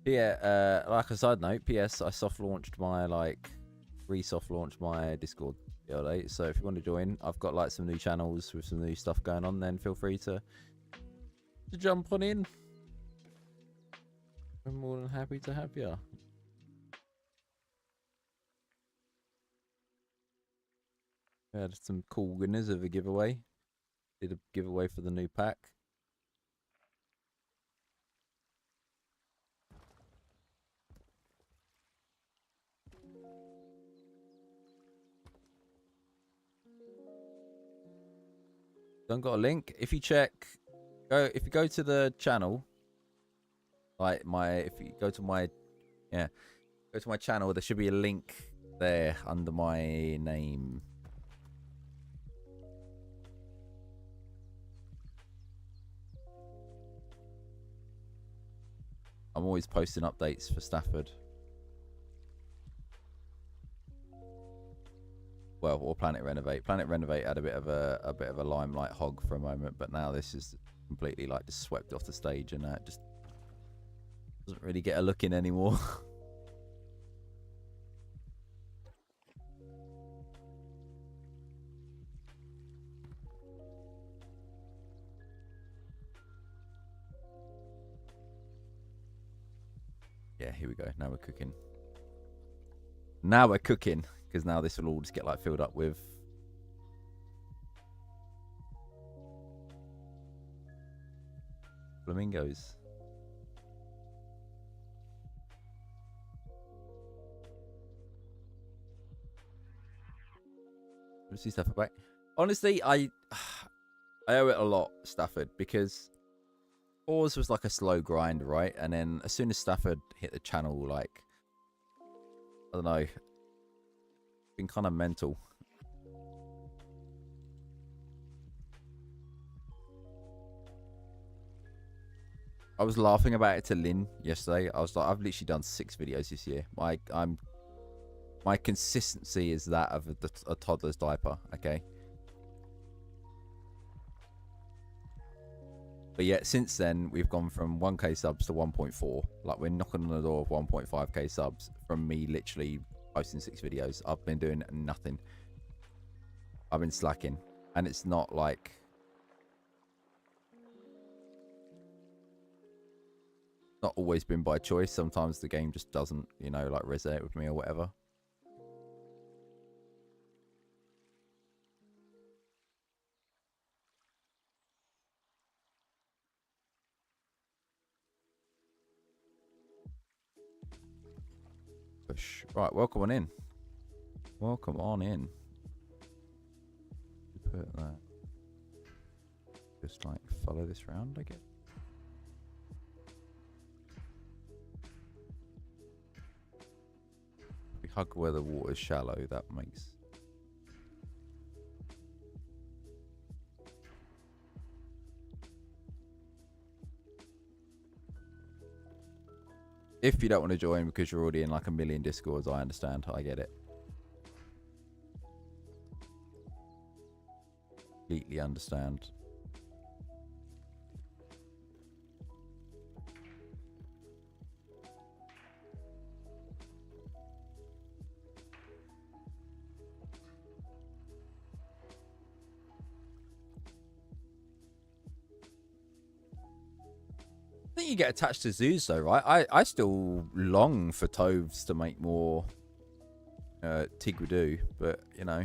S1: Yeah, like a side note, PS, I soft launched my re-soft launched my Discord the other day. So if you want to join, I've got like some new channels with some new stuff going on. Then feel free to jump on in. I'm more than happy to have you. We had some cool winners of a giveaway. Did a giveaway for the new pack. Don't got a link. If you go to the channel, like if you go to my channel, there should be a link there under my name. I'm always posting updates for Stafford. Well, or Planet Renovate. Planet Renovate had a bit of a limelight hog for a moment, but now this is completely like just swept off the stage, and it just doesn't really get a look in anymore. Yeah, here we go. Now we're cooking. Now we're cooking, because now this will all just get like filled up with flamingos. Let's see Stafford back. Honestly, I owe it a lot, Stafford, because Oars was like a slow grind, right? And then as soon as Stafford hit the channel, like, I don't know, been kind of mental. I was laughing about it to Lynn yesterday. I was like, I've literally done 6 videos this year. My consistency is that of a toddler's diaper, okay? But yet, since then, we've gone from 1k subs to 1.4. Like, we're knocking on the door of 1.5k subs from me literally posting 6 videos. I've been doing nothing. I've been slacking. And it's not like... not always been by choice. Sometimes the game just doesn't, you know, like resonate with me or whatever. Push. Right, welcome on in. Welcome on in. put that? Just like follow this round, I guess. We hug where the water's shallow, that makes... If you don't want to join because you're already in like a million Discords, I understand. I get it. Completely understand. I think you get attached to zoos though, right? I still long for Toves to make more Tigridoo, but you know,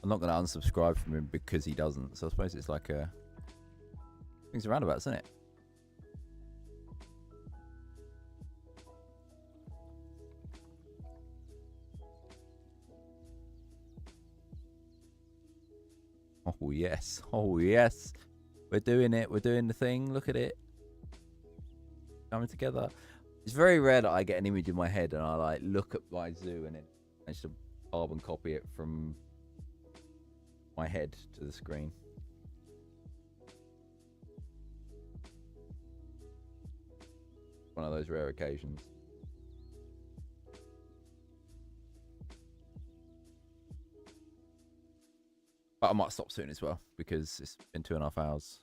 S1: I'm not going to unsubscribe from him because he doesn't. So I suppose it's like a things around about, isn't it? Oh yes, oh yes. We're doing it. We're doing the thing. Look at it. Coming together. It's very rare that I get an image in my head and I like look at my zoo and it managed to carbon copy it from my head to the screen. One of those rare occasions. But I might stop soon as well because it's been 2.5 hours.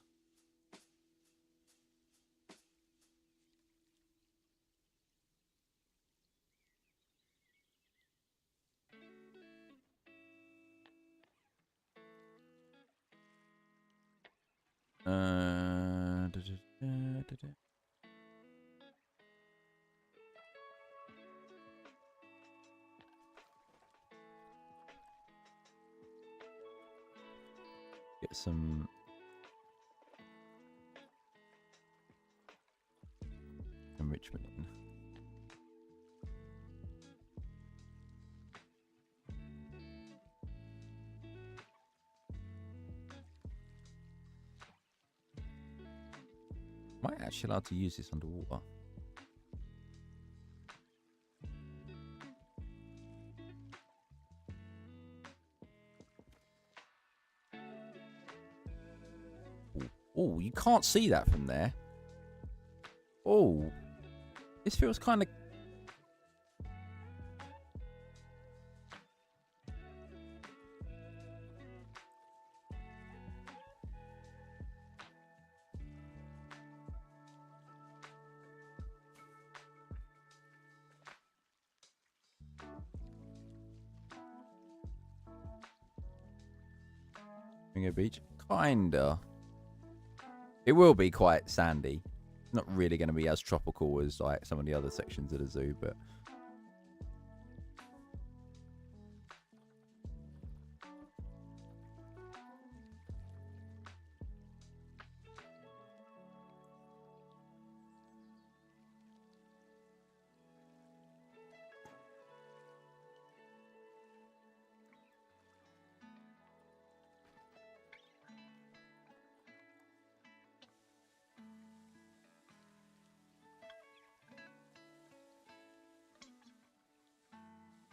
S1: Get some enrichment in. Am I actually allowed to use this underwater? Oh, you can't see that from there. Oh, this feels kind of... Flamingo Beach? Kinda. It will be quite sandy. Not really going to be as tropical as like some of the other sections of the zoo, but...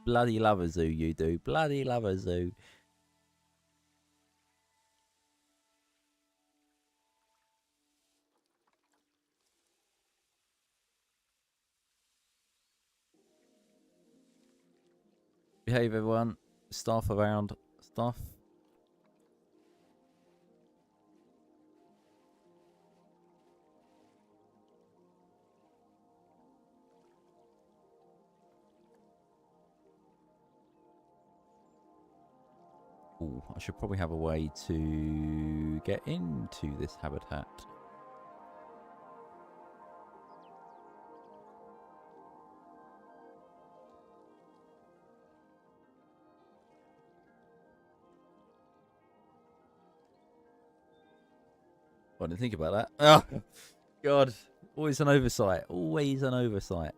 S1: Bloody love a zoo, you do. Bloody love a zoo. Behave, everyone. Staff around. Staff. Ooh, I should probably have a way to get into this habitat. I didn't think about that. Oh, God. Always an oversight. Always an oversight.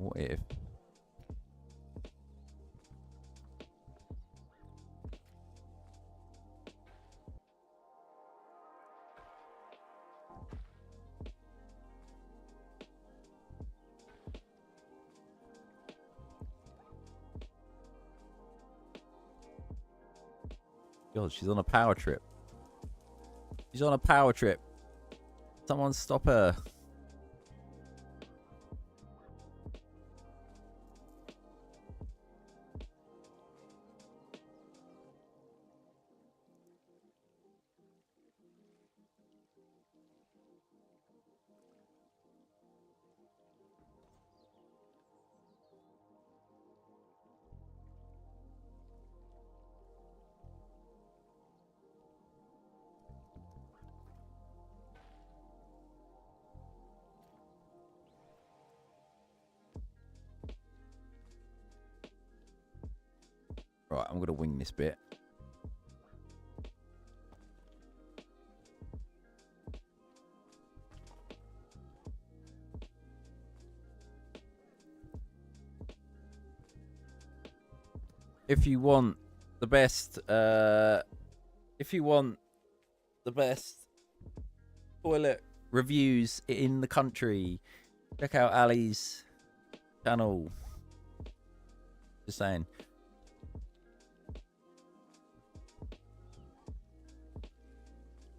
S1: What if? God, she's on a power trip. She's on a power trip. Someone stop her. Right, I'm going to wing this bit. If you want the best, toilet reviews in the country, check out Ali's channel. Just saying.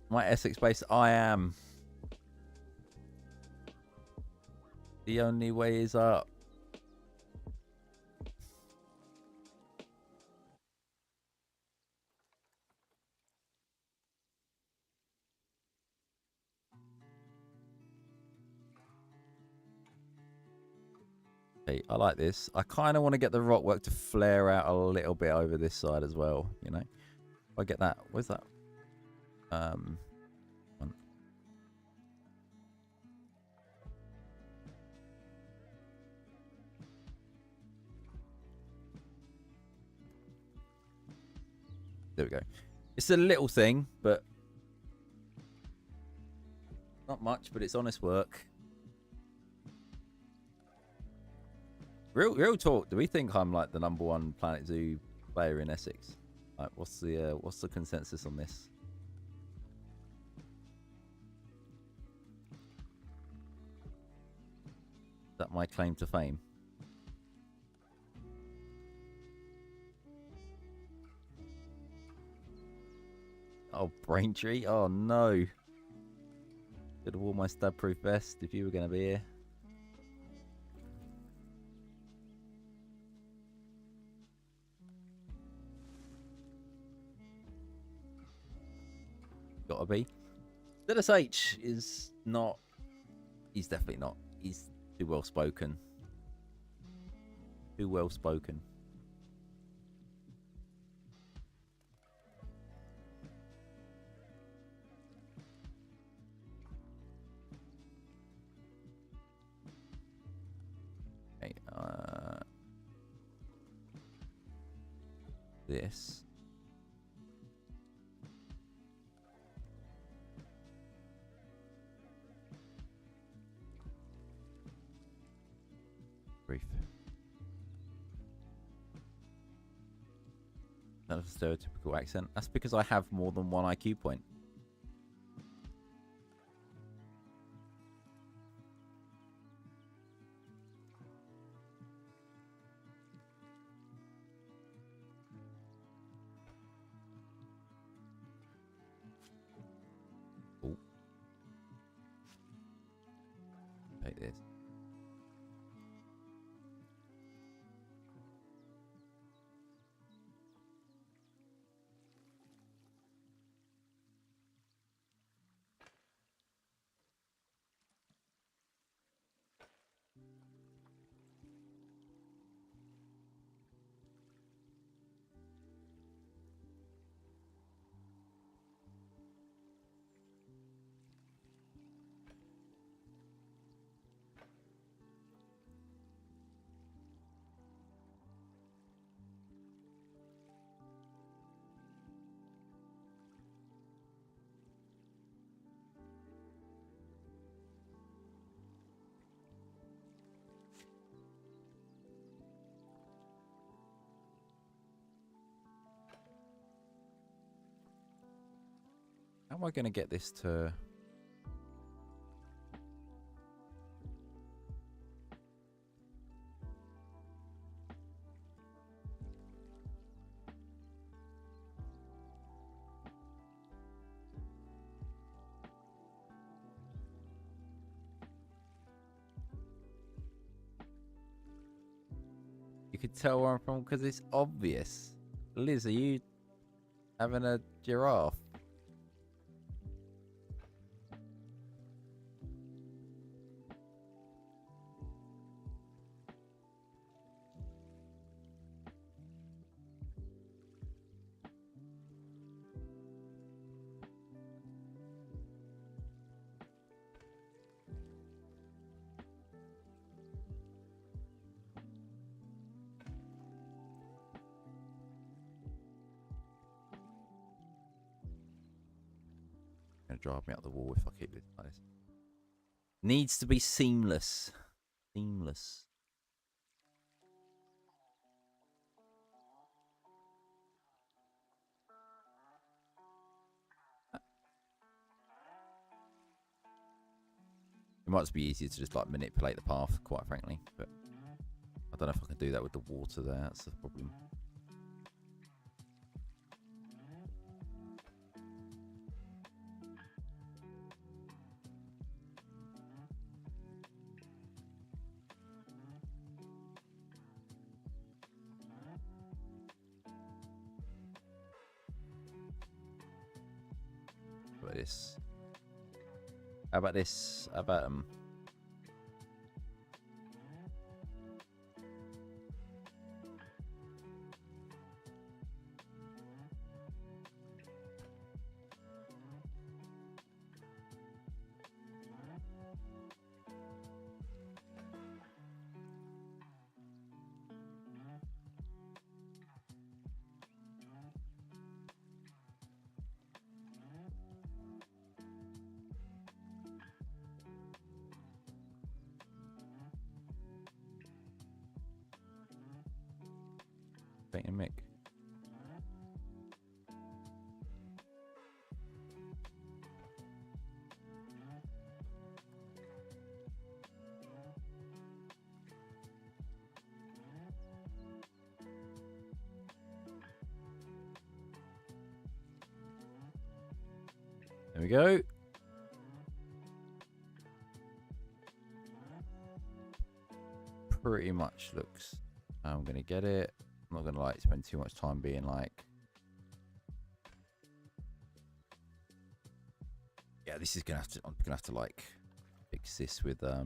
S1: My Essex base, I am. The only way is up. Hey, I like this. I kind of want to get the rock work to flare out a little bit over this side as well, you know? If I get that, where's that? There we go. It's a little thing, but not much, but it's honest work. Real talk, do we think I'm like the #1 Planet Zoo player in Essex? Like, what's the consensus on this? Is that my claim to fame? Oh, Braintree? Oh no. Should have worn my stab-proof vest if you were going to be here. Gotta be. ZSH is not. He's definitely not. He's too well spoken. Too well spoken. Okay. This. Brief. That was a stereotypical accent. That's because I have more than one IQ point. Ooh. Take this. How am I going to get this to... You could tell where I'm from because it's obvious. Liz, are you having a giraffe? Gonna drive me up the wall if I keep this like this. Needs to be seamless. Seamless. It might just be easier to just like manipulate the path, quite frankly, but I don't know if I can do that with the water there. That's the problem. How about this? How about this? How about Paint and Mick? There we go. Pretty much looks. I'm gonna get it. I'm not gonna like spend too much time being like, yeah, this is gonna have to. I'm gonna have to like fix this with I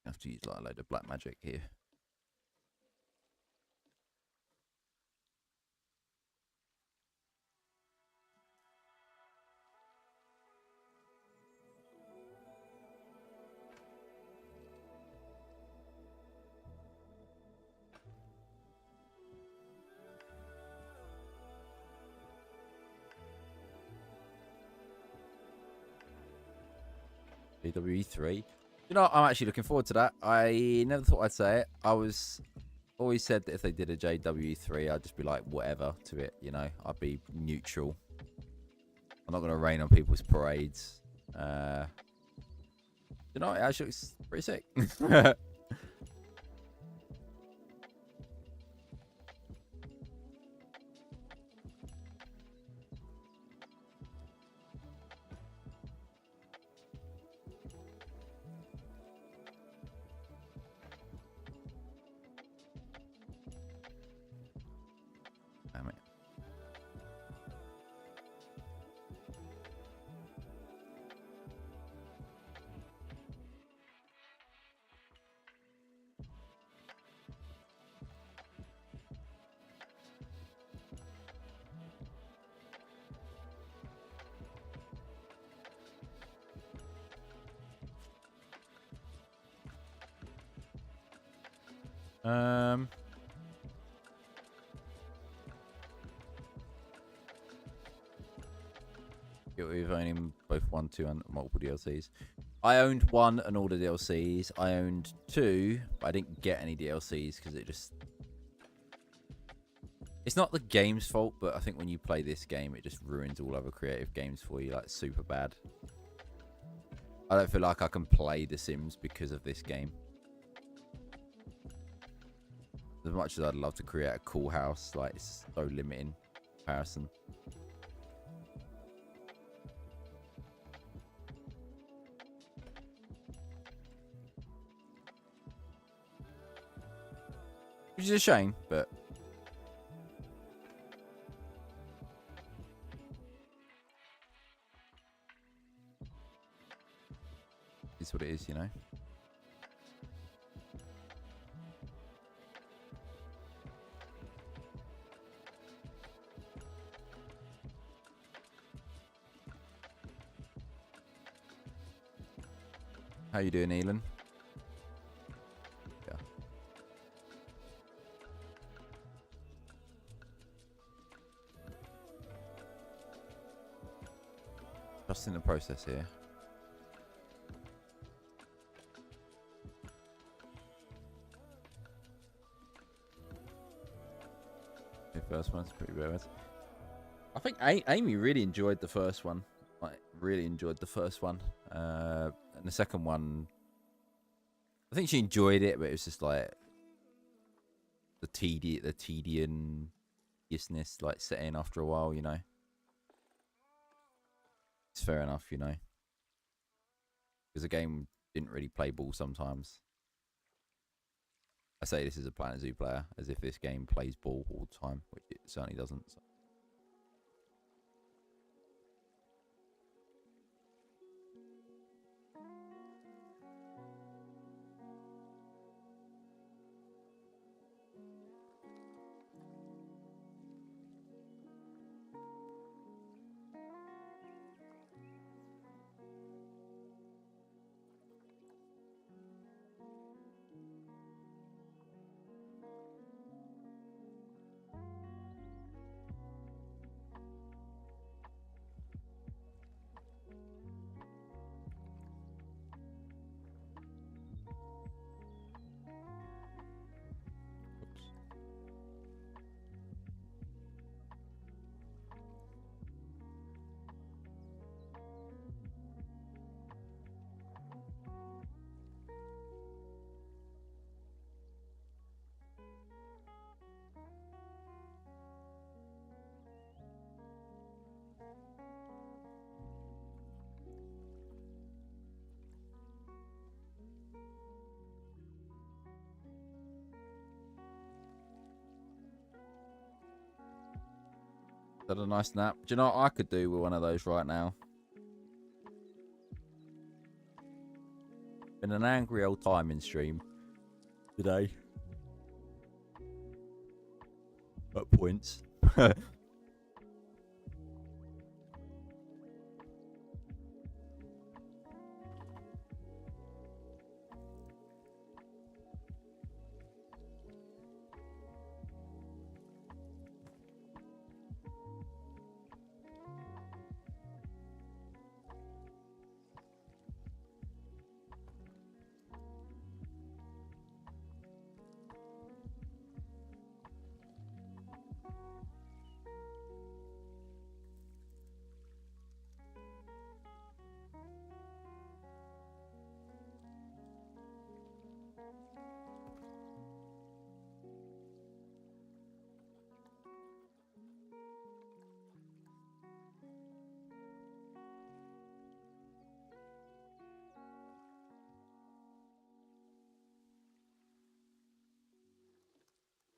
S1: have to use like a load of black magic here. AWE3. You know, I'm actually looking forward to that. I never thought I'd say it. I was always said that if they did a JWE3, I'd just be like, whatever to it, you know. I'd be neutral. I'm not going to rain on people's parades. You know, it actually looks pretty sick. Damn it. We've owning both 1, 2, and multiple DLCs. I owned 1 and all the DLCs. I owned 2, but I didn't get any DLCs because it just... It's not the game's fault, but I think when you play this game, it just ruins all other creative games for you, like super bad. I don't feel like I can play The Sims because of this game. As much as I'd love to create a cool house, like it's so limiting comparison. Which is a shame, but it's what it is, you know. How you doing, Elon? Yeah. Just in the process here. The first one's pretty bad. I think Amy really enjoyed the first one. Like, really enjoyed the first one. And the second one, I think she enjoyed it, but it was just like the tediousness, like setting after a while, you know. It's fair enough, you know, because the game didn't really play ball sometimes. I say this as a Planet Zoo player, as if this game plays ball all the time, which it certainly doesn't. So. Had a nice nap. Do you know what I could do with one of those right now? Been an angry old time in stream today. At points.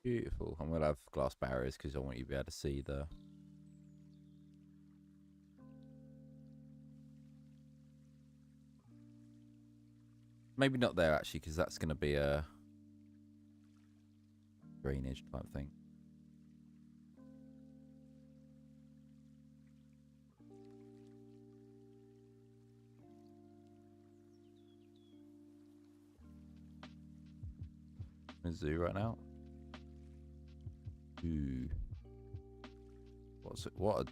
S1: Beautiful. I'm going to have glass barriers because I want you to be able to see the... Maybe not there, actually, because that's going to be a drainage type thing. I'm in zoo right now. Ooh. What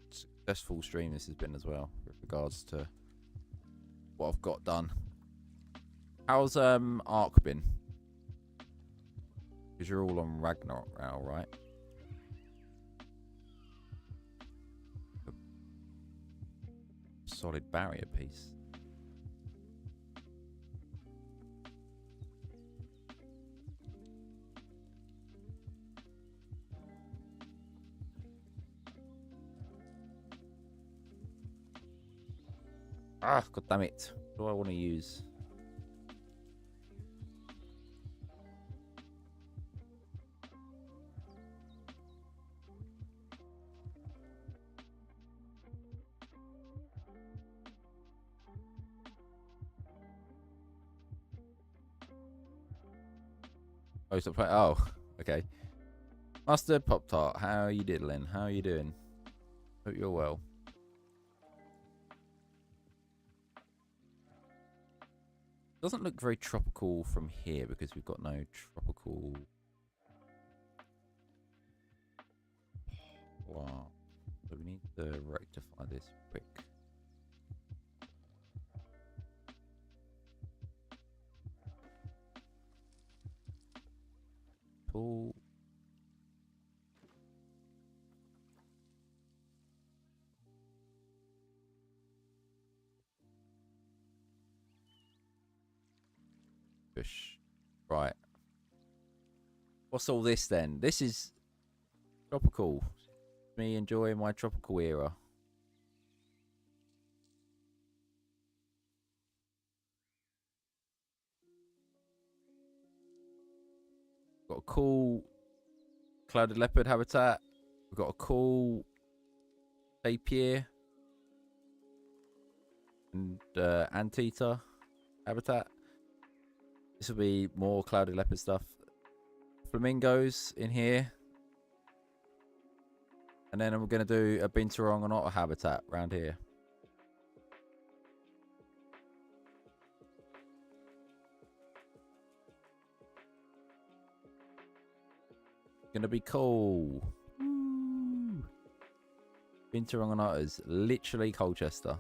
S1: successful stream this has been as well, with regards to what I've got done. How's Ark been? Because you're all on Ragnarok now, right? Solid barrier piece. Ah, god damn it. What do I want to use? Oh, stop playing. Oh, okay. Mustard Pop Tart, how are you diddling? How are you doing? Hope you're well. Doesn't look very tropical from here because we've got no tropical. Wow. So we need to rectify this quick. Pull. Push. Right. What's all this then? This is tropical. Me enjoying my tropical era. Got a cool clouded leopard habitat. We've got a cool tapir and anteater habitat. This will be more clouded leopard stuff. Flamingos in here. And then we're going to do a binturong and otter habitat around here. Going to be cool. Binturong and otters. Literally Colchester.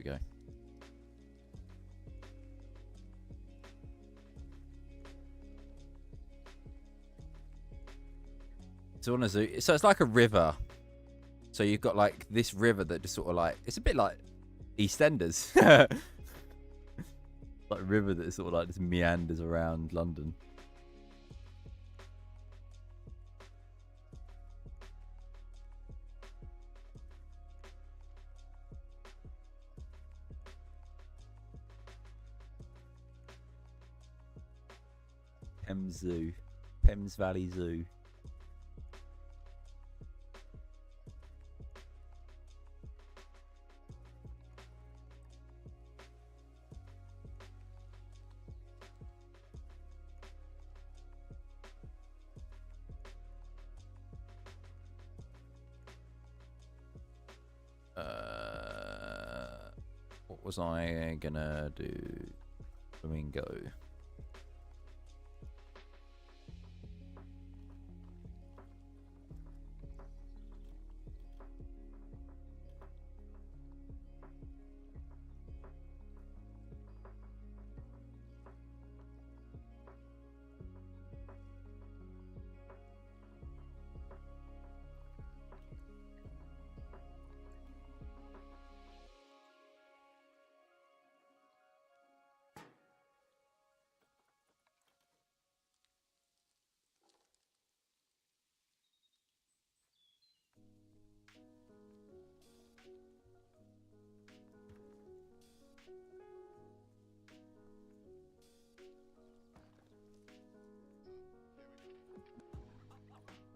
S1: Go. So on a zoo, so it's like a river. So you've got like this river that just sort of like, it's a bit like EastEnders. Like a river that sort of like just meanders around London. Thames Zoo. Thames Valley Zoo. What was I gonna do? Flamingo.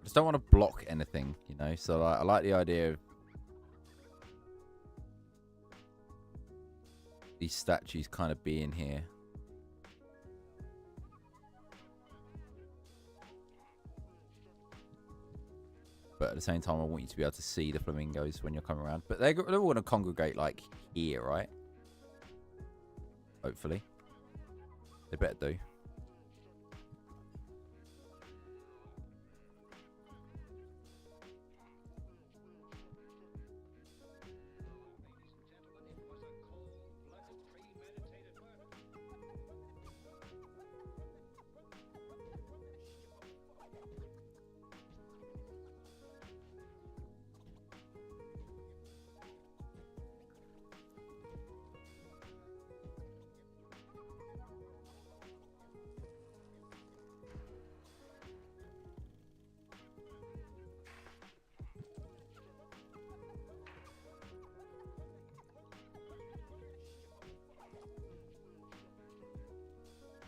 S1: Just don't want to block anything, you know. So like, I like the idea of these statues kind of be in here. But at the same time, I want you to be able to see the flamingos when you're coming around. But they're all going to congregate like here, right? Hopefully. They better do.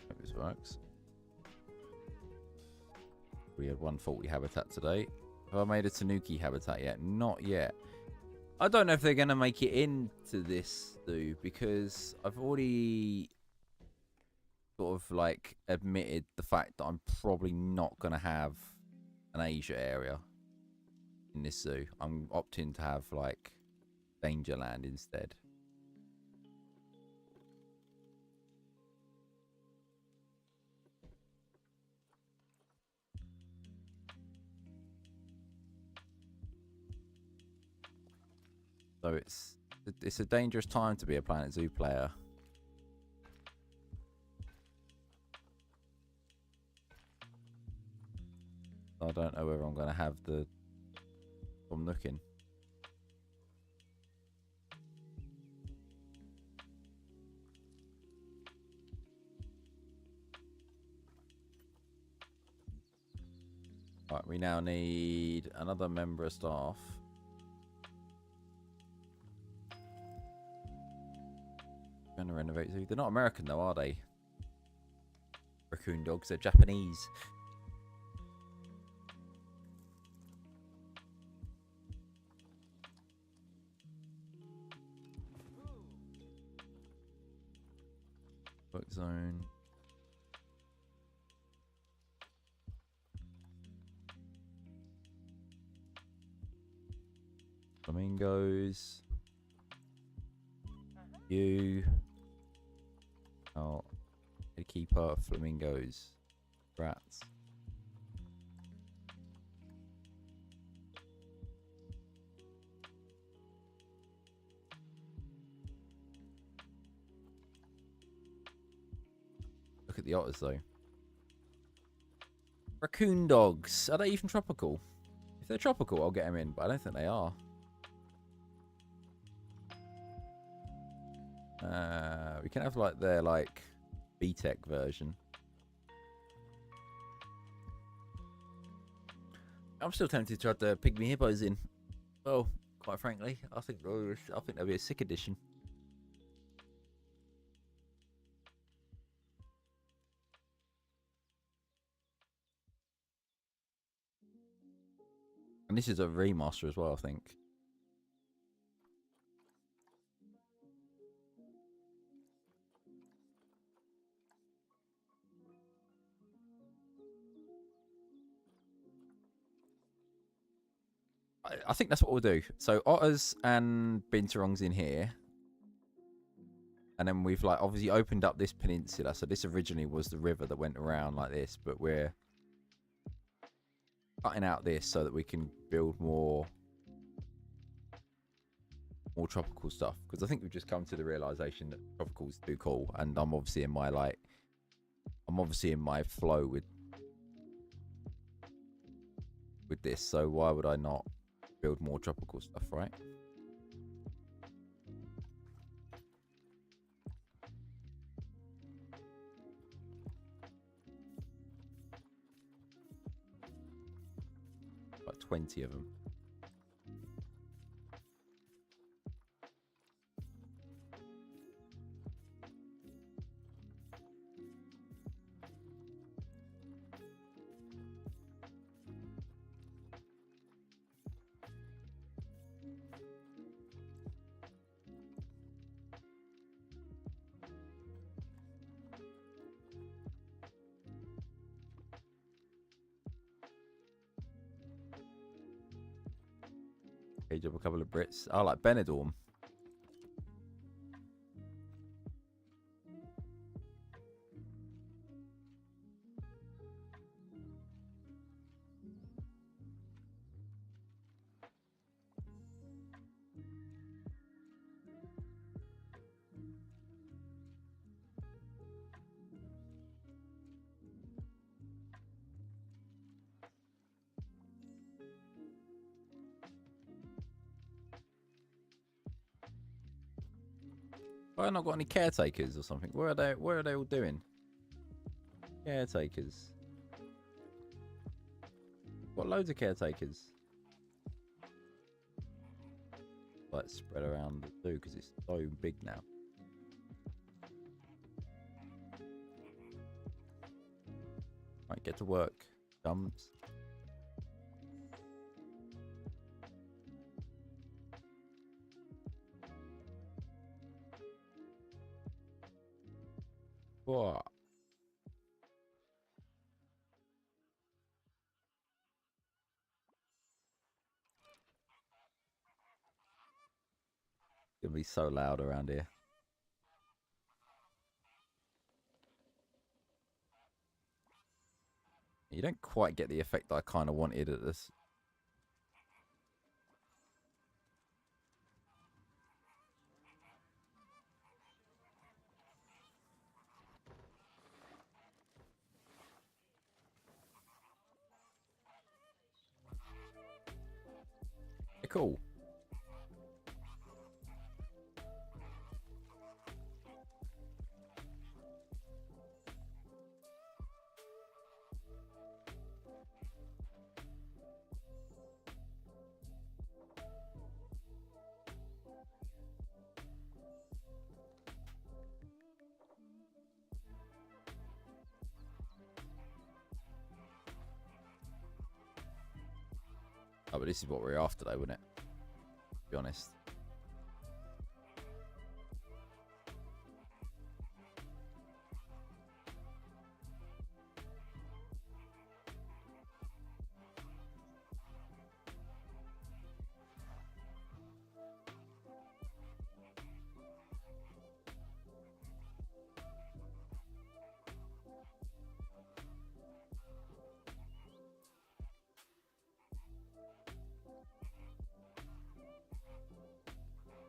S1: Hope this works. We had 140 habitat today. Have I made a tanuki habitat yet? Not yet. I don't know if they're going to make it into this, though, because I've already sort of, like, admitted the fact that I'm probably not going to have an Asia area in this zoo. I'm opting to have, like, Dangerland instead. So it's a dangerous time to be a Planet Zoo player. I don't know whether I'm going to have the... I'm looking. Right, we now need another member of staff. Going to renovate zoo. They're not American though, are they? Raccoon dogs, they're Japanese. Work zone. Flamingos. You. Oh, the keeper of flamingos. Rats. Look at the otters though. Raccoon dogs. Are they even tropical? If they're tropical, I'll get them in, but I don't think they are. We can have like their like B-Tech version. I'm still tempted to add the pygmy hippos in. Well, quite frankly, I think that'll be a sick addition. And this is a remaster as well, I think. I think that's what we'll do. So otters and binturongs in here. And then we've like obviously opened up this peninsula. So this originally was the river that went around like this, but we're cutting out this so that we can build more tropical stuff. Because I think we've just come to the realization that tropicals do cool, and I'm obviously in my flow with this. So why would I not build more tropical stuff, right? Like 20 of them. Age up a couple of Brits. I like Benidorm. Why not got any caretakers or something? Where are they? Where are they all doing? Caretakers. Got loads of caretakers. Like spread around the zoo because it's so big now. Right, get to work. Dumps. Whoa. It's gonna be so loud around here. You don't quite get the effect that I kind of wanted at this. Yeah, cool. Oh, but this is what we're after, though, wouldn't it? To be honest.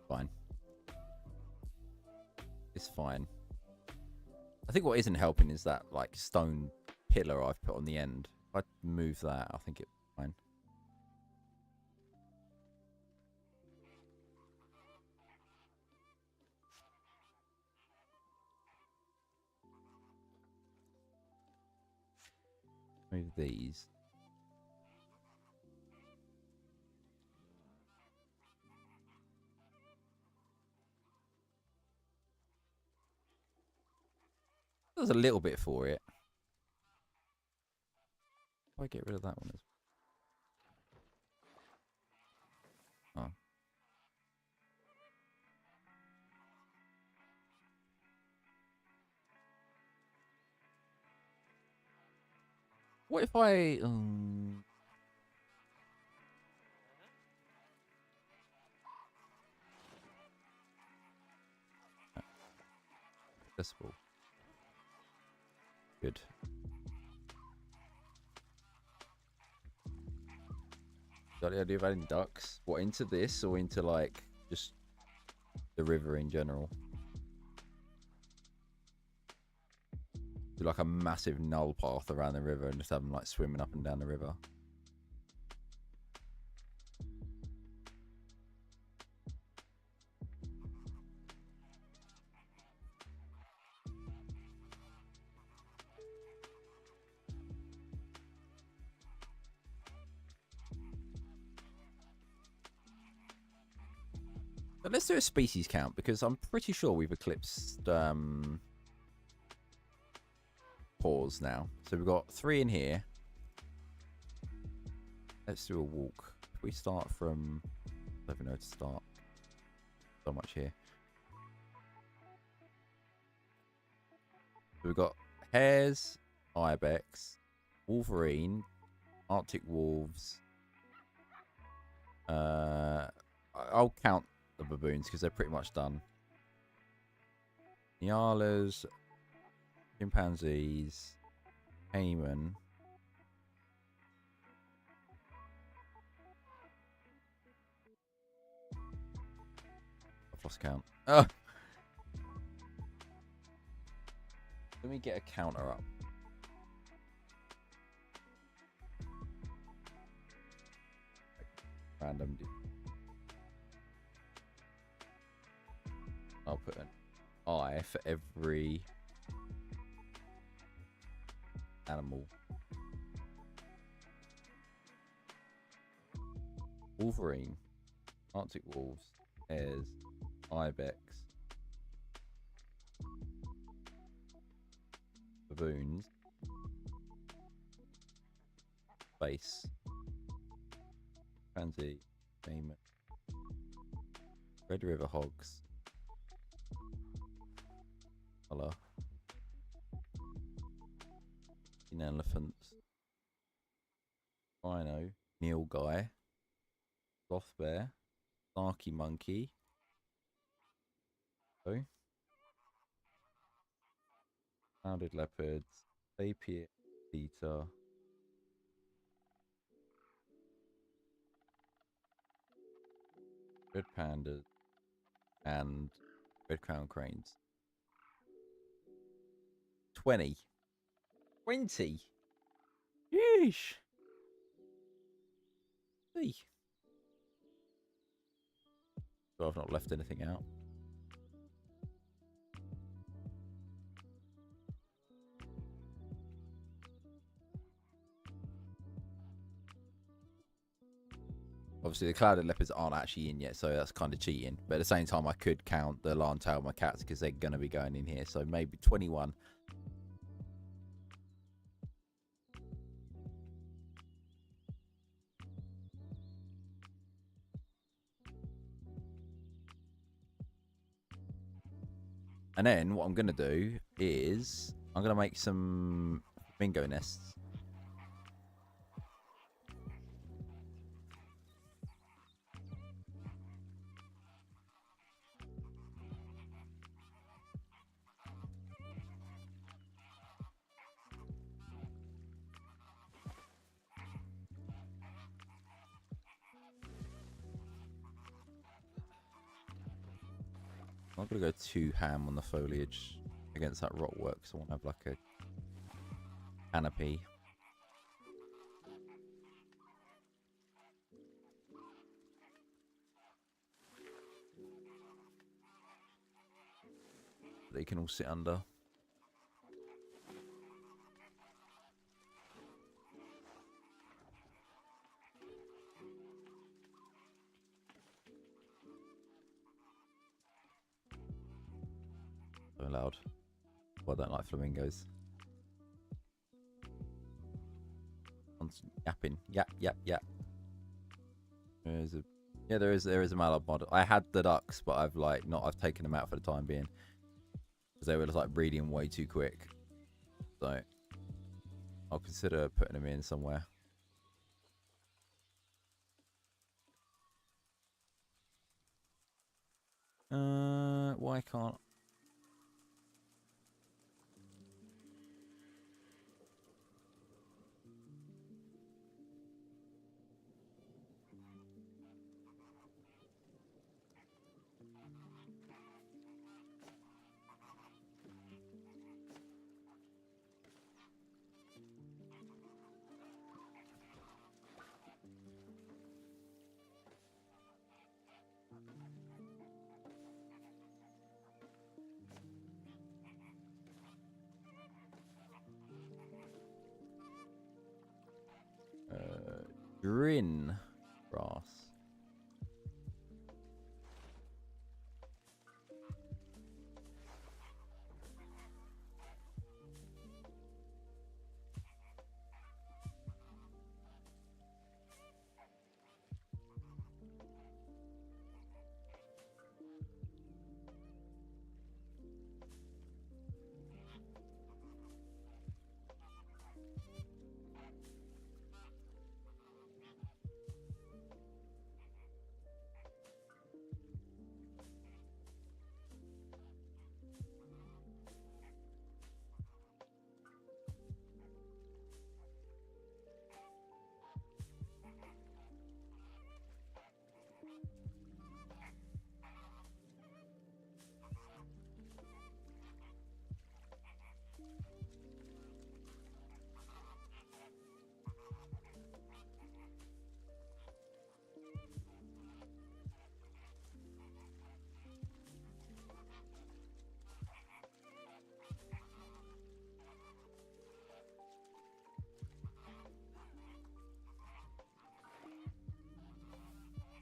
S1: Fine. It's fine. I think what isn't helping is that like stone pillar I've put on the end. If I move that, I think it's fine. Move these. There's a little bit for it. Why get rid of that one? Oh. What if I accessible. Good. Got the idea of adding ducks? What, into this or into like just the river in general? Do like a massive null path around the river and just have them like swimming up and down the river. But let's do a species count because I'm pretty sure we've eclipsed pause now. So we've got 3 in here. Let's do a walk. If we start from, I don't even know where to start. So much here. So we've got hares, ibex, wolverine, Arctic wolves, I'll count the baboons because they're pretty much done. Nyalas, chimpanzees, caiman. I've lost count. Oh. Let me get a counter up. Random. I'll put an eye for every animal. Wolverine, Arctic wolves, hares, ibex, baboons, base, pansy, caiman, red river hogs, colour, elephants, rhino, nilgai, sloth bear, snarky monkey, rounded leopards, tapir, cheetah, red pandas, and red crown cranes. 20. 20? Yeesh. Hey. So I've not left anything out. Obviously, the clouded leopards aren't actually in yet, so that's kind of cheating. But at the same time, I could count the lion tail macaques because they're going to be going in here. So maybe 21. And then what I'm going to do is I'm going to make some flamingo nests. I'm not going to go too ham on the foliage against that rock work, so I want to have like a canopy. They can all sit under. So loud. Well, I don't like flamingos. Constant yapping. Yap, yap, yap. There is a mallard mod. I had the ducks, but I've taken them out for the time being because they were just like breeding way too quick. So I'll consider putting them in somewhere. Why can't? Grin grass.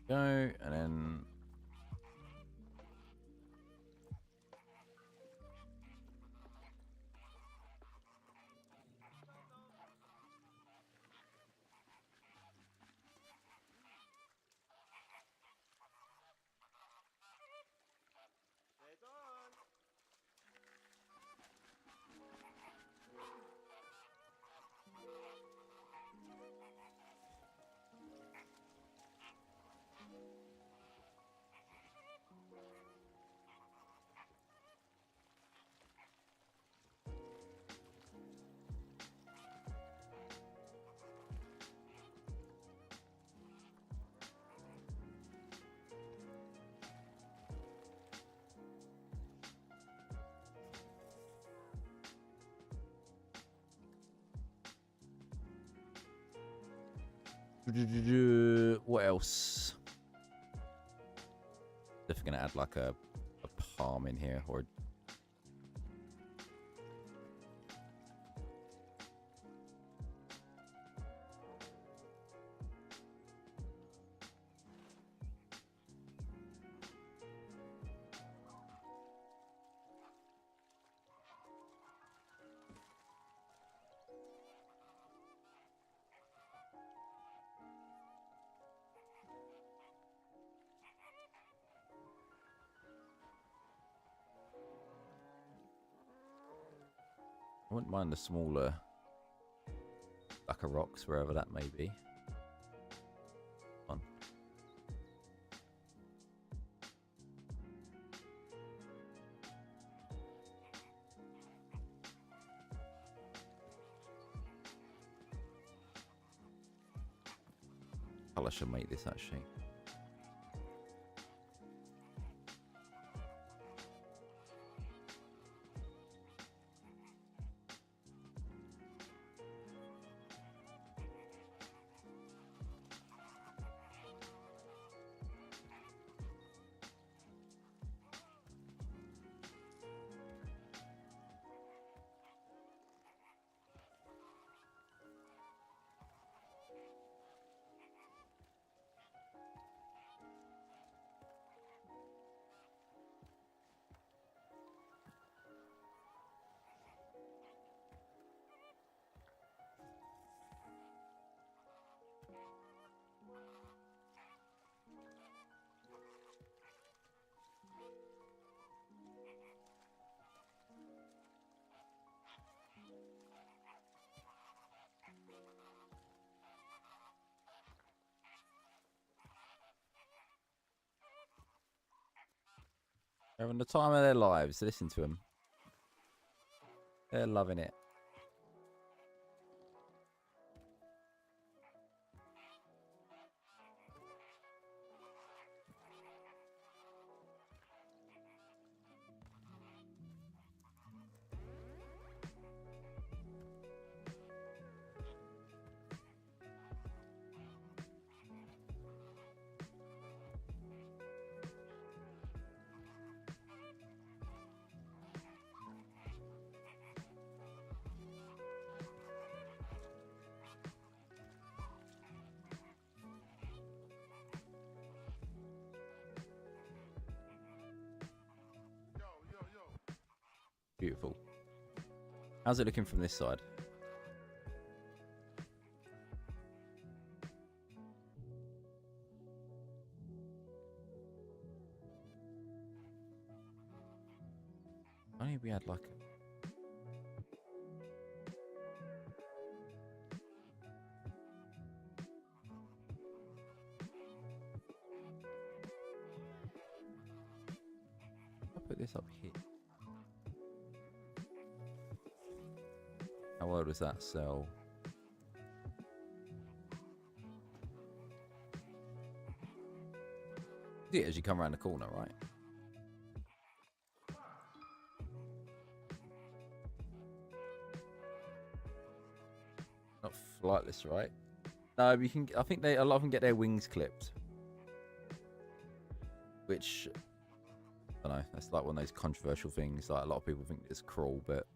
S1: Go, and then... What else? Definitely gonna add like a palm in here, or I wouldn't mind the smaller lacquer rocks wherever that may be. Fun. Colour should make this actually. They're having the time of their lives. Listen to them. They're loving it. Beautiful. How's it looking from this side? Only we had like I'll put this up here. How well does that sell? See it as you come around the corner, right? Not flightless, right? No, you can. I think a lot of them get their wings clipped, which I don't know. That's like one of those controversial things. Like a lot of people think it's cruel, but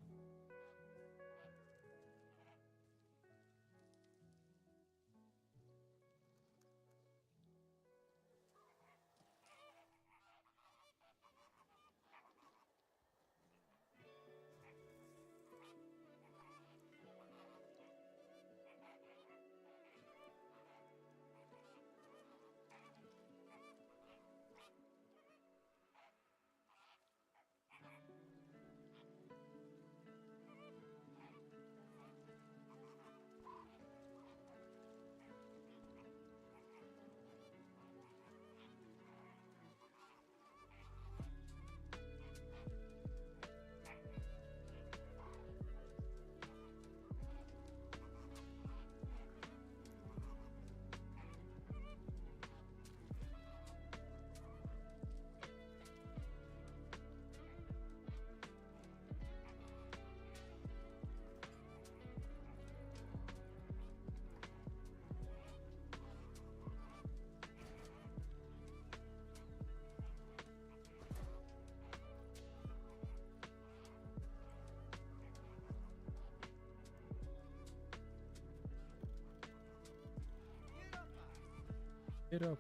S1: Get up.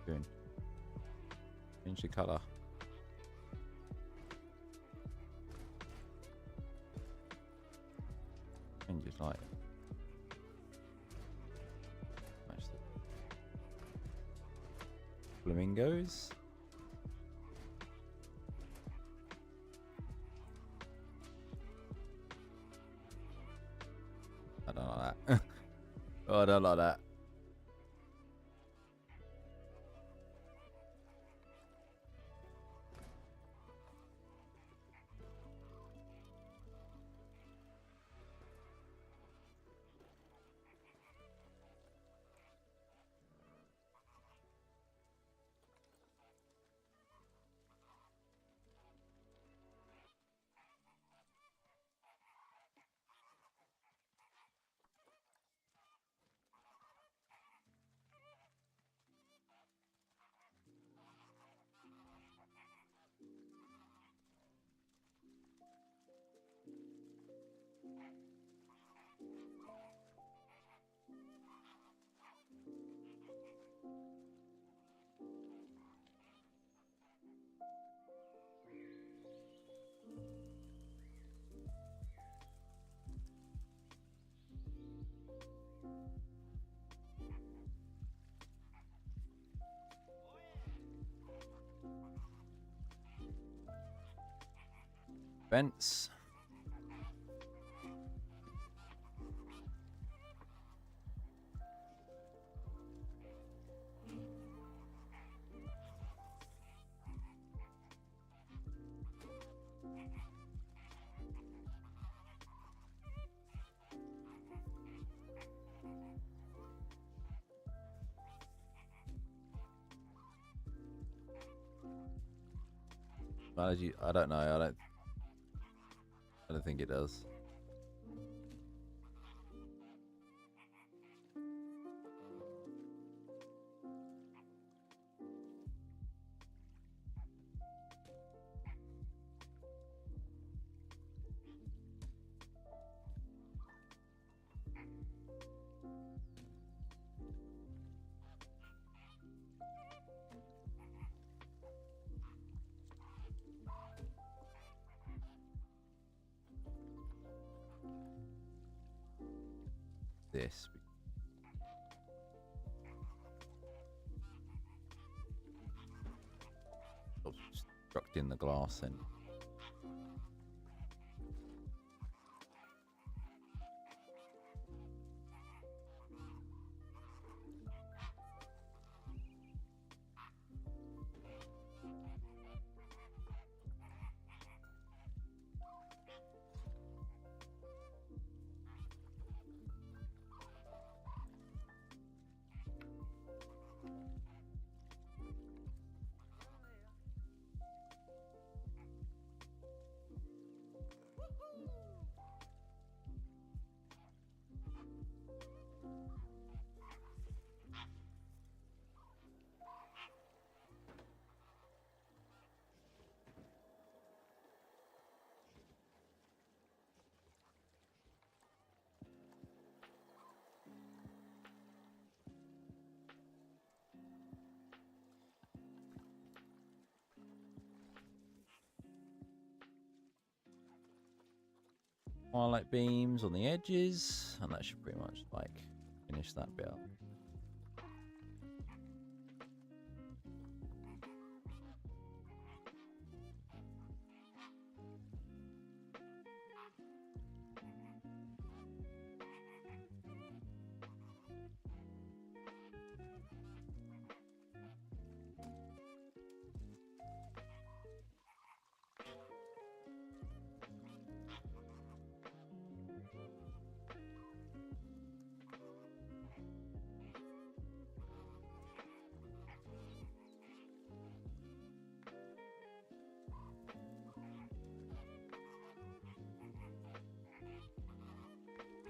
S1: Doing. Change the colour. Change his light. Match the flamingos. I don't like that. Oh, I don't like that. Vents. I don't know. I don't think it does. This. Obstructing in the glass and highlight beams on the edges, and that should pretty much like finish that bit up.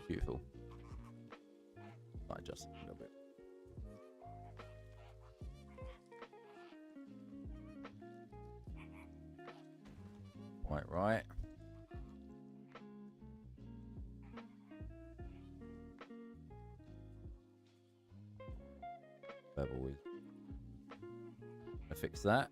S1: Beautiful. I adjust it a little bit. Right. Purple is. I fix that.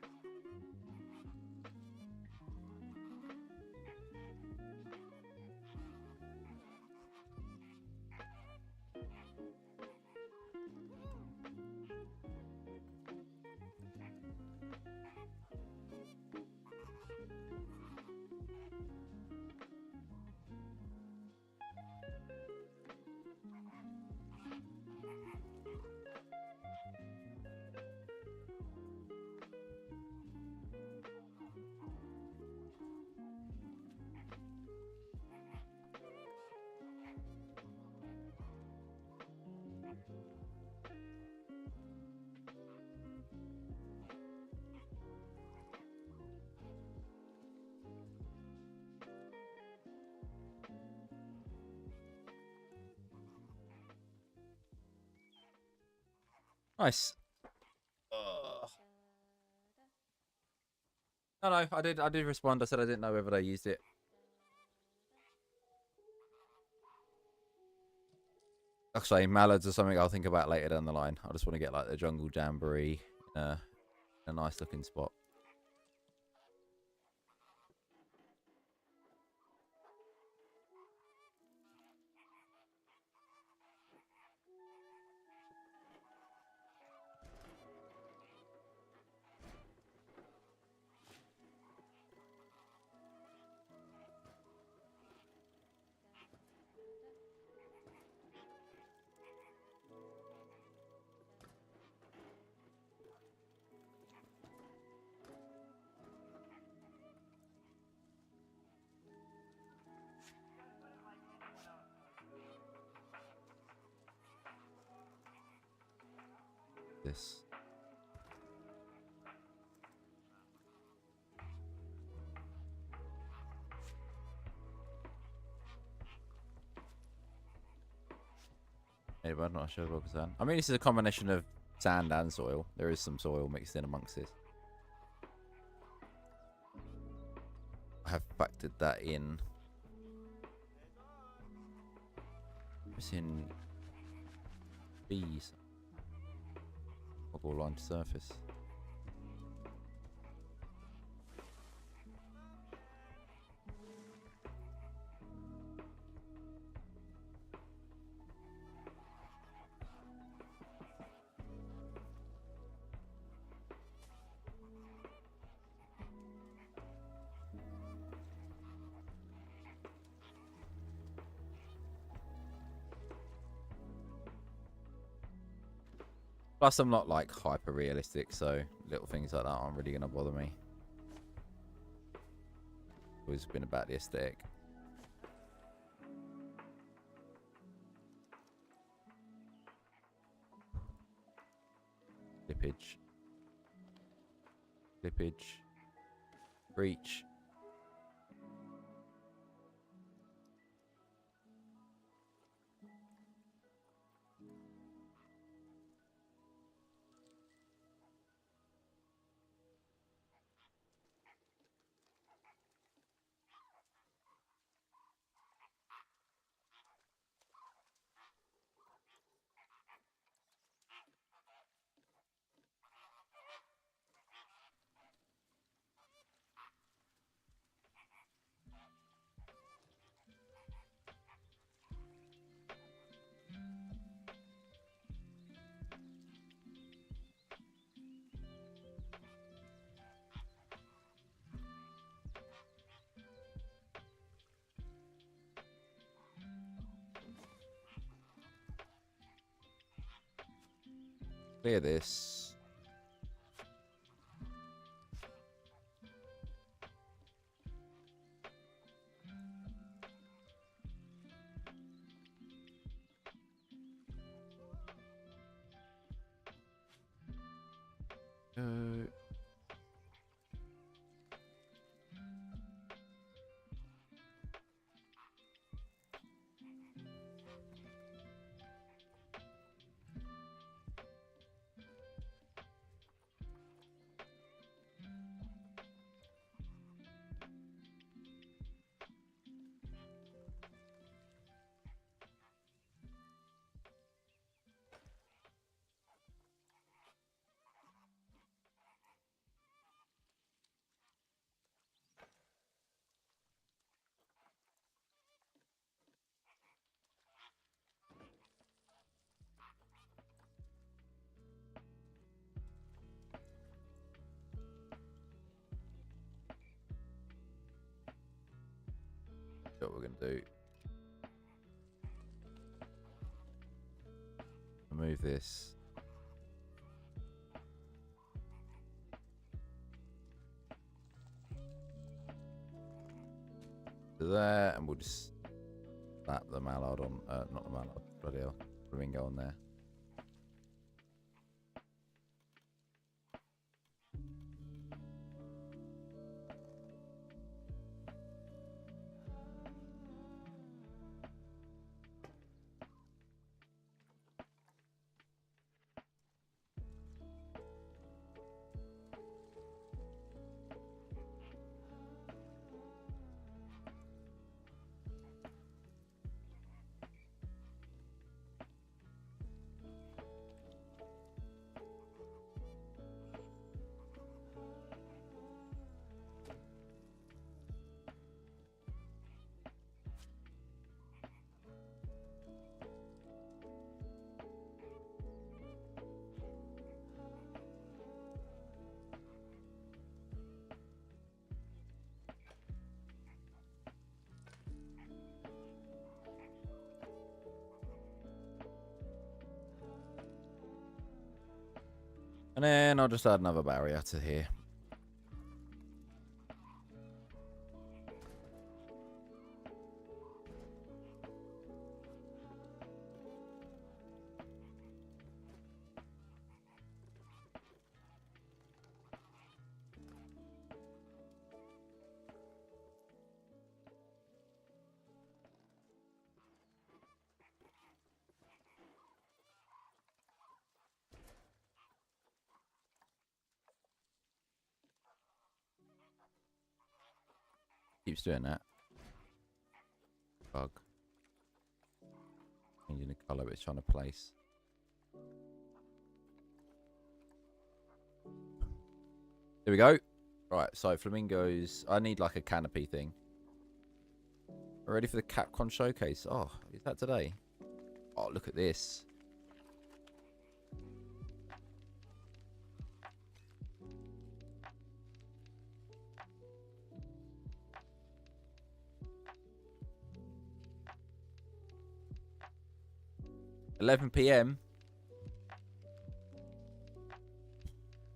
S1: Nice. No, I did respond. I said I didn't know whether they used it. Actually, mallards or something I'll think about later down the line. I just want to get like the jungle jamboree in a nice looking spot. This. Maybe I'm not sure about sand. I mean, this is a combination of sand and soil. There is some soil mixed in amongst this. I have factored that in. It's in bees. All line to surface. Plus, I'm not like hyper realistic, so little things like that aren't really gonna bother me. Always been about the aesthetic. Slippage. Slippage. Breach. Clear this. what we're going to do. Move this. To there, and we'll just slap the mallard on, not the mallard, bloody hell, flamingo on there. And then I'll just add another barrier to here. Keeps doing that. Bug. Changing the colour it's trying to place. There we go. Right, so flamingos. I need like a canopy thing. We're ready for the Capcom showcase. Oh, is that today? Oh, look at this. $11 PM.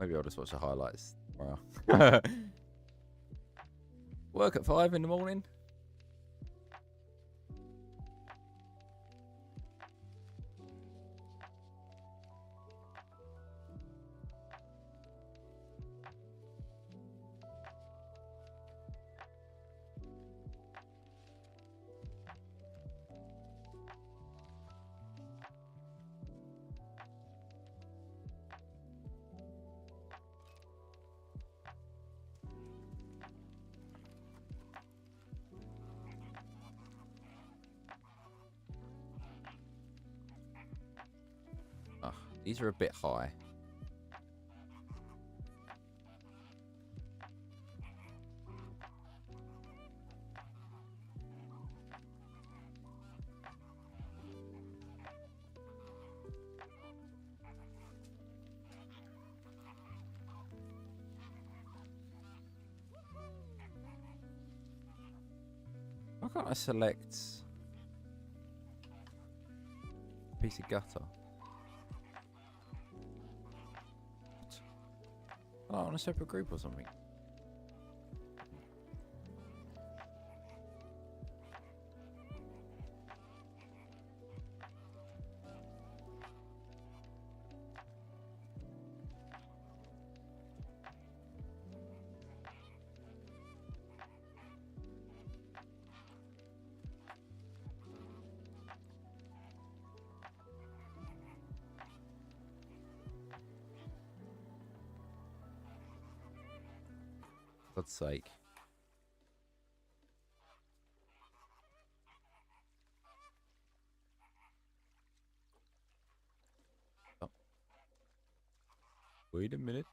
S1: Maybe I'll just watch the highlights. Wow. Work at 5 in the morning. Oh, these are a bit high. Why can't I select a piece of gutter? Oh, on a separate group or something. For God's sake. Oh. Wait a minute.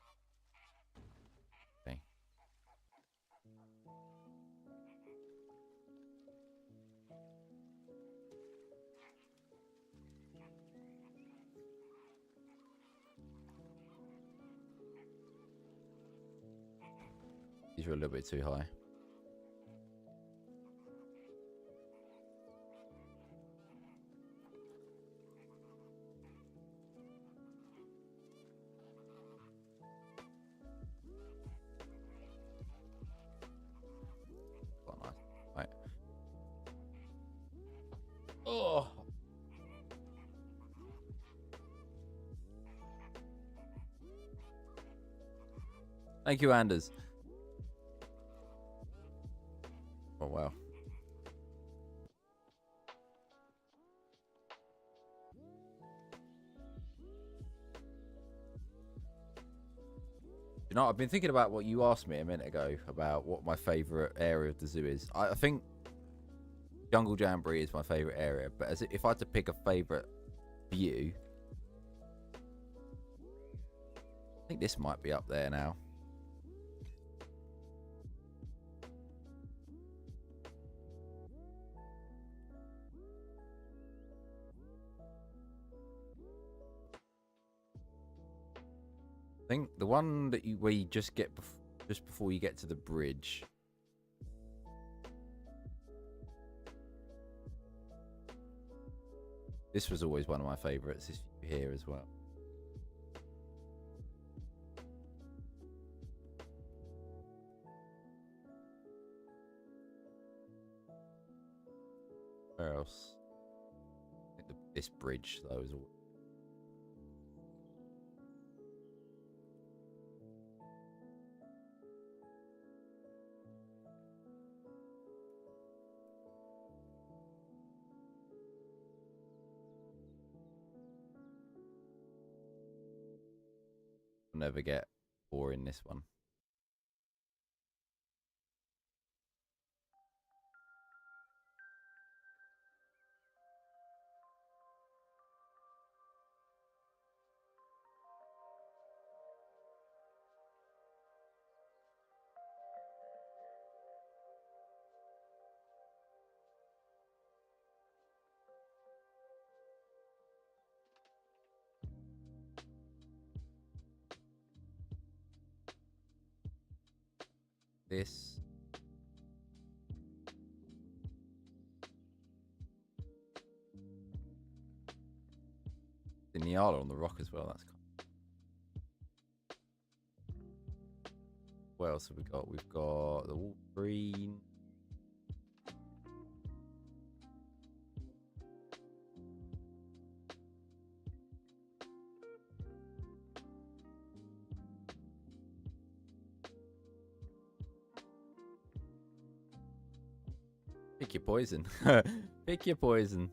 S1: Okay. These are a little bit too high. Thank you, Anders. Oh, wow. You know, I've been thinking about what you asked me a minute ago about what my favourite area of the zoo is. I think Jungle Jamboree is my favourite area, but if I had to pick a favourite view, I think this might be up there now. I think the one that where you just get just before you get to the bridge. This was always one of my favourites. This view here as well. Where else? I think this bridge though is all. Never get boring this one. This. The Nyala on the rock as well. That's cool. What else have we got? We've got the Wolverine. Pick your poison. Pick your poison.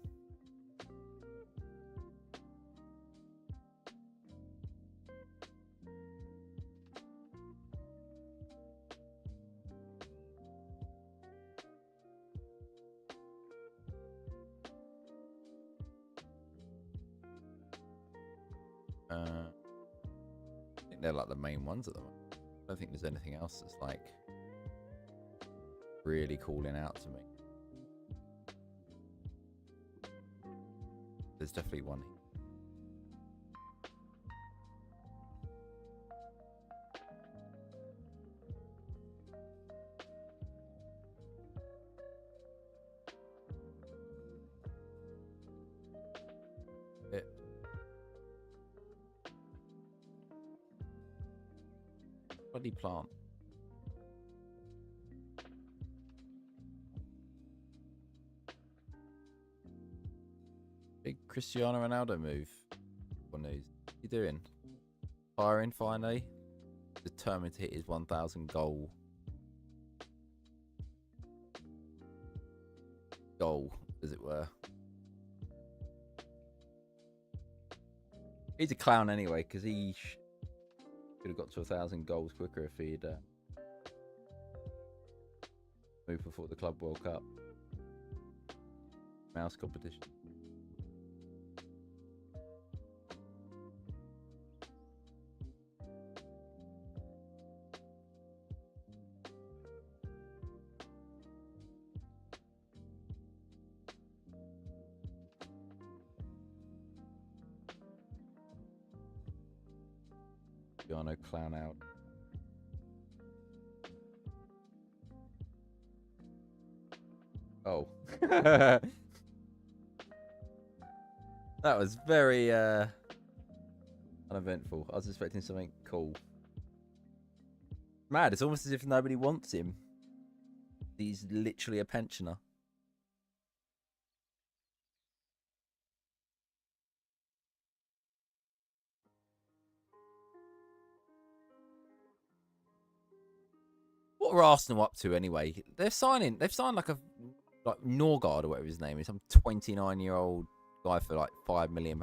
S1: I think they're like the main ones at the moment. I don't think there's anything else that's like really calling out to me. There's definitely one here. Bloody plant. Big Cristiano Ronaldo move. What news? What you doing? Firing finally. Determined to hit his 1,000 goal, as it were. He's a clown anyway, because he could have got to 1,000 goals quicker if he'd moved before the Club World Cup. Mouse competition. Cristiano clown out. Oh. That was very uneventful. I was expecting something cool. Mad, it's almost as if nobody wants him. He's literally a pensioner. What are Arsenal up to anyway? They've signed like Norgard or whatever his name is, some 29-year-old guy for like £5 million.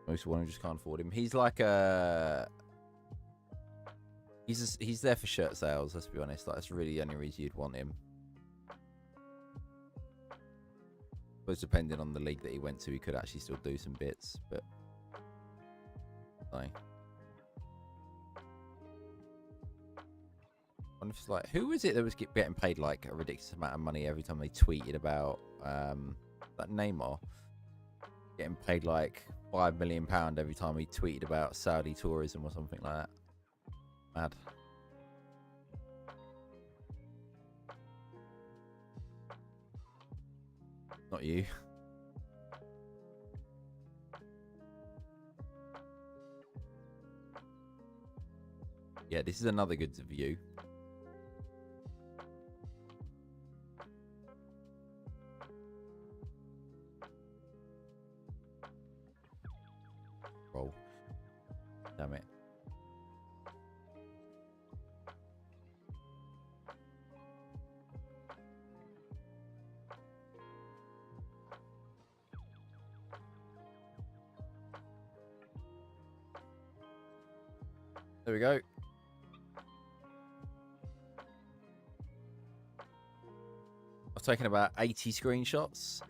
S1: Most of them just can't afford him. He's like he's there for shirt sales. Let's be honest. Like, that's really the only reason you'd want him. But depending on the league that he went to, he could actually still do some bits. But like, like, who was it that was getting paid like a ridiculous amount of money every time they tweeted about that Neymar getting paid like £5 million every time he tweeted about Saudi tourism or something like that? Mad. Not you. Yeah, this is another good view. Roll. Damn it. There we go. I've taken about 80 screenshots.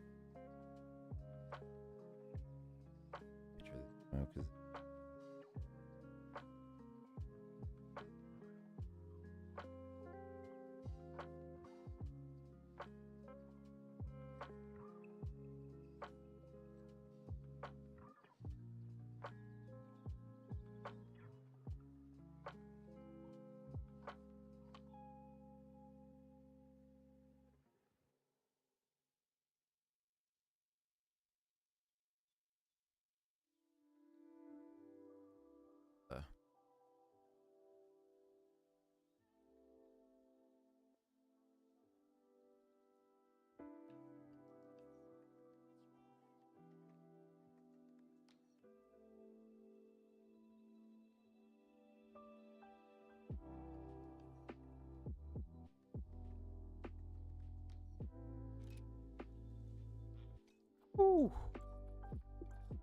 S1: Ooh.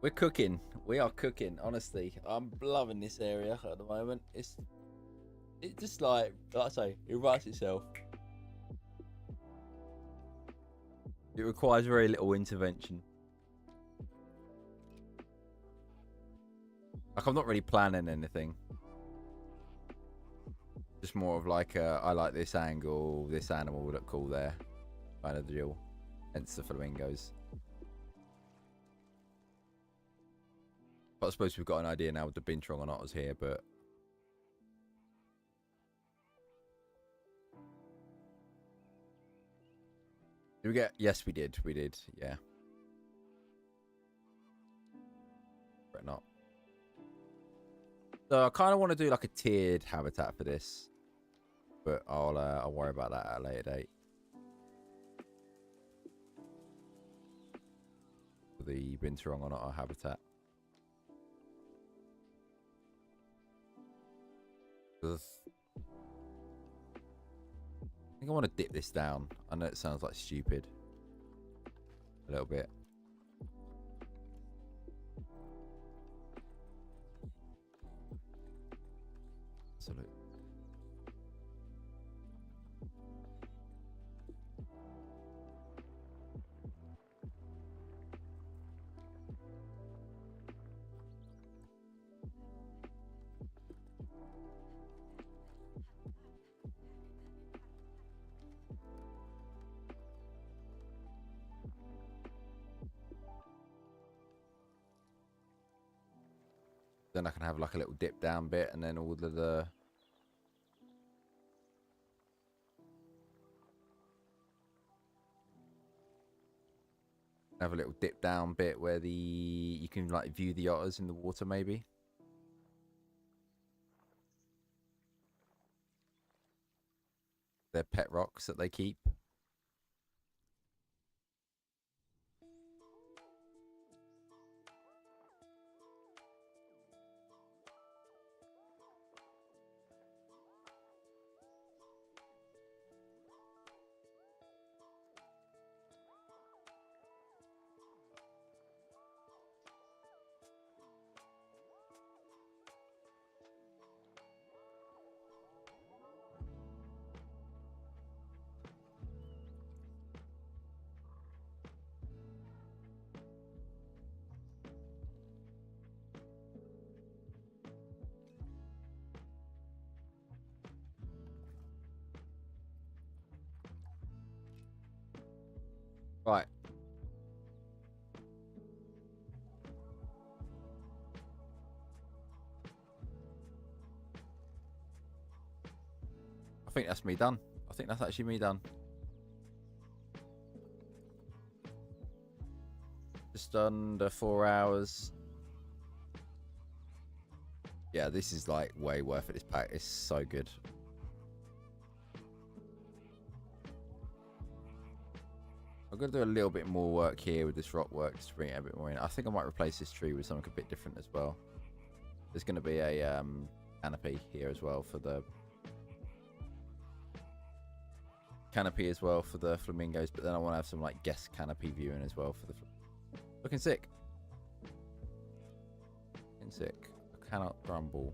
S1: We're cooking. We are cooking. Honestly, I'm loving this area at the moment. It's just like I say, it writes itself. It requires very little intervention. Like, I'm not really planning anything. Just more of like, I like this angle. This animal will look cool there. Kind of deal. Hence the flamingos. But I suppose we've got an idea now with the binturong on otters here, but did we get? Yes, we did. We did. Yeah. But not. So I kind of want to do like a tiered habitat for this, but I'll worry about that at a later date. For the binturong on otter habitat. I think I want to dip this down. I know it sounds like stupid. A little bit. Absolutely. Then I can have like a little dip down bit, and then all of the have a little dip down bit where you can like view the otters in the water, maybe. Their pet rocks that they keep. Right. I think that's me done. I think that's actually me done. Just under 4 hours. Yeah, this is like way worth it. This pack is so good. I'm going to do a little bit more work here with this rock work just to bring it a bit more in. I think I might replace this tree with something a bit different as well. There's going to be a canopy here as well for the flamingos, but then I want to have some like guest canopy viewing as well for the looking sick. Looking sick. I cannot grumble.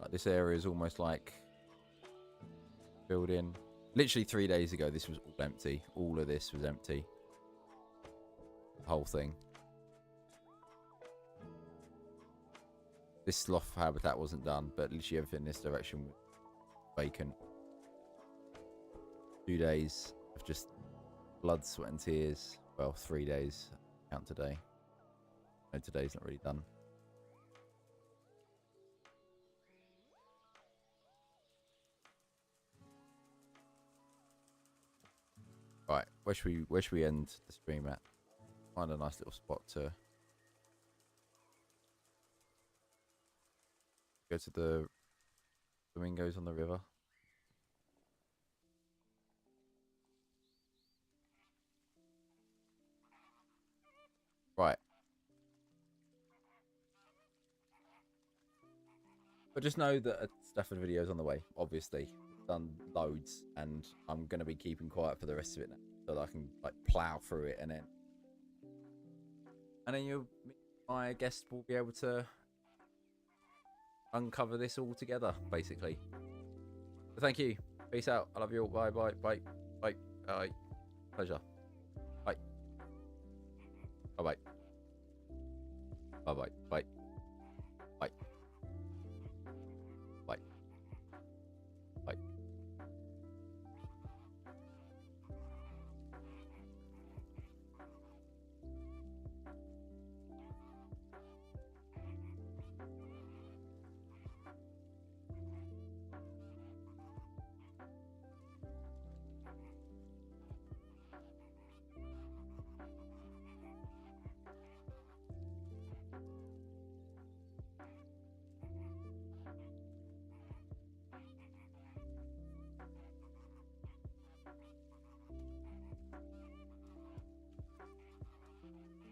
S1: Like this area is almost like filled in. Literally 3 days ago, this was all empty. All of this was empty. The whole thing. This sloth habitat wasn't done, but literally everything in this direction was vacant. 2 days of just blood, sweat and tears. Well, 3 days. Count today. No, today's not really done. Right, where should we end the stream at? Find a nice little spot to go to the flamingos on the river. Right. But just know that a Stafford video is on the way, obviously. I've done loads, and I'm going to be keeping quiet for the rest of it now, so that I can like plow through it, and then my guest will be able to uncover this all together, basically. But thank you. Peace out. I love you all. Bye, bye, bye, bye, bye. Pleasure. Bye. Bye, bye. Bye, bye, bye.